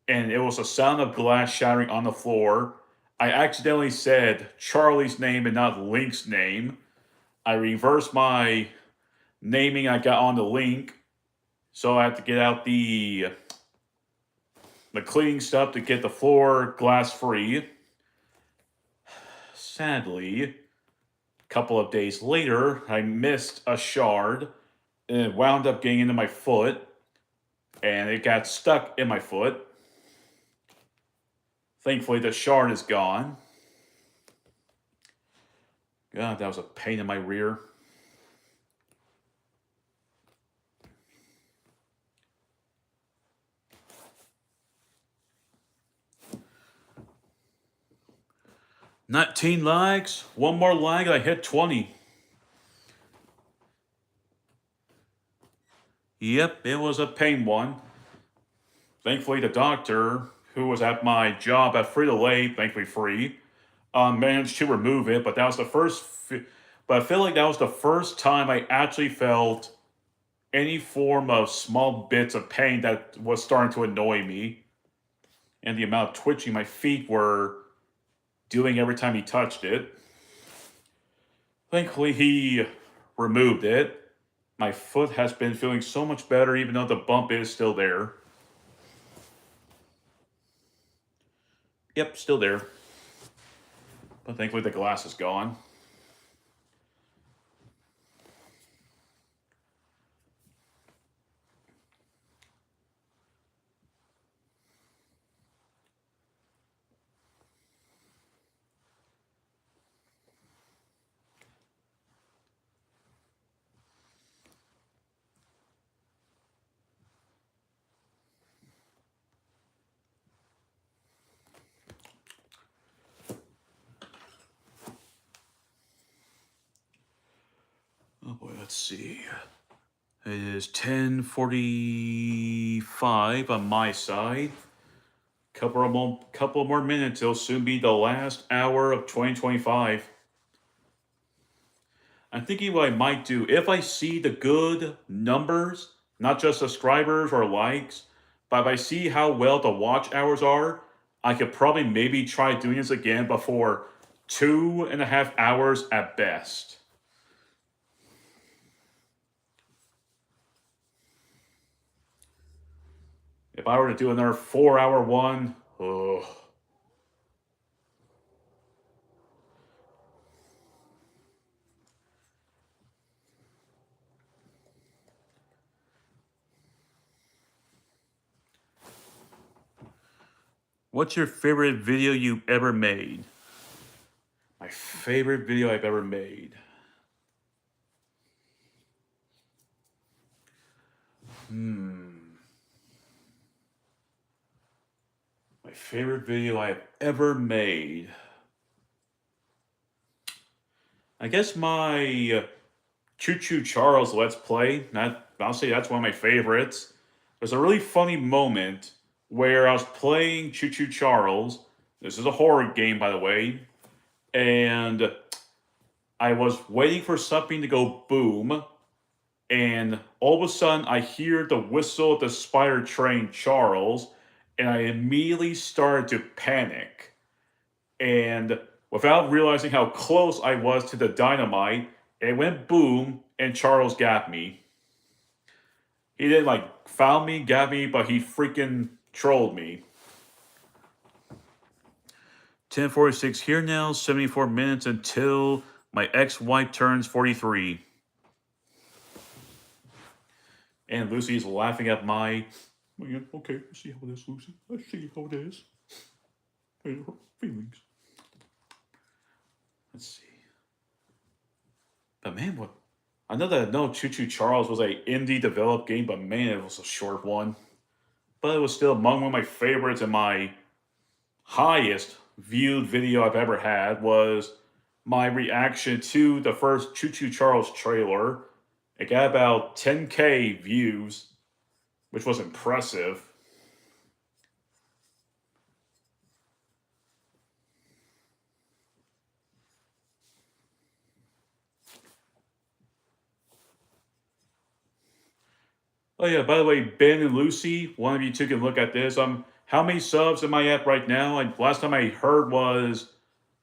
And it was a sound of glass shattering on the floor. I accidentally said Charlie's name and not Link's name. I reversed my naming I got on the Link. So I had to get out the cleaning stuff to get the floor glass free. Sadly, a couple of days later, I missed a shard and it wound up getting into my foot and it got stuck in my foot. Thankfully, the shard is gone. God, that was a pain in my rear. "19 likes. One more like, I hit 20. Yep, it was a pain one. Thankfully, the doctor, who was at my job at Frito-Lay, thankfully free, managed to remove it. But that was the first. But I feel like that was the first time I actually felt any form of small bits of pain that was starting to annoy me, and the amount of twitching my feet were doing every time he touched it. Thankfully, he removed it. My foot has been feeling so much better, even though the bump is still there. Yep, still there. But thankfully, the glass is gone. Oh boy, let's see. It is 10:45 on my side. Couple more minutes. It'll soon be the last hour of 2025. I'm thinking what I might do if I see the good numbers, not just subscribers or likes, but if I see how well the watch hours are, I could probably maybe try doing this again before 2.5 hours at best. If I were to do another 4 hour one, ugh. What's your favorite video you've ever made? My favorite video I've ever made. My favorite video I've ever made. I guess my Choo Choo Charles Let's Play. I'll say that's one of my favorites. There's a really funny moment where I was playing Choo Choo Charles. This is a horror game, by the way. And I was waiting for something to go boom. And all of a sudden, I hear the whistle of the spider train Charles. And I immediately started to panic. And without realizing how close I was to the dynamite, it went boom, and Charles got me. He didn't found me, got me, but he freaking trolled me. 10:46 here now, 74 minutes until my ex-wife turns 43. And Lucy's laughing at my, yeah, okay, I see how it is, Lucy. I see how it is. And her feelings. Let's see. But man, what? I know that Choo Choo Charles was a indie developed game, but man, it was a short one. But it was still among one of my favorites, and my highest viewed video I've ever had was my reaction to the first Choo Choo Charles trailer. It got about 10K views, which was impressive. Oh yeah, by the way, Ben and Lucy, one of you two can look at this. How many subs am I at right now? Last time I heard was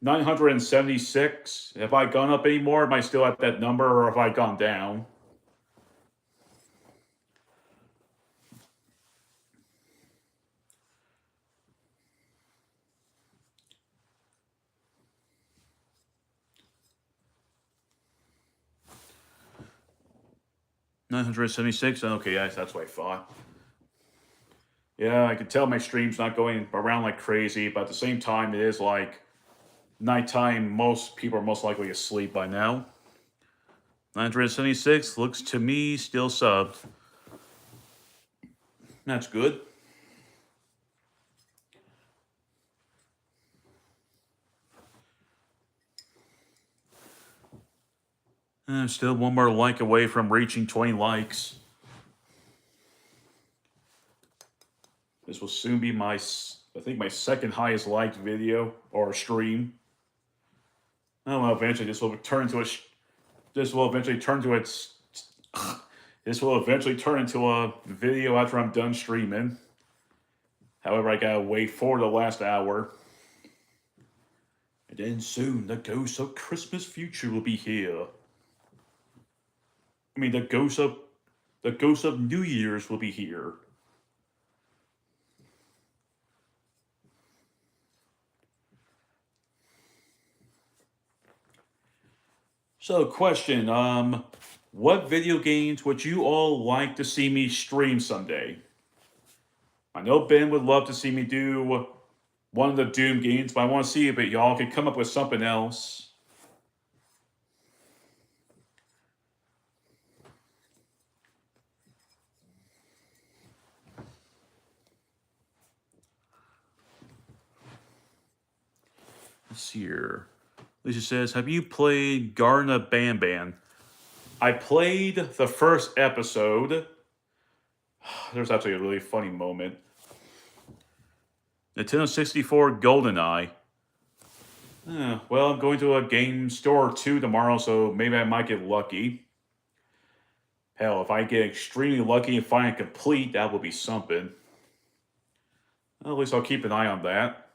976. Have I gone up anymore? Am I still at that number, or have I gone down? $976. Okay, yes, that's what I thought. Yeah, I can tell my stream's not going around like crazy, but at the same time, it is like nighttime. Most people are most likely asleep by now. 976 looks to me still subbed. That's good. I'm still one more like away from reaching 20 likes. This will soon be I think my second highest liked video or stream. I don't know. Eventually, this will eventually turn to its. This will eventually turn into a video after I'm done streaming. However, I gotta wait for the last hour. And then soon, the ghost of Christmas future will be here. I mean, the ghost of New Year's will be here. So, question, what video games would you all like to see me stream someday? I know Ben would love to see me do one of the Doom games, but I want to see if y'all could come up with something else. Let's see here. Lisa says, have you played Garna Banban? I played the first episode. There's actually a really funny moment. Nintendo 64 GoldenEye. Well, I'm going to a game store or two tomorrow, so maybe I might get lucky. Hell, if I get extremely lucky and find it complete, that would be something. Well, at least I'll keep an eye on that.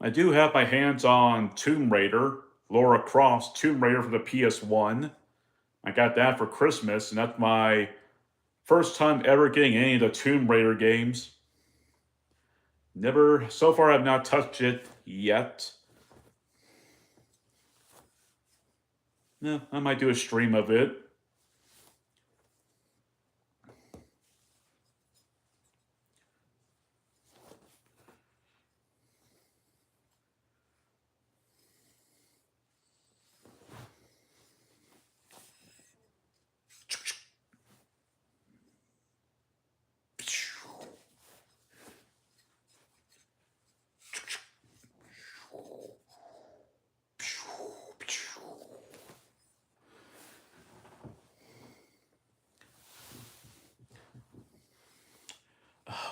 I do have my hands on Tomb Raider, Lara Croft's Tomb Raider for the PS1. I got that for Christmas, and that's my first time ever getting any of the Tomb Raider games. Never, so far, I've not touched it yet. No, I might do a stream of it.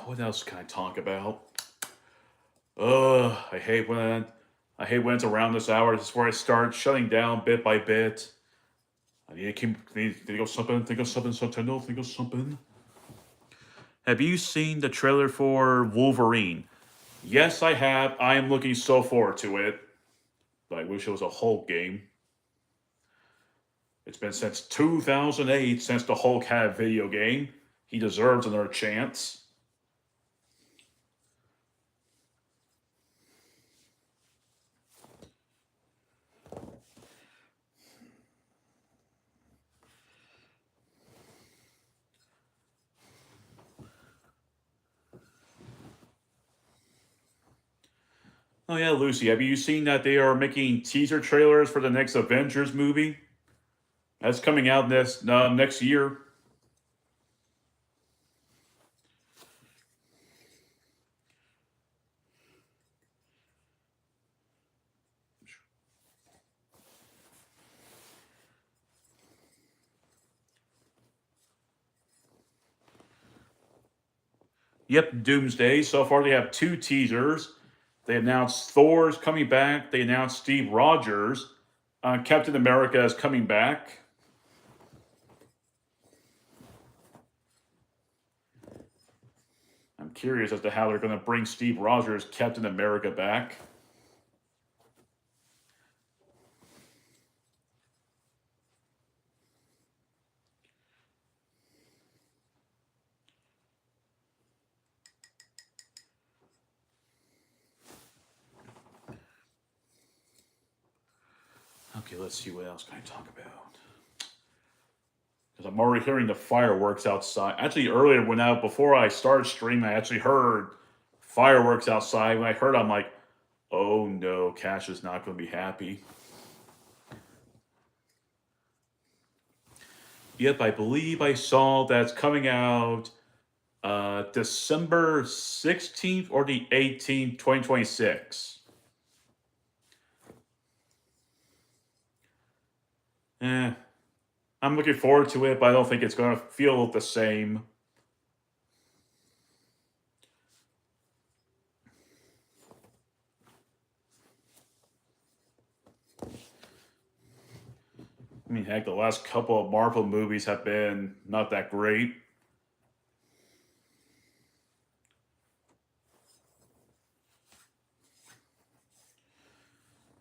What else can I talk about? I hate when it's around this hour. This is where I start shutting down bit by bit. I need to think of something, Nintendo, think of something. Have you seen the trailer for Wolverine? Yes, I have. I am looking so forward to it. But I wish it was a Hulk game. It's been since 2008 since the Hulk had a video game. He deserves another chance. Oh yeah, Lucy, have you seen that they are making teaser trailers for the next Avengers movie? That's coming out next year. Yep, Doomsday. So far, they have 2 teasers. They announced Thor's coming back. They announced Steve Rogers. Captain America is coming back. I'm curious as to how they're going to bring Steve Rogers, Captain America, back. Okay, let's see what else can I talk about. Because I'm already hearing the fireworks outside. Actually, earlier before I started streaming, I actually heard fireworks outside. When I heard, I'm like, oh no, Cash is not going to be happy. Yep, I believe I saw that's coming out December 16th or the 18th, 2026. Eh, I'm looking forward to it, but I don't think it's going to feel the same. I mean, heck, the last couple of Marvel movies have been not that great.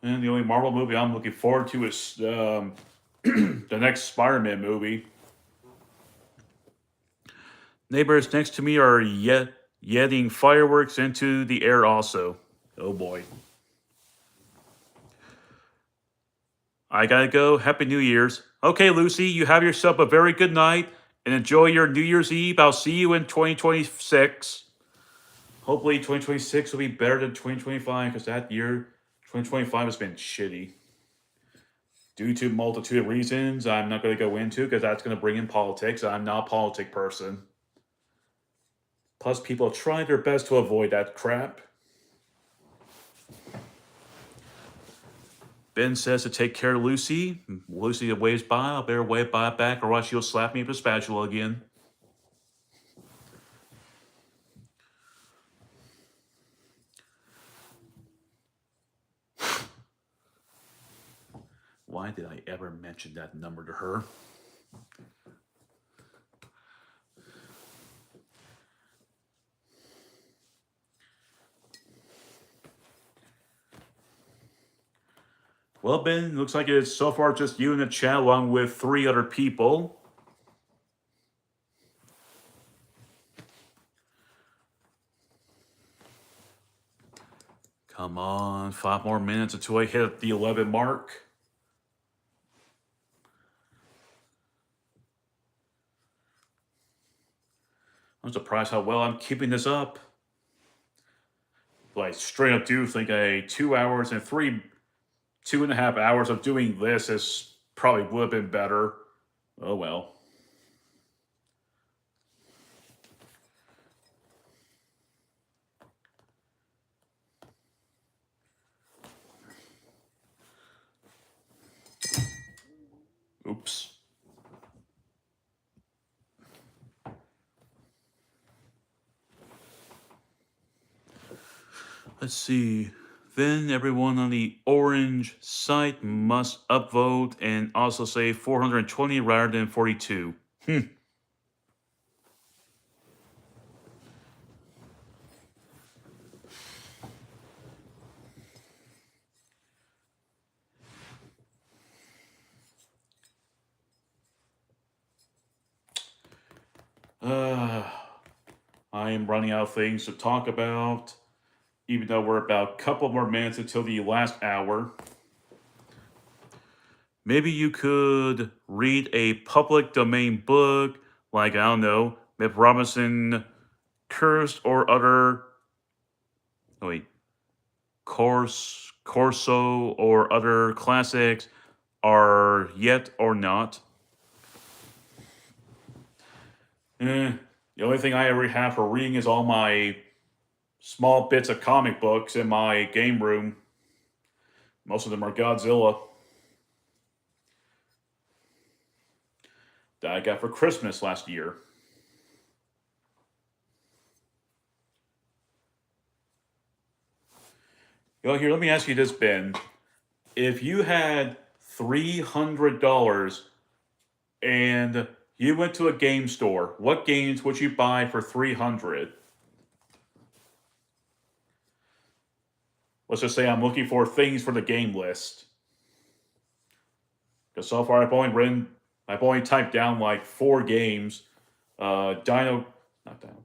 And the only Marvel movie I'm looking forward to is the next Spider-Man movie. Neighbors next to me are jetting fireworks into the air also. Oh boy. I gotta go. Happy New Year's. Okay, Lucy, you have yourself a very good night and enjoy your New Year's Eve. I'll see you in 2026. Hopefully, 2026 will be better than 2025 because that year, 2025, has been shitty. Due to a multitude of reasons I'm not going to go into because that's going to bring in politics. I'm not a politic person. Plus, people try their best to avoid that crap. Ben says to take care of Lucy. Lucy waves by. I'll better wave by back, or else she'll slap me with a spatula again. Why did I ever mention that number to her? Well, Ben, looks like it's so far just you in the chat along with 3 other people. Come on, 5 more minutes until I hit the 11 mark. I'm surprised how well I'm keeping this up. Like, straight up do think 2 hours and 2.5 hours of doing this is probably would have been better. Oh well. Oops. Let's see. Then everyone on the orange site must upvote and also say 420 rather than 42. I am running out of things to talk about, even though we're about a couple more minutes until the last hour. Maybe you could read a public domain book, like, I don't know, if Robinson Cursed or other. Oh, wait. Corso or other classics are yet or not. The only thing I ever have for reading is all my small bits of comic books in my game room. Most of them are Godzilla that I got for Christmas last year. Here, let me ask you this, Ben. If you had $300 and you went to a game store, what games would you buy for $300? Let's just say I'm looking for things for the game list. Because so far I've only typed down like 4 games. Not Dino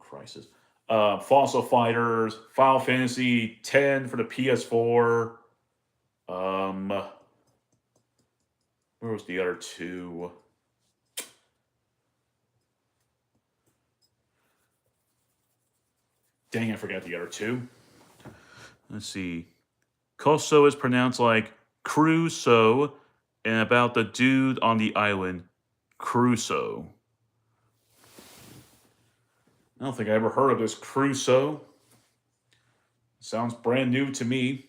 Crisis. Fossil Fighters, Final Fantasy X for the PS4. Where was the other 2? Dang, I forgot the other 2. Let's see. Koso is pronounced like Crusoe, and about the dude on the island, Crusoe. I don't think I ever heard of this Crusoe. Sounds brand new to me.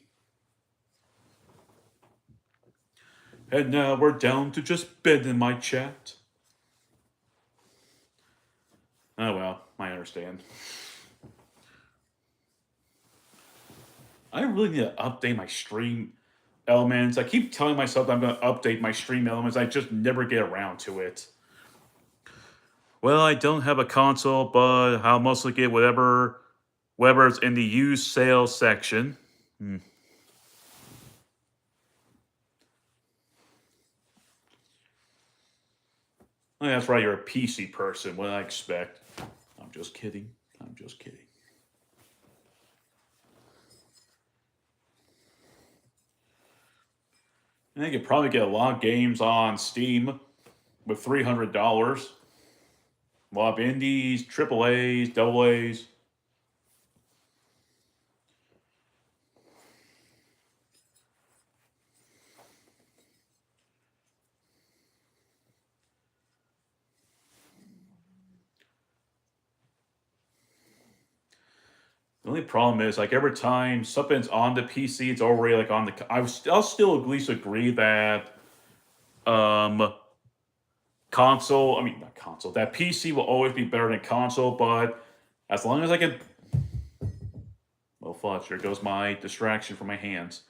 And now we're down to just Ben in my chat. Oh well, I understand. I really need to update my stream elements. I keep telling myself that I'm going to update my stream elements. I just never get around to it. Well, I don't have a console, but I'll mostly get whatever's in the used sales section. Oh, that's right, you're a PC person. What did I expect? I'm just kidding. I'm just kidding. I think you could probably get a lot of games on Steam with $300. A lot of indies, triple A's, double A's. The only problem is, like, every time something's on the PC, it's already like on the. I'll still at least agree that um console. I mean, not console. That PC will always be better than console, but as long as I can. Well, fudge. There goes my distraction from my hands.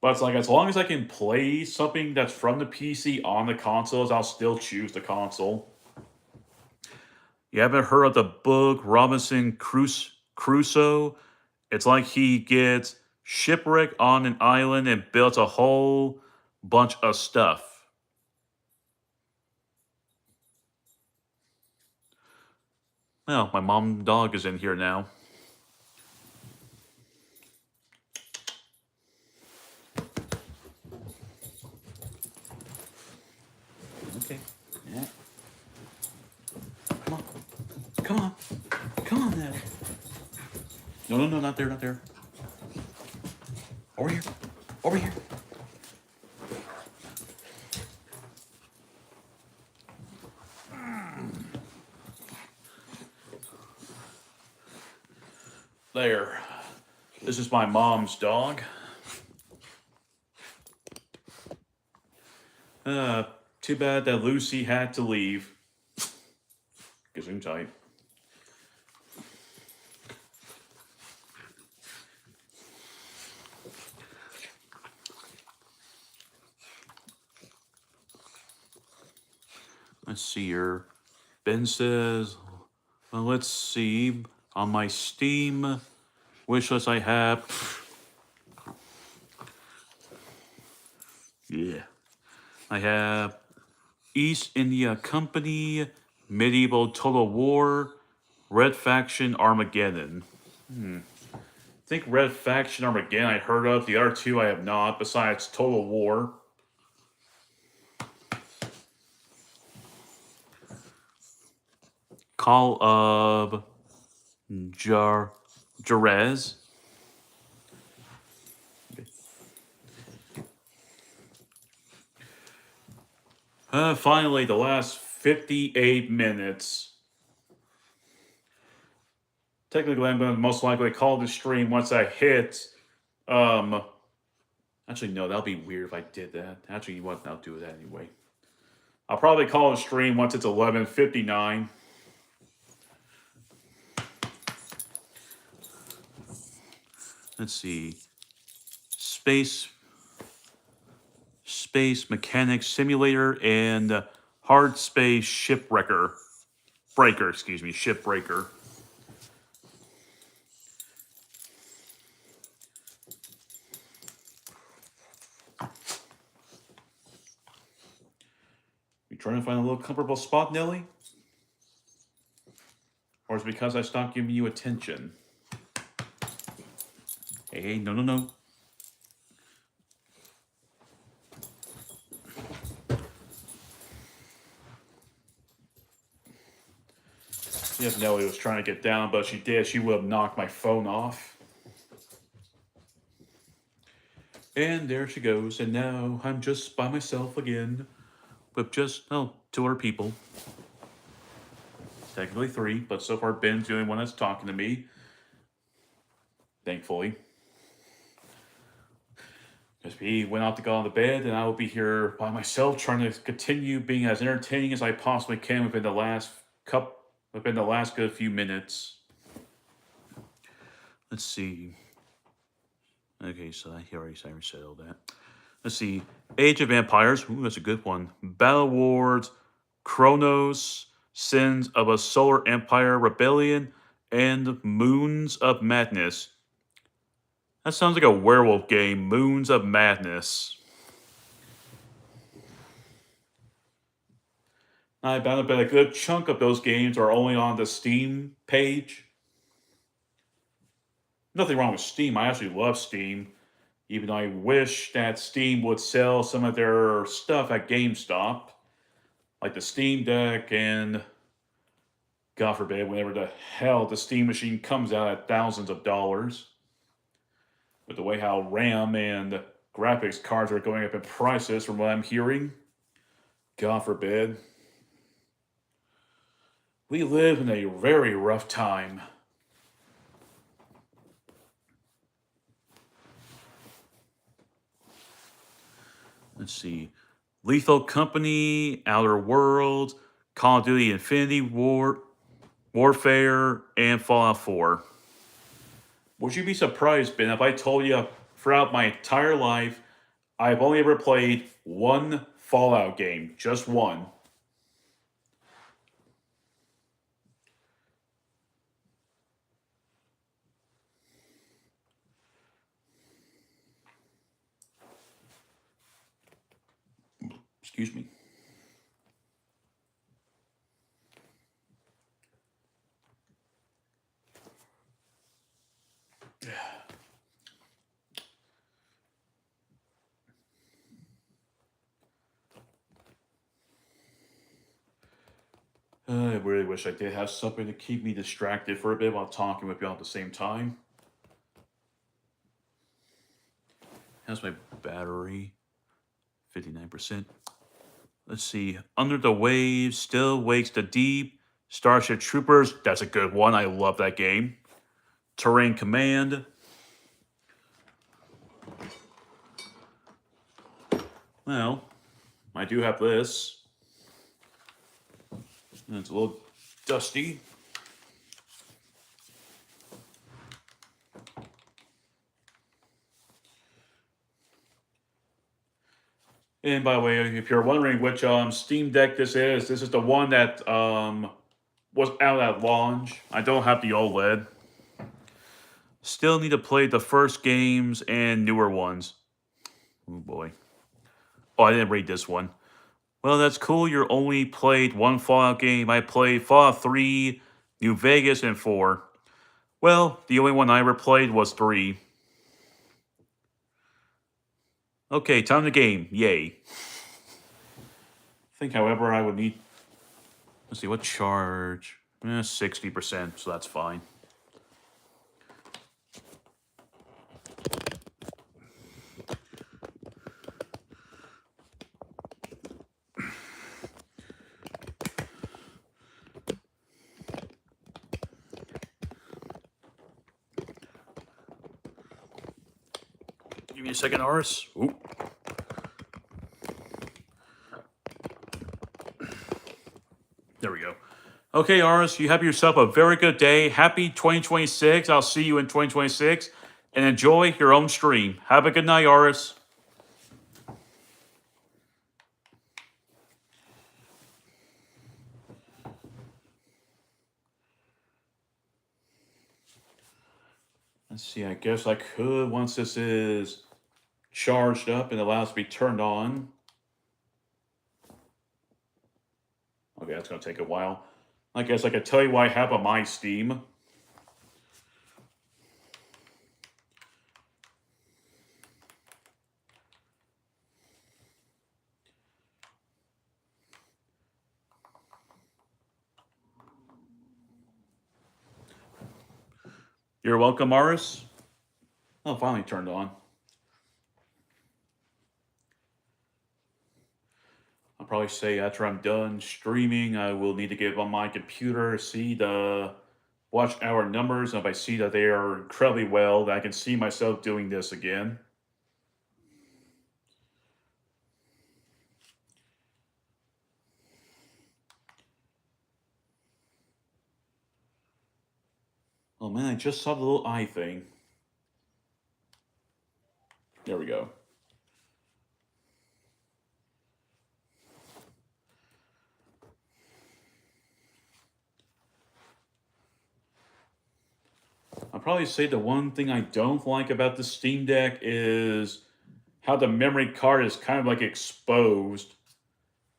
But it's like as long as I can play something that's from the PC on the consoles, I'll still choose the console. You haven't heard of the book Crusoe? It's like he gets shipwrecked on an island and builds a whole bunch of stuff. Well, my mom dog is in here now. Okay. Yeah. Come on. Come on. Come on now. No, not there, not there. Over here. Over here. There. This is my mom's dog. Too bad that Lucy had to leave. Gesundheit. Let's see here. Ben says, well, let's see. On my Steam wishlist, I have. Yeah. I have East India Company, Medieval Total War, Red Faction Armageddon. I think Red Faction Armageddon I heard of. The other two I have not, besides Total War. Call of Jerez. Finally, the last 58 minutes. Technically, I'm going to most likely call the stream once I hit. Actually, no, that'll be weird if I did that. Actually, you what? I'll do that anyway. I'll probably call the stream once it's 11:59. Let's see. Space Mechanics Simulator and Hard Space Shipbreaker. Shipbreaker. You trying to find a little comfortable spot, Nelly? Or is it because I stopped giving you attention? Hey, no. If Nelly was trying to get down, but she did, she would have knocked my phone off. And there she goes, and now I'm just by myself again, with just, 2 other people. Technically 3, but so far Ben's the only one that's talking to me. Thankfully. Because he went out to go on the bed, and I will be here by myself trying to continue being as entertaining as I possibly can within the last good few minutes. Let's see. Okay, so I already said all that. Let's see. Age of Empires. Ooh, that's a good one. Battle Wars, Chronos, Sins of a Solar Empire Rebellion, and Moons of Madness. That sounds like a werewolf game. Moons of Madness. I bet a good chunk of those games are only on the Steam page. Nothing wrong with Steam. I actually love Steam. Even though I wish that Steam would sell some of their stuff at GameStop. Like the Steam Deck and, God forbid, whenever the hell the Steam machine comes out at thousands of dollars. With the way how RAM and graphics cards are going up in prices from what I'm hearing. God forbid. We live in a very rough time. Let's see. Lethal Company, Outer Worlds, Call of Duty Infinity Warfare, and Fallout 4. Would you be surprised, Ben, if I told you throughout my entire life, I've only ever played one Fallout game, just one. Excuse me. I really wish I did have something to keep me distracted for a bit while talking with you all at the same time. How's my battery? 59%. Let's see. Under the Waves, Still Wakes the Deep, Starship Troopers. That's a good one. I love that game. Terrain Command. Well, I do have this. And it's a little dusty. And by the way, if you're wondering which Steam Deck this is the one that was out at launch. I don't have the OLED. Still need to play the first games and newer ones. Oh boy. Oh, I didn't read this one. Well, that's cool. You only played one Fallout game. I played Fallout 3, New Vegas, and 4. Well, the only one I ever played was 3. Okay, time to game. Yay. I think, however, I would need... Let's see, what charge? 60%, so that's fine. Give me a second, Horace. Ooh. There we go. Okay, Horace, you have yourself a very good day. Happy 2026. I'll see you in 2026. And enjoy your own stream. Have a good night, Horace. Let's see, I guess I could, once this is charged up and allows to be turned on. Okay, that's going to take a while. I guess I could tell you what I have on my Steam. You're welcome, Morris. Oh, finally turned on. I'll probably say after I'm done streaming, I will need to get on my computer, see the watch hour numbers. And if I see that they are incredibly well, then I can see myself doing this again. Oh man, I just saw the little eye thing. There we go. I'll probably say the one thing I don't like about the Steam Deck is how the memory card is kind of like exposed.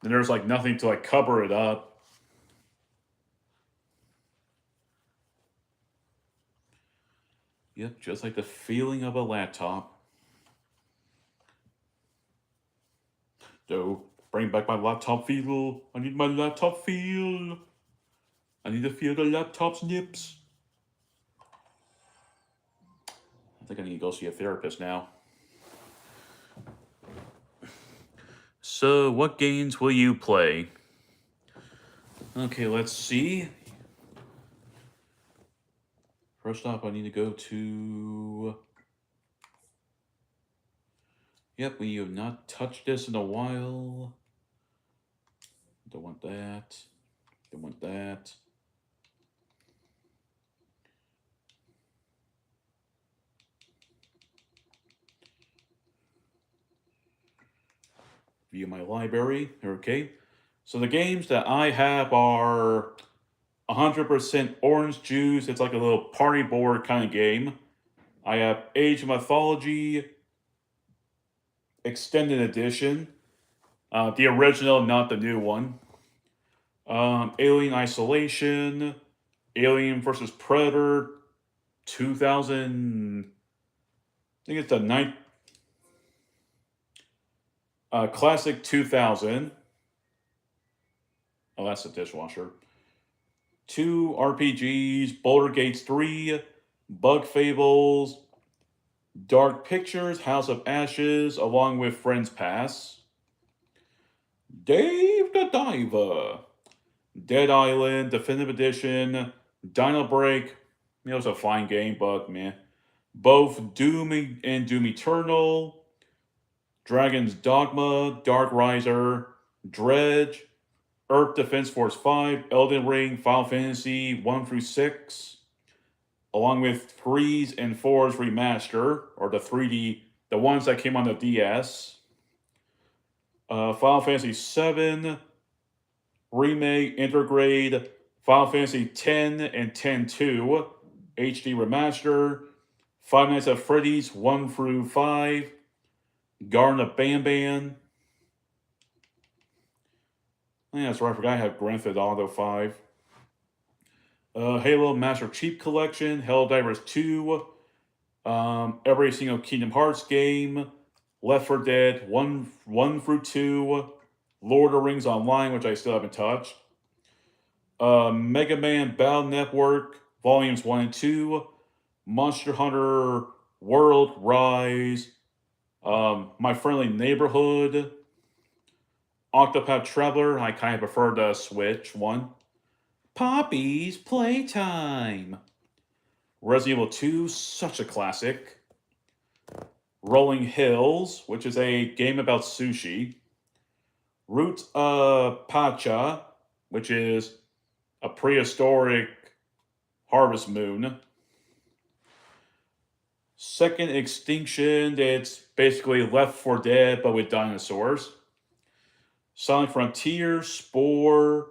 And there's like nothing to like cover it up. Yep, just like the feeling of a laptop. So, bring back my laptop feel. I need my laptop feel. I need to feel the laptop's nips. I think I need to go see a therapist now. So, what games will you play? Okay, let's see. First off, I need to go to Yep, we have not touched this in a while. Don't want that. Don't want that. View my library. Okay. So the games that I have are 100% orange juice. It's like a little party board kind of game. I have Age of Mythology Extended Edition. The original, not the new one. Alien Isolation. Alien versus Predator 2000. I think it's the ninth. Classic 2000. Oh, that's a dishwasher. 2 RPGs, Boulder Gates 3, Bug Fables, Dark Pictures, House of Ashes, along with Friends Pass. Dave the Diver, Dead Island, Definitive Edition, Dino Break. It was a fine game, but man. Both Doom and Doom Eternal, Dragon's Dogma, Dark Riser, Dredge, Earth Defense Force 5, Elden Ring, Final Fantasy 1 through 6, along with 3s and 4s remaster, or the 3D, the ones that came on the DS. Final Fantasy 7 remake, intergrade, Final Fantasy 10 and 10-2 HD remaster, Five Nights at Freddy's 1 through 5, Garden of Banban. Yeah, that's right. I forgot I have Grand Theft Auto 5. Halo Master Chief Collection, Helldivers 2, every single Kingdom Hearts game, Left 4 Dead 1 through 2, Lord of the Rings Online, which I still haven't touched, Mega Man Battle Network Volumes 1 and 2, Monster Hunter World Rise, My Friendly Neighborhood, Octopath Traveler. I kind of prefer the Switch one. Poppy's Playtime. Resident Evil 2, such a classic. Rolling Hills, which is a game about sushi. Root Pacha, which is a prehistoric harvest moon. Second Extinction, it's basically Left 4 Dead but with dinosaurs. Sonic Frontier, Spore,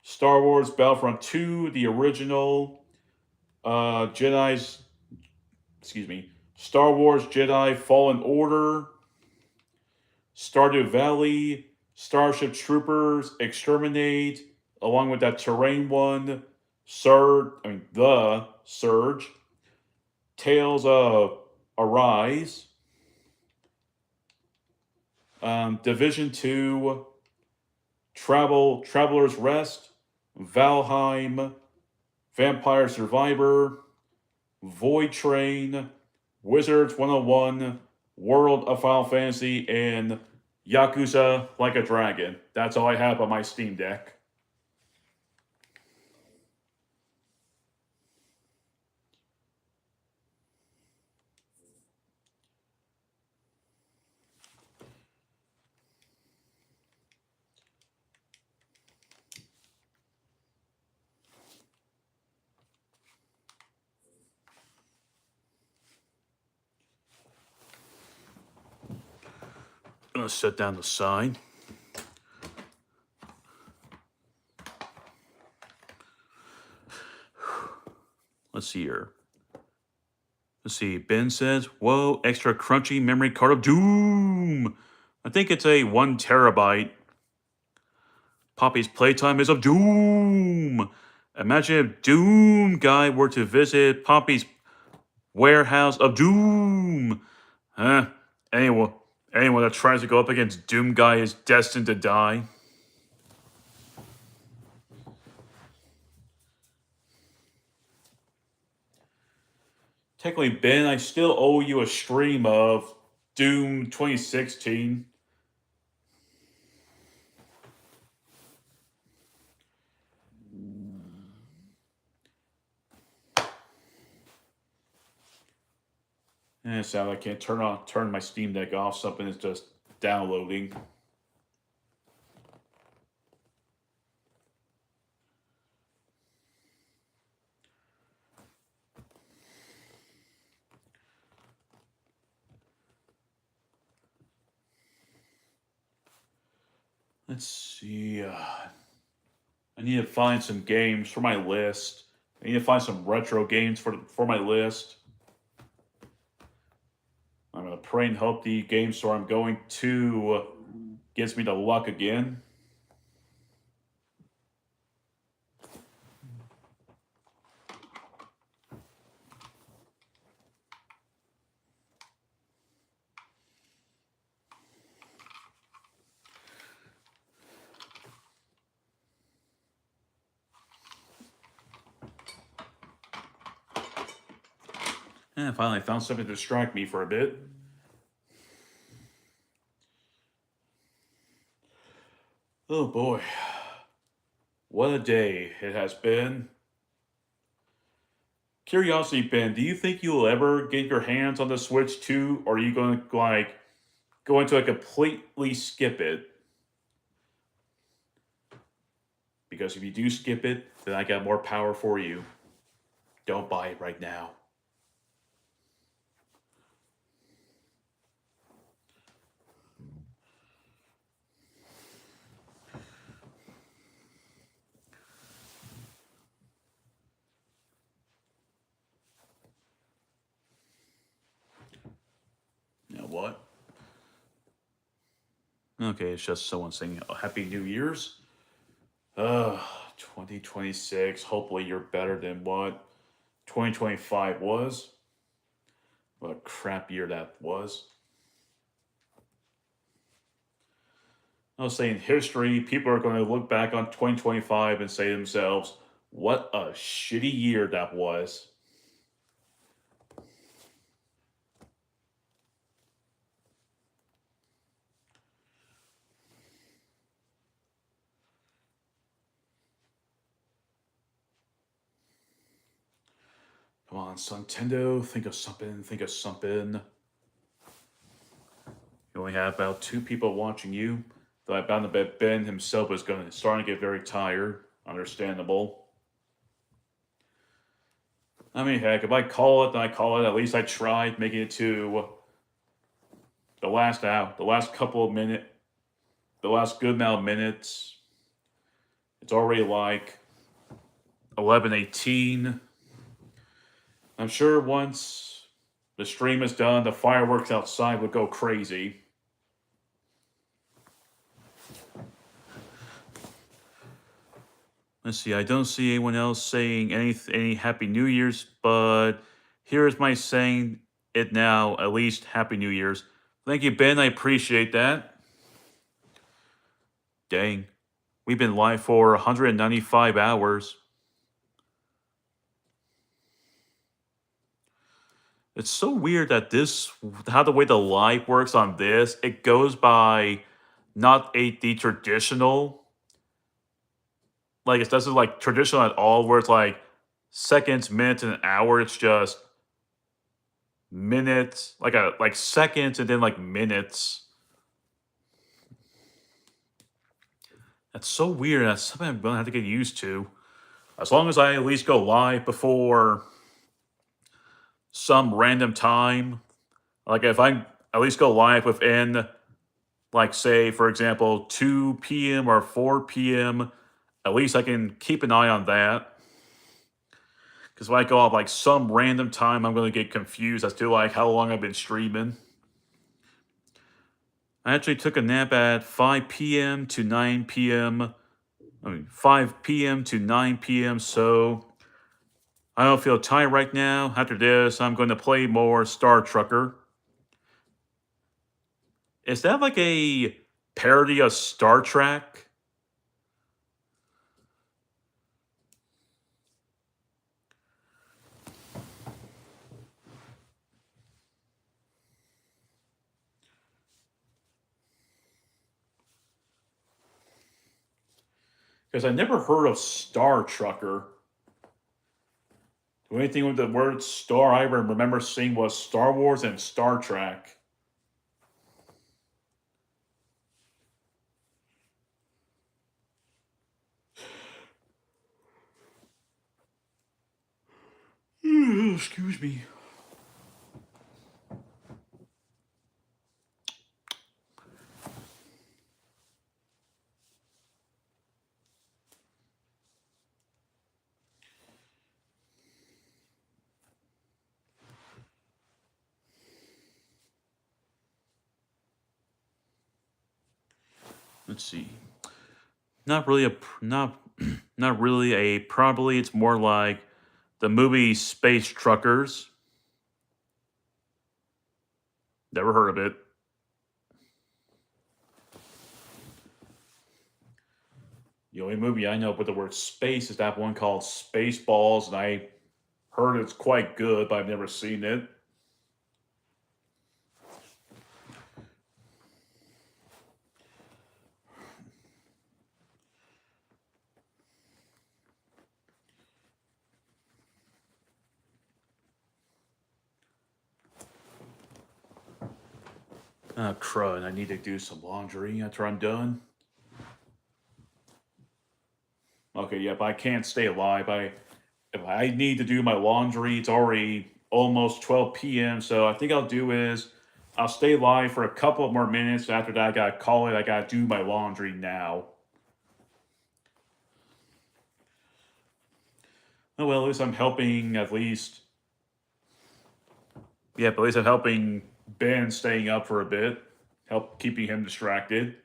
Star Wars Battlefront 2, the original, Star Wars Jedi Fallen Order, Stardew Valley, Starship Troopers, Exterminate, along with that terrain one, The Surge, Tales of Arise, Division 2, Traveler's Rest, Valheim, Vampire Survivor, Void Train, Wizards 101, World of Final Fantasy, and Yakuza Like a Dragon. That's all I have on my Steam Deck. I'm gonna set down the sign. Let's see here. Let's see. Ben says, "Whoa, extra crunchy memory card of Doom." I think it's a 1 terabyte. Poppy's Playtime is of Doom. Imagine if Doom Guy were to visit Poppy's warehouse of Doom. Huh? Anyone that tries to go up against Doom Guy is destined to die. Technically, Ben, I still owe you a stream of Doom 2016. And it's sad I can't turn my Steam Deck off. Something is just downloading. Let's see. I need to find some games for my list. I need to find some retro games for my list. I'm gonna pray and hope the game store I'm going to gives me the luck again. And finally, I found something to distract me for a bit. Oh boy. What a day it has been. Curiosity, Ben, do you think you'll ever get your hands on the Switch 2, or are you going to completely skip it? Because if you do skip it, then I got more power for you. Don't buy it right now. You know what? Okay, it's just someone saying Happy New Year's. 2026. Hopefully you're better than what 2025 was. What a crap year that was. I was saying history, people are going to look back on 2025 and say to themselves, what a shitty year that was. Come on, Nintendo, think of something, think of something. You only have about 2 people watching you. Though I bound to bet Ben himself is starting to get very tired. Understandable. I mean, heck, if I call it, then I call it. At least I tried making it to the last hour, the last couple of minutes, the last good amount of minutes. It's already like 11:18. I'm sure once the stream is done, the fireworks outside would go crazy. Let's see. I don't see anyone else saying any Happy New Year's, but here's my saying it now. At least Happy New Year's. Thank you, Ben. I appreciate that. Dang, we've been live for 195 hours. It's so weird that how the way the live works on this, it goes by not the traditional, like it doesn't like traditional at all, where it's like seconds, minutes, and an hour. It's just minutes, like seconds, and then like minutes. That's so weird. That's something I'm gonna have to get used to. As long as I at least go live before some random time, like if I at least go live within, like say for example 2 p.m. or 4 p.m., at least I can keep an eye on that. Because if I go off like some random time, I'm going to get confused as to like how long I've been streaming. I actually took a nap at 5 p.m. to 9 p.m. 5 p.m. to 9 p.m. So I don't feel tired right now. After this, I'm going to play more Star Trucker. Is that like a parody of Star Trek? Because I never heard of Star Trucker. The only thing with the word star I remember seeing was Star Wars and Star Trek. Excuse me. Let's see. Not really a not really a probably. It's more like the movie Space Truckers. Never heard of it. The only movie I know with the word space is that one called Spaceballs, and I heard it's quite good, but I've never seen it. Oh, crud. I need to do some laundry after I'm done. Okay, yep, I can't stay alive. If I need to do my laundry, it's already almost 12 p.m. So I think I'll do is I'll stay live for a couple more minutes. After that, I gotta call it. I gotta do my laundry now. Oh well, at least I'm helping. At least, yeah, but at least I'm helping Ben staying up for a bit, help keeping him distracted.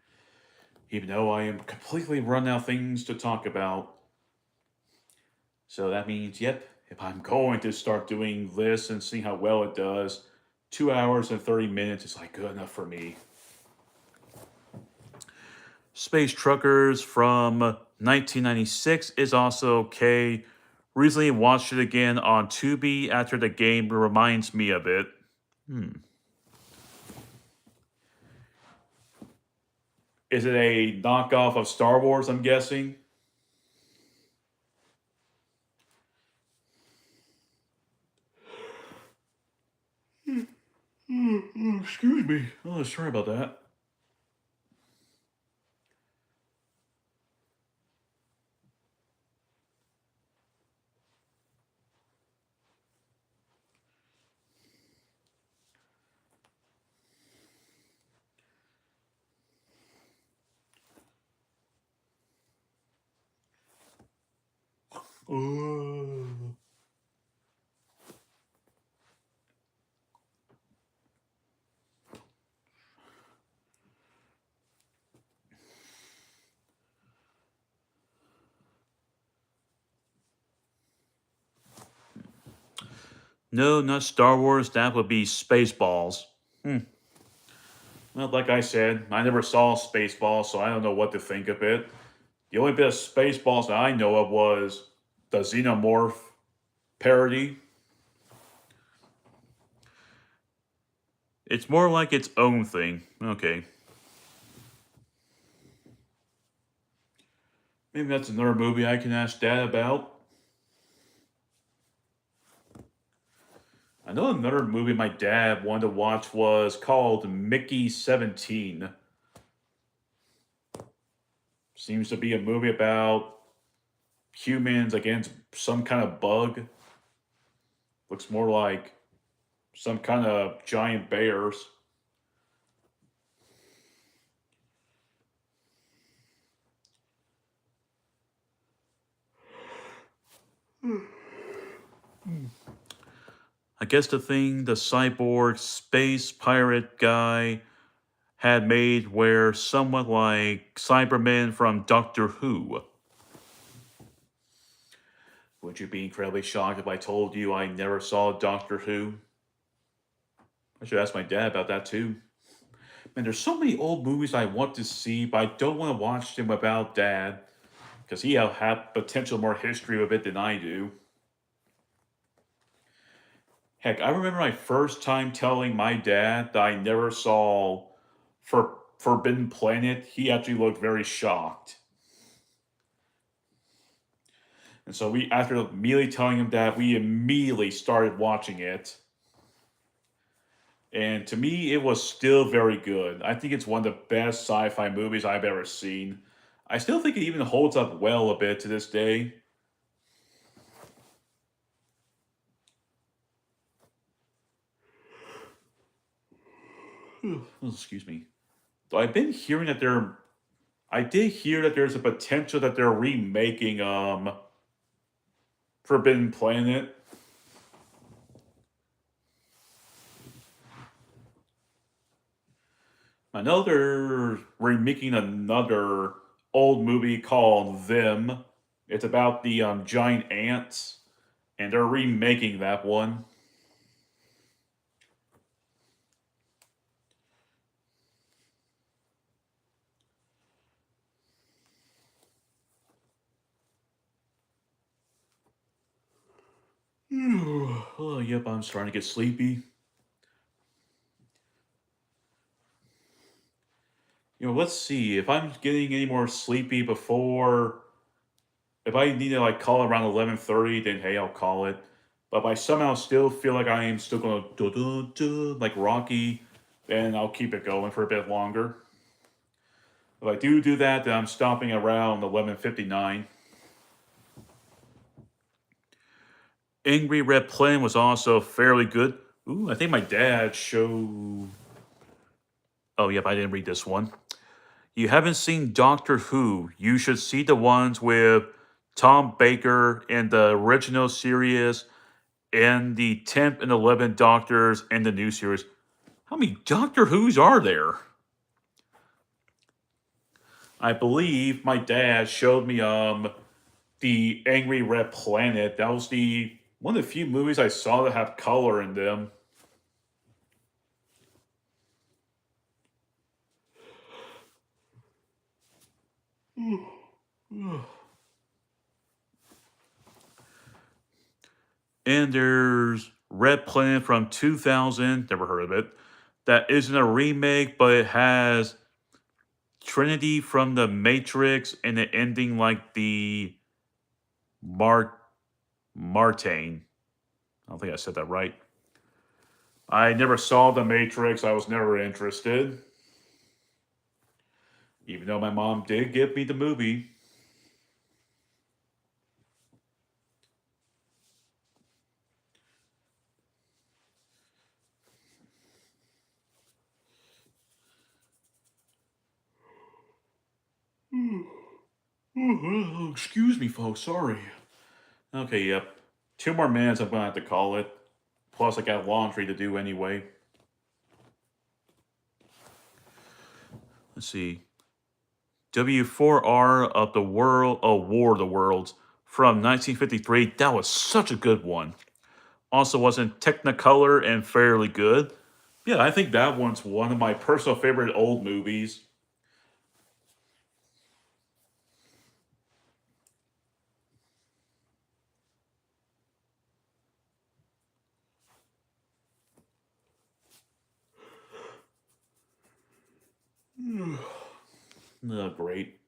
Even though I am completely run out of things to talk about. So that means, yep, if I'm going to start doing this and see how well it does, 2 hours and 30 minutes is like good enough for me. Space Truckers from 1996 is also okay. Recently watched it again on Tubi after the game reminds me of it. Is it a knockoff of Star Wars, I'm guessing? Excuse me. Oh, sorry about that. Uh, no, not Star Wars. That would be Spaceballs. Well, like I said, I never saw Spaceballs, so I don't know what to think of it. The only bit of Spaceballs that I know of was the Xenomorph parody. It's more like its own thing. Okay. Maybe that's another movie I can ask Dad about. I know another movie my dad wanted to watch was called Mickey 17. Seems to be a movie about humans against some kind of bug. Looks more like some kind of giant bears. I guess the thing the cyborg space pirate guy had made were somewhat like Cybermen from Doctor Who. Would you be incredibly shocked if I told you I never saw Doctor Who? I should ask my dad about that too. Man, there's so many old movies I want to see, but I don't want to watch them without Dad, because he'll have potential more history with it than I do. Heck, I remember my first time telling my dad that I never saw Forbidden Planet. He actually looked very shocked. And so we, after immediately telling him that, we immediately started watching it. And to me, it was still very good. I think it's one of the best sci-fi movies I've ever seen. I still think it even holds up well a bit to this day. Oh, excuse me. Though I've been hearing that I did hear that there's a potential that they're remaking Forbidden Planet. I know they're remaking another old movie called Them. It's about the giant ants, and they're remaking that one. Oh, yep, I'm starting to get sleepy. Let's see. If I'm getting any more sleepy before, if I need to like call around 11:30, then hey, I'll call it. But if I somehow still feel like I am still gonna do like Rocky, then I'll keep it going for a bit longer. If I do that, then I'm stopping around 11:59. Angry Red Plane was also fairly good. Ooh, I think my dad showed. Oh, yep, I didn't read this one. You haven't seen Doctor Who, you should see the ones with Tom Baker in the original series and the 10th and 11th Doctors in the new series. How many Doctor Who's are there? I believe my dad showed me the Angry Red Planet. That was the one of the few movies I saw that have color in them. And there's Red Planet from 2000, never heard of it. That isn't a remake, but it has Trinity from the Matrix and the ending like the Martane. I don't think I said that right. I never saw the Matrix. I was never interested. Even though my mom did give me the movie. Excuse me, folks. Sorry. Okay, yep. 2 more minutes, I'm gonna have to call it. Plus, I got laundry to do anyway. Let's see. W4R of the World, War of the Worlds from 1953. That was such a good one. Also, was in Technicolor and fairly good. Yeah, I think that one's one of my personal favorite old movies. Oh, great.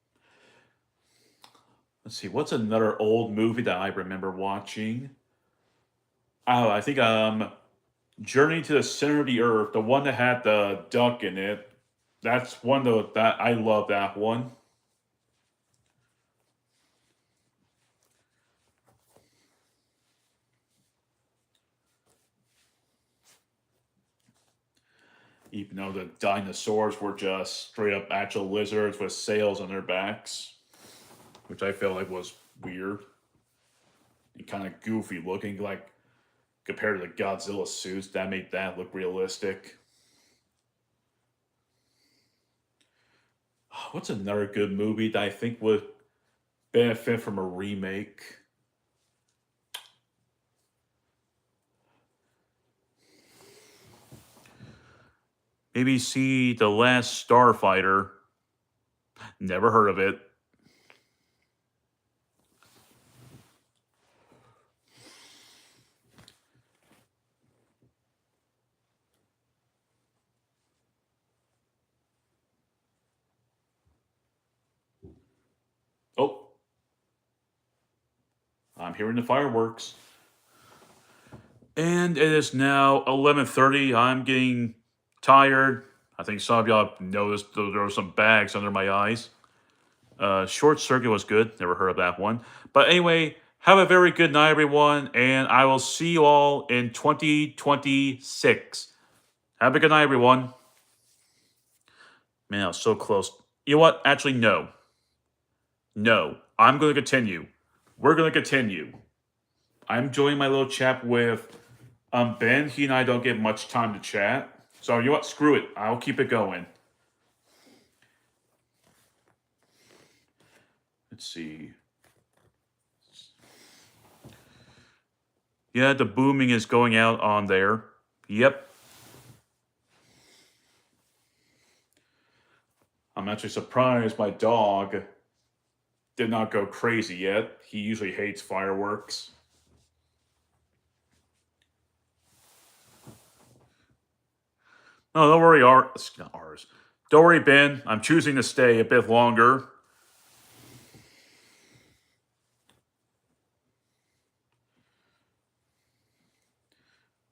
Let's see, what's another old movie that I remember watching? Oh, I think Journey to the Center of the Earth, the one that had the duck in it. That's one of that I love that one. Even though the dinosaurs were just straight up actual lizards with sails on their backs, which I felt like was weird and kind of goofy looking, like compared to the Godzilla suits that made that look realistic. What's another good movie that I think would benefit from a remake? Maybe see The Last Starfighter. Never heard of it. Oh, I'm hearing the fireworks. And it is now 11:30. I'm getting tired. I think some of y'all noticed there were some bags under my eyes. Short Circuit was good. Never heard of that one. But anyway, have a very good night, everyone. And I will see you all in 2026. Have a good night, everyone. Man, I was so close. You know what? Actually, no. No. I'm going to continue. We're going to continue. I'm joining my little chat with Ben. He and I don't get much time to chat. So, you know what? Screw it. I'll keep it going. Let's see. Yeah, the booming is going out on there. Yep. I'm actually surprised my dog did not go crazy yet. He usually hates fireworks. No, don't worry, it's not ours. Don't worry, Ben. I'm choosing to stay a bit longer.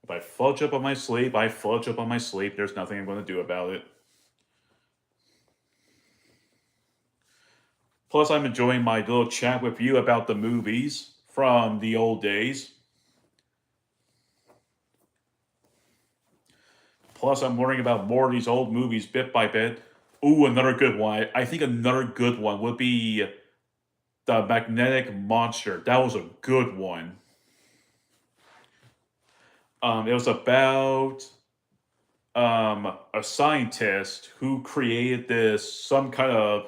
If I fudge up on my sleep, I fudge up on my sleep. There's nothing I'm going to do about it. Plus, I'm enjoying my little chat with you about the movies from the old days. Plus, I'm learning about more of these old movies bit by bit. Ooh, another good one. I think another good one would be The Magnetic Monster. That was a good one. It was about a scientist who created some kind of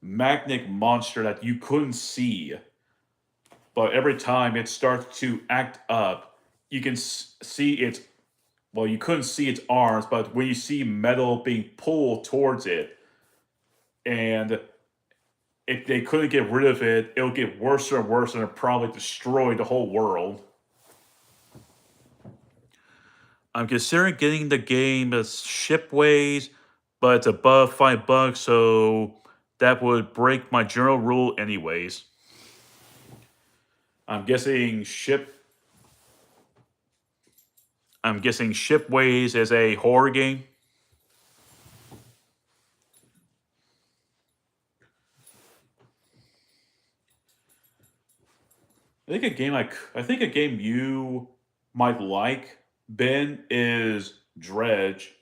magnetic monster that you couldn't see, but every time it starts to act up, you can see its. Well, you couldn't see its arms, but when you see metal being pulled towards it, and if they couldn't get rid of it, it'll get worse and worse, and it'll probably destroy the whole world. I'm considering getting the game as Shipways, but it's above $5, so that would break my general rule anyways. I'm guessing Shipways is a horror game. I think a game you might like, Ben, is Dredge.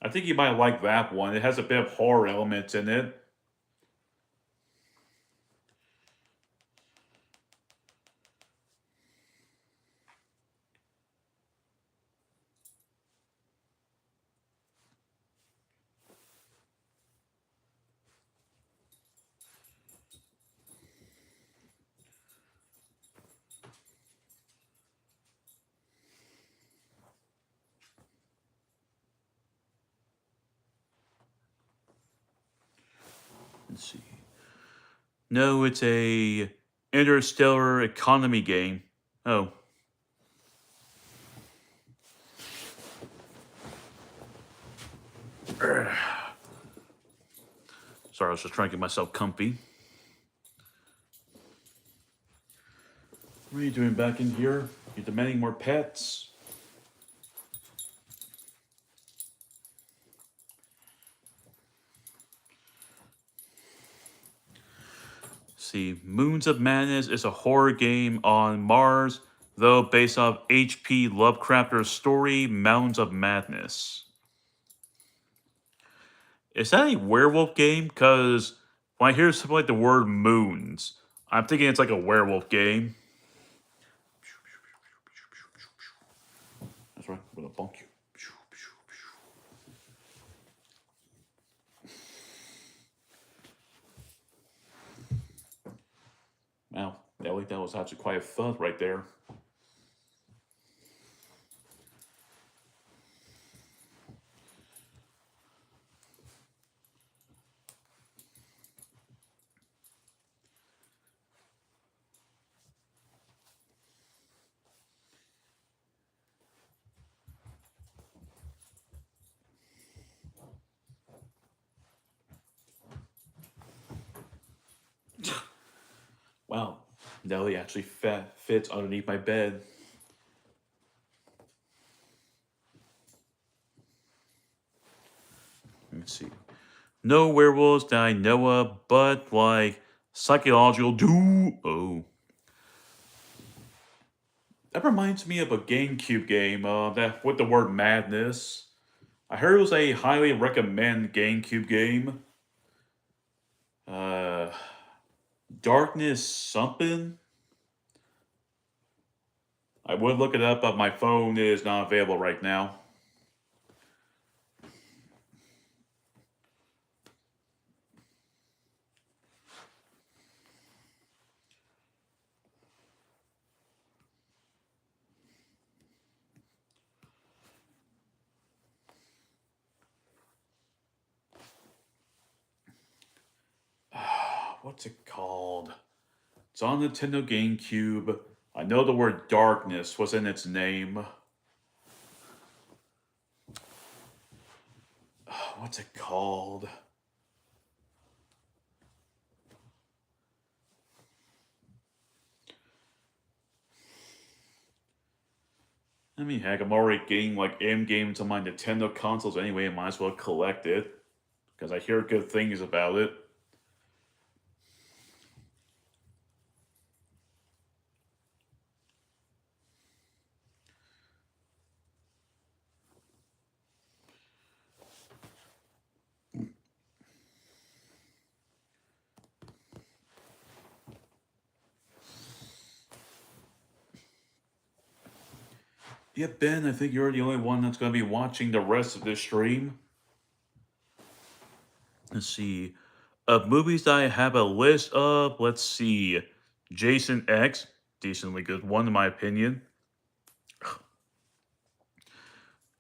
I think you might like that one. It has a bit of horror elements in it. Let's see. No, it's a interstellar economy game. Oh. Sorry, I was just trying to get myself comfy. What are you doing back in here? You're demanding more pets? See, Moons of Madness is a horror game on Mars, though based off H.P. Lovecraft's story, Mountains of Madness. Is that a werewolf game? Because when I hear something like the word moons, I'm thinking it's like a werewolf game. That's right, I'm gonna bonk you. Wow, that was actually quite a thud right there. Wow, Nelly actually fits underneath my bed. Let me see. No werewolves that I know of, but like psychological do. Oh. That reminds me of a GameCube game that with the word madness. I heard it was a highly recommend GameCube game. Uh, Darkness something. I would look it up, but my phone is not available right now. What's it called? It's on Nintendo GameCube. I know the word darkness was in its name. What's it called? I mean, heck, I'm already getting like M games on my Nintendo consoles anyway. I might as well collect it because I hear good things about it. Yeah, Ben, I think you're the only one that's going to be watching the rest of this stream. Let's see. Of movies that I have a list of, let's see. Jason X, decently good one in my opinion.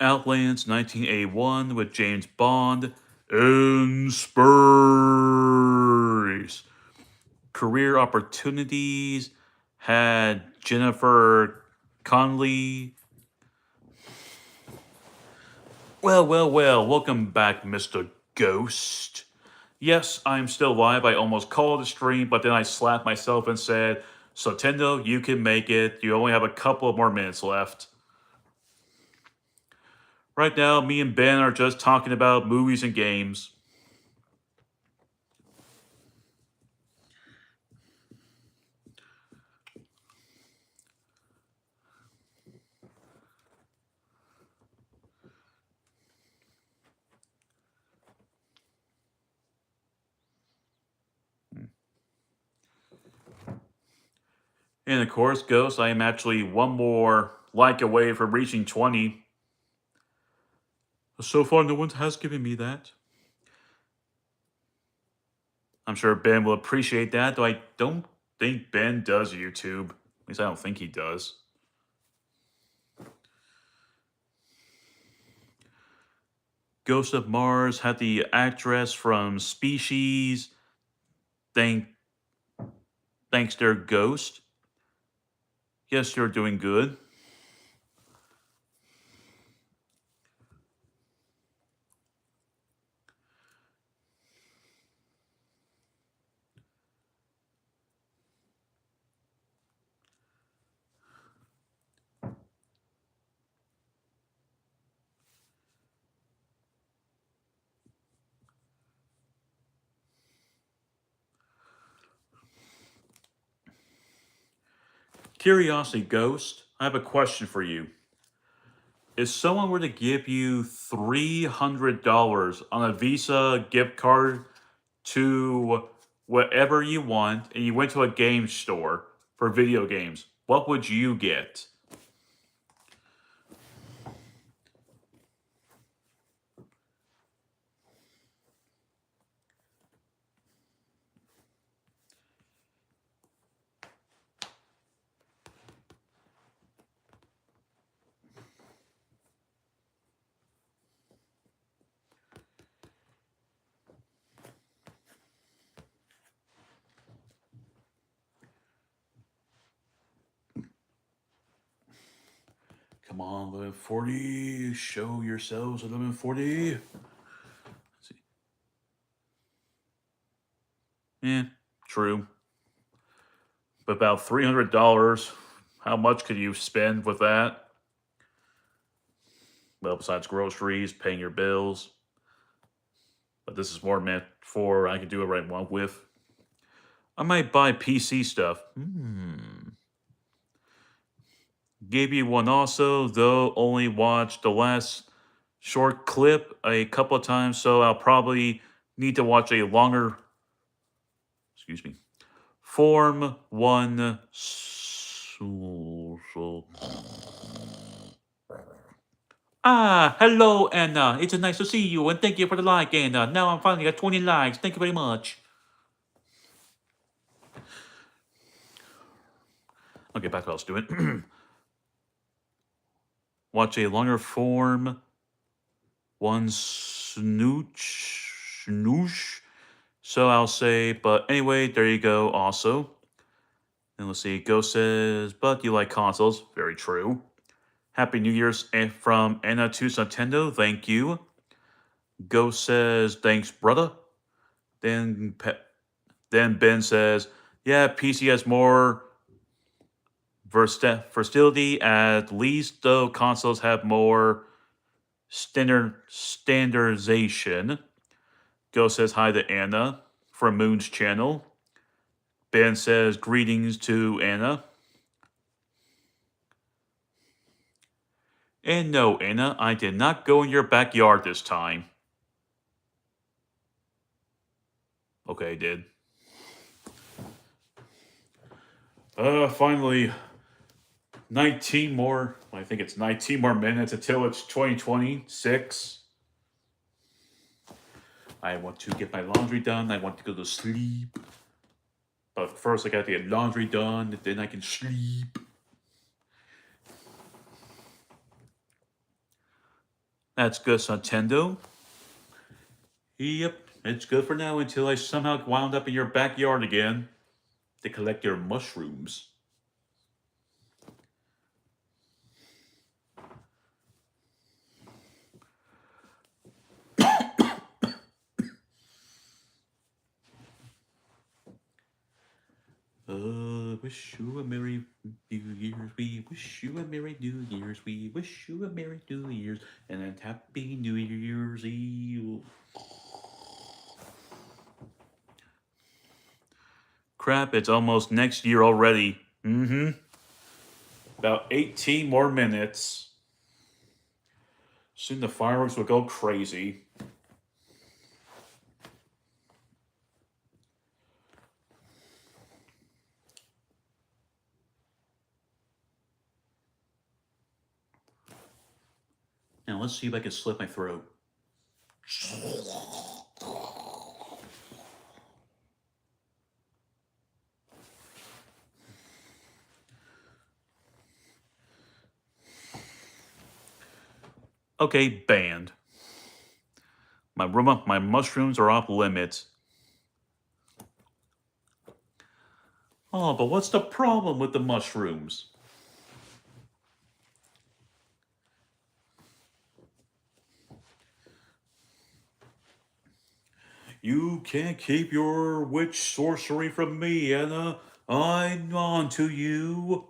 Outlands 1981 with James Bond. In Space. Career opportunities had Jennifer Connelly. Well, welcome back, Mr. Ghost. Yes, I'm still live. I almost called the stream, but then I slapped myself and said, Sotendo, you can make it. You only have a couple of more minutes left. Right now, me and Ben are just talking about movies and games. And of course, Ghost, I am actually one more like away from reaching 20. So far, no one has given me that. I'm sure Ben will appreciate that, though I don't think Ben does YouTube. At least I don't think he does. Ghost of Mars had the actress from Species. Thanks, dear Ghost. Yes, you're doing good. Curiosity Ghost, I have a question for you. If someone were to give you $300 on a Visa gift card to whatever you want, and you went to a game store for video games, what would you get? Come on, 1140. Show yourselves 1140. Let's see. Yeah, true. But about $300. How much could you spend with that? Well, besides groceries, paying your bills. But this is more meant for I can do what I want with. I might buy PC stuff. Gave you one also, though only watched the last short clip a couple of times, so I'll probably need to watch a longer, form one. Hello, Anna. It's nice to see you, and thank you for the like, Anna. Now I'm finally at 20 likes. Thank you very much. Okay, back to what I was doing. Watch a longer form. One snoosh. So I'll say, but anyway, there you go also. And let's see, Ghost says, but you like consoles. Very true. Happy New Year's from Anna to Nintendo. Thank you. Ghost says, thanks, brother. Then Ben says, yeah, PC has more versatility. At least, though, consoles have more standardization. Ghost says hi to Anna from Moon's channel. Ben says greetings to Anna. And no, Anna, I did not go in your backyard this time. Okay, I did. Finally, 19 more. I think it's 19 more minutes until it's 2026. I want to get my laundry done. I want to go to sleep. But first, I got to get laundry done, and then I can sleep. That's good, Nintendo. Yep, it's good for now until I somehow wound up in your backyard again to collect your mushrooms. Wish you a Merry New Year's. We wish you a Merry New Year's. We wish you a Merry New Year's and a Happy New Year's Eve. Crap, it's almost next year already. About 18 more minutes. Soon the fireworks will go crazy. Now let's see if I can slit my throat. Okay, banned. My mushrooms are off limits. Oh, but what's the problem with the mushrooms? You can't keep your witch sorcery from me, Anna. I'm on to you.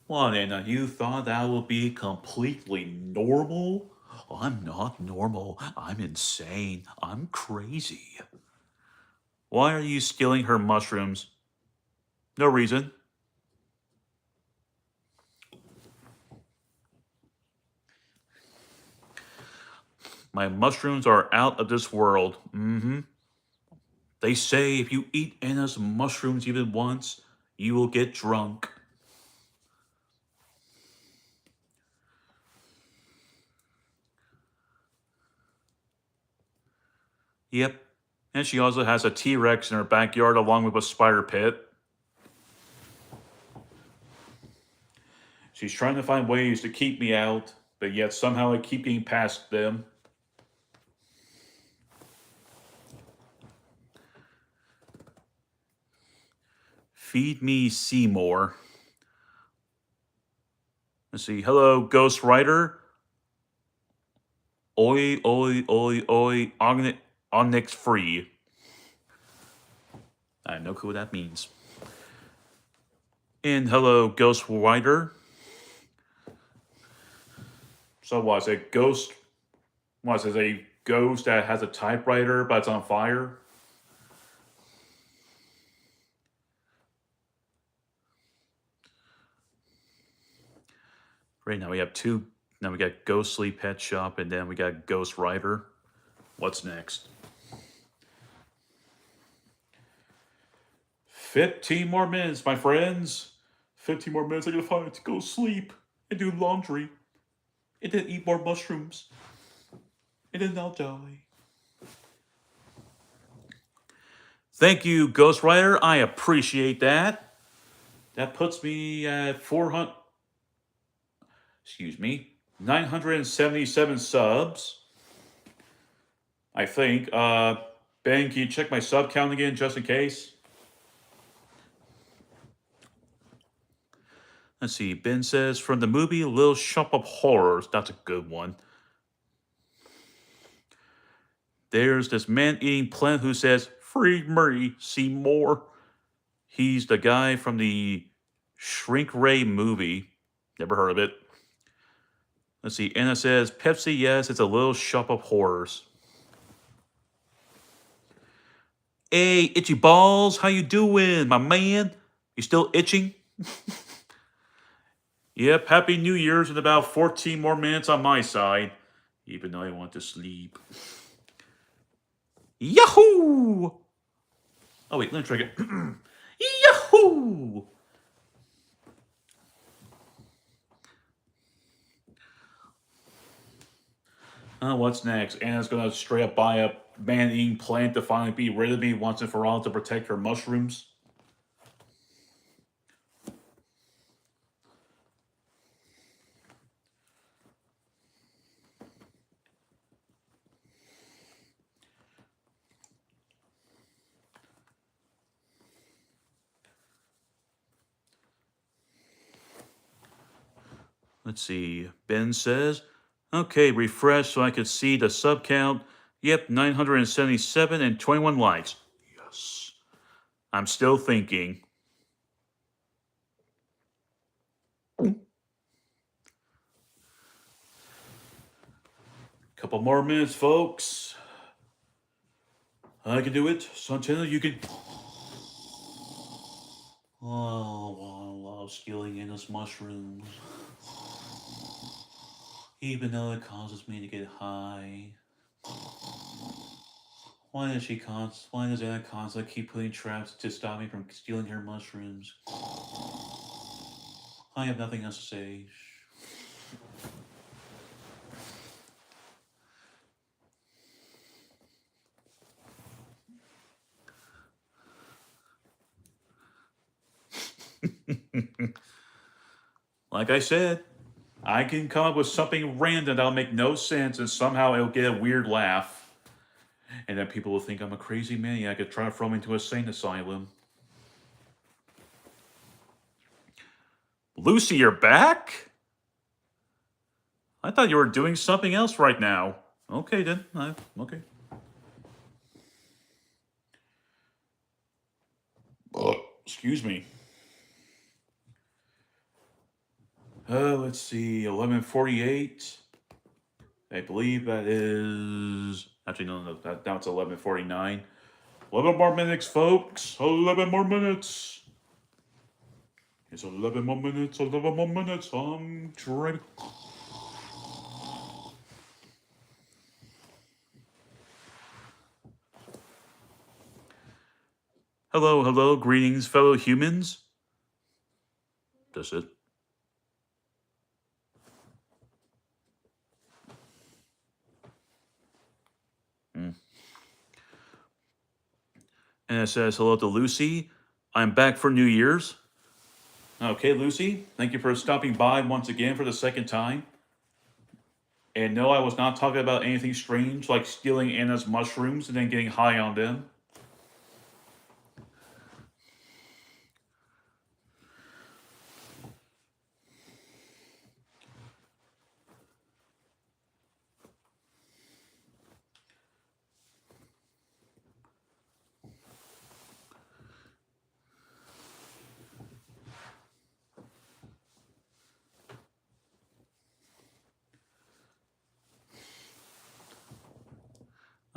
What, Anna? You thought that would be completely normal? I'm not normal. I'm insane. I'm crazy. Why are you stealing her mushrooms? No reason. My mushrooms are out of this world. They say if you eat Anna's mushrooms even once, you will get drunk. Yep. And she also has a T-Rex in her backyard along with a spider pit. She's trying to find ways to keep me out, but yet somehow I keep getting past them. Feed me Seymour. Let's see. Hello, Ghost Rider. Oi, oi, oi, oi, Onyx free. I have no clue what that means. And hello, Ghost Rider. So what is it? Ghost? What is it? A ghost that has a typewriter but it's on fire? Right now we have two. Now we got Ghostly Pet Shop and then we got Ghost Rider. What's next? 15 more minutes, my friends. 15 more minutes. I gotta find to go sleep and do laundry and then eat more mushrooms. And then I'll die. Thank you, Ghost Rider. I appreciate that. That puts me at 400. Excuse me, 977 subs. I think. Ben, can you check my sub count again just in case? Let's see. Ben says from the movie Little Shop of Horrors. That's a good one. There's this man-eating plant who says, "Free Murray, see more." He's the guy from the Shrink Ray movie. Never heard of it. Let's see. Anna says, Pepsi, yes, it's a Little Shop of Horrors. Hey, Itchy Balls, how you doing, my man? You still itching? Yep, Happy New Year's in about 14 more minutes on my side. Even though I want to sleep. Yahoo! Oh wait, let me try it. Yahoo! What's next? Anna's gonna straight up buy a man-eating plant to finally be rid of me once and for all to protect her mushrooms. Let's see. Ben says, okay, refresh so I could see the sub count. Yep, 977 and 21 likes. Yes. I'm still thinking. Couple more minutes, folks. I can do it. Santana, you can. Oh, I love stealing Anna's mushrooms. Even though it causes me to get high. Why does Anna constantly keep putting traps to stop me from stealing her mushrooms? I have nothing else to say. Like I said, I can come up with something random that'll make no sense and somehow it'll get a weird laugh. And then people will think I'm a crazy maniac and try to throw me into a sane asylum. Lucy, you're back? I thought you were doing something else right now. Okay, then. Okay. Excuse me. Let's see. 11:48. I believe that is. Actually, no. Now it's 11:49. 11 more minutes, folks. 11 more minutes. It's 11 more minutes. 11 more minutes. I'm driving. Hello, hello. Greetings, fellow humans. That's it. And it says, hello to Lucy. I'm back for New Year's. Okay, Lucy, thank you for stopping by once again for the second time. And no, I was not talking about anything strange like stealing Anna's mushrooms and then getting high on them.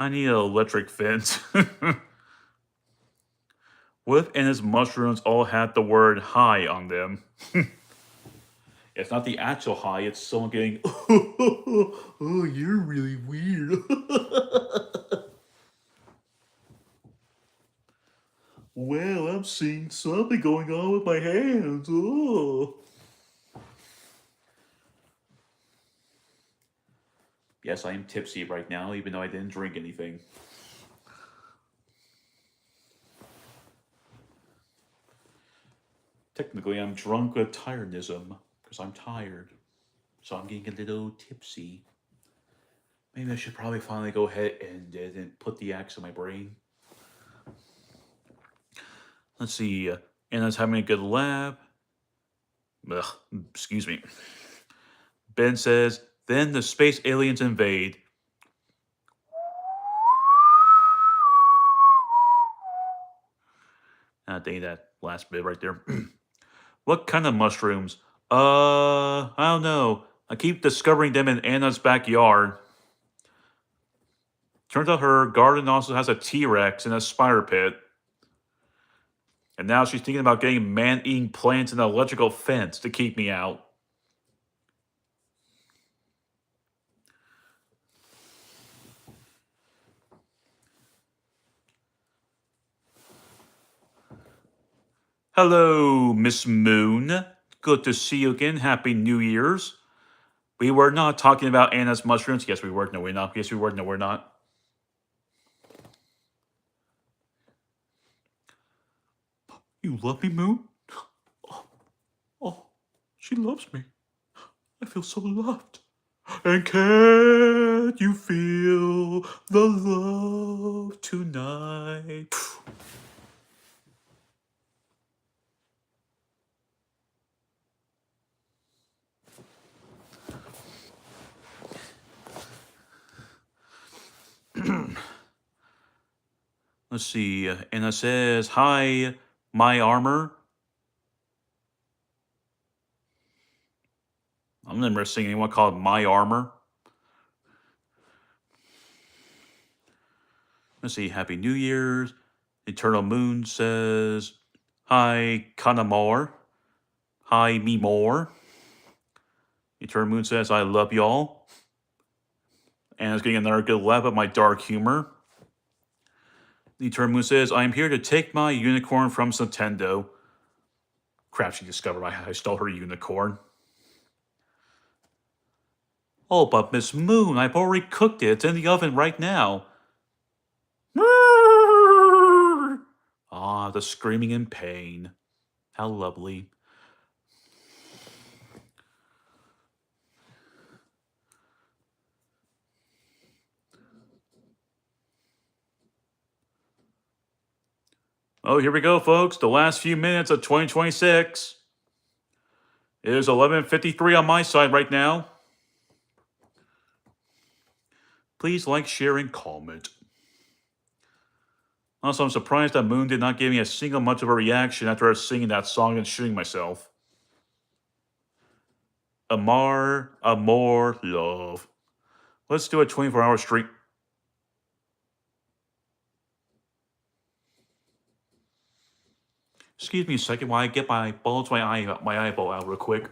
I need an electric fence. What if Anna's mushrooms all had the word "hi" on them? It's not the actual hi, it's someone getting, oh, you're really weird. Well, I'm seeing something going on with my hands. Oh. Yes, I am tipsy right now, even though I didn't drink anything. Technically, I'm drunk with tirednism, because I'm tired. So I'm getting a little tipsy. Maybe I should probably finally go ahead and put the axe in my brain. Let's see. Anna's having a good laugh. Ugh, excuse me. Ben says, then the space aliens invade. Dang that last bit right there. What kind of mushrooms? I don't know. I keep discovering them in Anna's backyard. Turns out her garden also has a T-Rex and a spider pit. And now she's thinking about getting man-eating plants and an electrical fence to keep me out. Hello, Miss Moon. Good to see you again. Happy New Year's. We were not talking about Anna's mushrooms. Yes, we were. No, we're not. Yes, we were. No, we're not. You love me, Moon? Oh, she loves me. I feel so loved. And can you feel the love tonight? Let's see. Anna says, hi, my armor. I've never seen anyone call it my armor. Let's see. Happy New Year's. Eternal Moon says, hi, Kanamor. Hi, me more. Eternal Moon says, I love y'all. Anna's getting another good laugh at my dark humor. Eternal Moon says, I am here to take my unicorn from Nintendo. Crap, she discovered I stole her unicorn. Oh, but Miss Moon, I've already cooked it. It's in the oven right now. Ah, the screaming in pain. How lovely. Oh, here we go, folks. The last few minutes of 2026. It is 11:53 on my side right now. Please like, share, and comment. Also, I'm surprised that Moon did not give me a single much of a reaction after I was singing that song and shooting myself. Amar, amor, love. Let's do a 24-hour stream. Excuse me a second while I get my bulge my eyeball out real quick.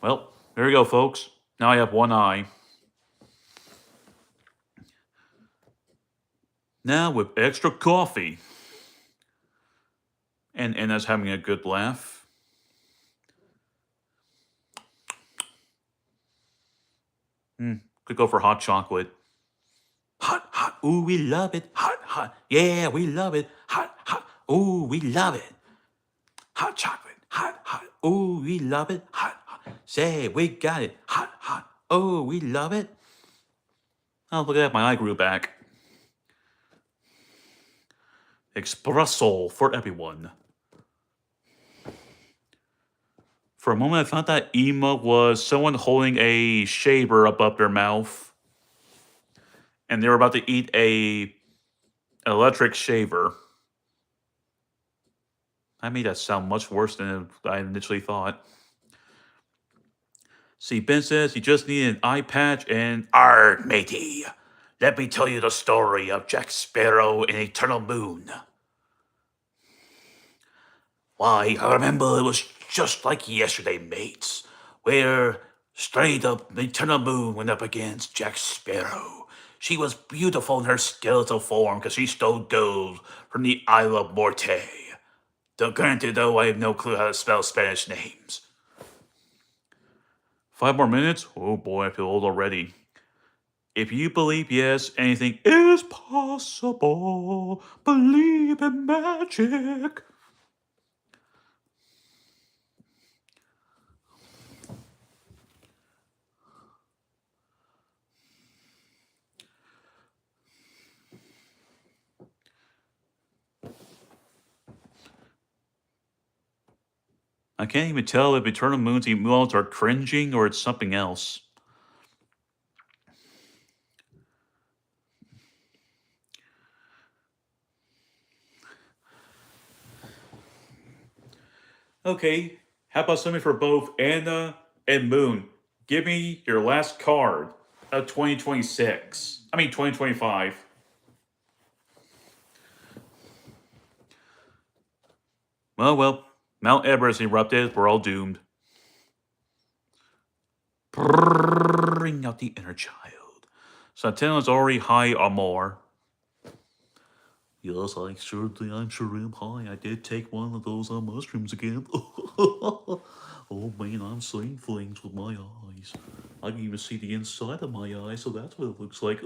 Well, there we go, folks. Now I have one eye. Now with extra coffee. And Anna's having a good laugh. Could go for hot chocolate. Hot, hot, ooh, we love it. Hot, hot, yeah, we love it. Hot, hot, ooh, we love it. Hot chocolate, hot, hot, ooh, we love it. Hot, hot, say, we got it. Hot, hot, oh, we love it. Oh, look at that, my eye grew back. Espresso for everyone. For a moment, I thought that emote was someone holding a shaver above their mouth. And they were about to eat a electric shaver. I made that sound much worse than I initially thought. See, Ben says he just needed an eye patch and... Arg, matey. Let me tell you the story of Jack Sparrow and Eternal Moon. Why, I remember it was just like yesterday, mates, where straight up Eternal Moon went up against Jack Sparrow. She was beautiful in her skeletal form because she stole gold from the Isle of Morte. Though granted, though, I have no clue how to spell Spanish names. 5 more minutes? Oh boy, I feel old already. If you believe yes, anything is possible. Believe in magic. I can't even tell if Eternal Moon's emotes are cringing or it's something else. Okay, how about something for both Anna and Moon? Give me your last card of 2026. I mean 2025. Well, Mount Everest erupted. We're all doomed. Bring out the inner child. Santana's already high or more. Yes, I'm sure I'm high. I did take one of those mushrooms again. Oh man, I'm seeing things with my eyes. I can even see the inside of my eyes, so that's what it looks like.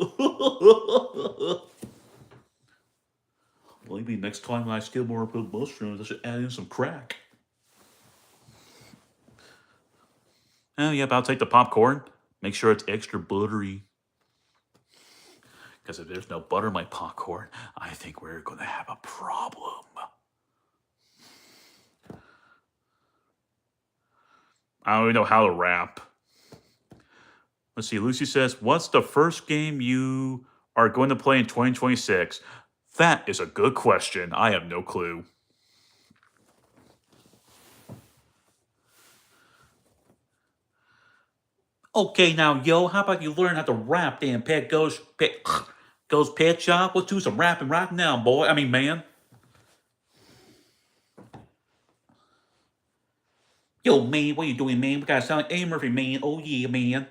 Maybe next time I steal more of those mushrooms, I should add in some crack. Oh, yep, I'll take the popcorn. Make sure it's extra buttery. Because if there's no butter in my popcorn, I think we're going to have a problem. I don't even know how to rap. Let's see, Lucy says, what's the first game you are going to play in 2026? That is a good question. I have no clue. Okay, now, yo, how about you learn how to rap, damn pet goes pet shop? Let's do some rapping right now, boy. I mean, man. Yo, man, what you doing, man? We gotta sound like A. Murphy, man. Oh, yeah, man.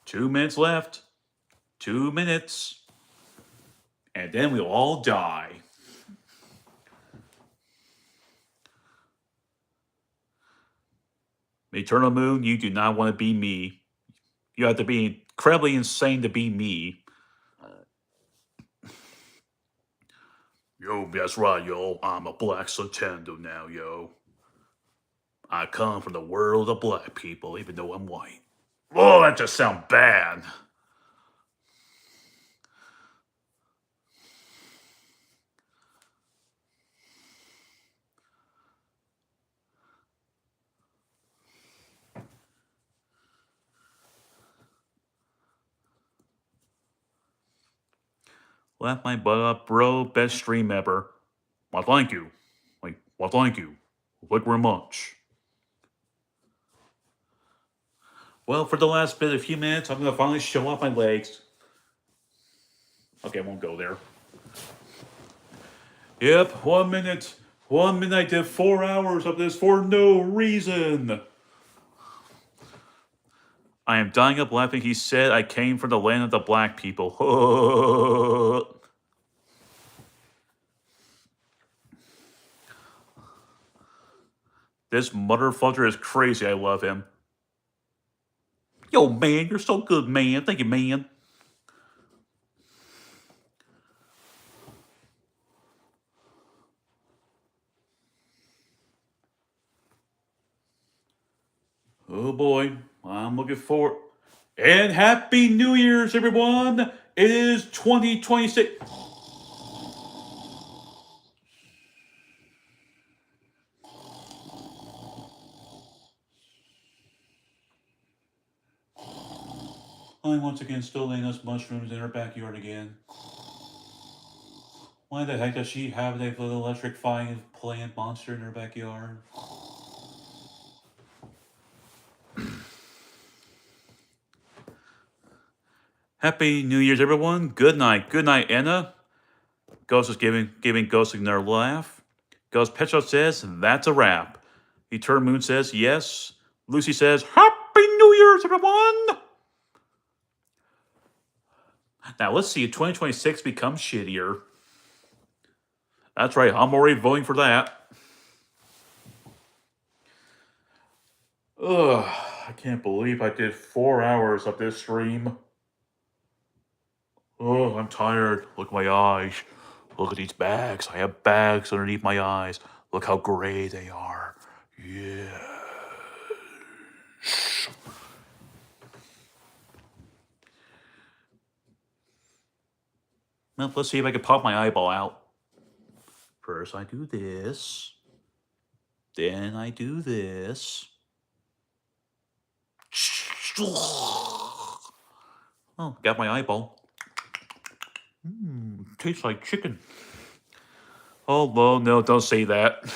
Two minutes left. 2 minutes. And then we'll all die. Eternal Moon, you do not want to be me. You have to be incredibly insane to be me. Yo, that's right, yo. I'm a black Santando now, yo. I come from the world of black people, even though I'm white. Oh, that just sounds bad. Laugh my butt up, bro. Best stream ever. Well, thank you. Well, thank you. Thank you very much. Well, for the last bit, a few minutes, I'm going to finally show off my legs. Okay, I won't go there. Yep, 1 minute. 1 minute, I did 4 hours of this for no reason. I am dying of laughing. He said I came from the land of the black people. This motherfucker is crazy. I love him. Yo, man, you're so good, man. Thank you, man. Oh boy, I'm looking forward. And Happy New Year's, everyone! It is 2026. Holly once again still laying those mushrooms in her backyard again. Why the heck does she have that little electrifying plant monster in her backyard? Happy New Year's, everyone. Good night. Good night, Anna. Ghost is giving Ghost another laugh. Ghost Petro says, that's a wrap. Eternal Moon says, yes. Lucy says, Happy New Year's, everyone. Now, let's see if 2026 becomes shittier. That's right. I'm already voting for that. Ugh. I can't believe I did 4 hours of this stream. Oh, I'm tired. Look at my eyes. Look at these bags. I have bags underneath my eyes. Look how gray they are. Yes. Well, let's see if I can pop my eyeball out. First, I do this. Then I do this. Oh, got my eyeball. Tastes like chicken. Oh, well, no, don't say that.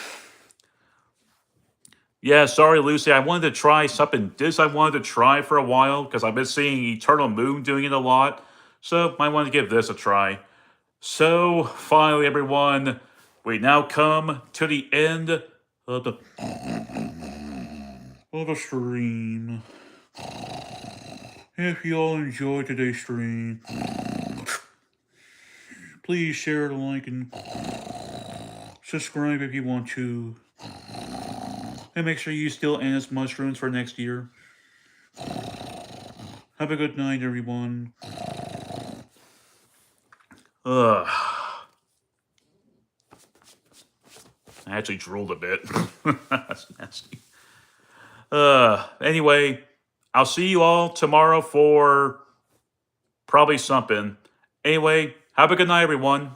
Yeah, sorry, Lucy. I wanted to try something. I wanted to try for a while because I've been seeing Eternal Moon doing it a lot. So I wanted to give this a try. So, finally, everyone, we now come to the end of the stream. If you all enjoyed today's stream, please share, like, and subscribe if you want to. And make sure you steal Anna's mushrooms for next year. Have a good night, everyone. Ugh. I actually drooled a bit. That's nasty. Anyway, I'll see you all tomorrow for probably something. Anyway, have a good night, everyone.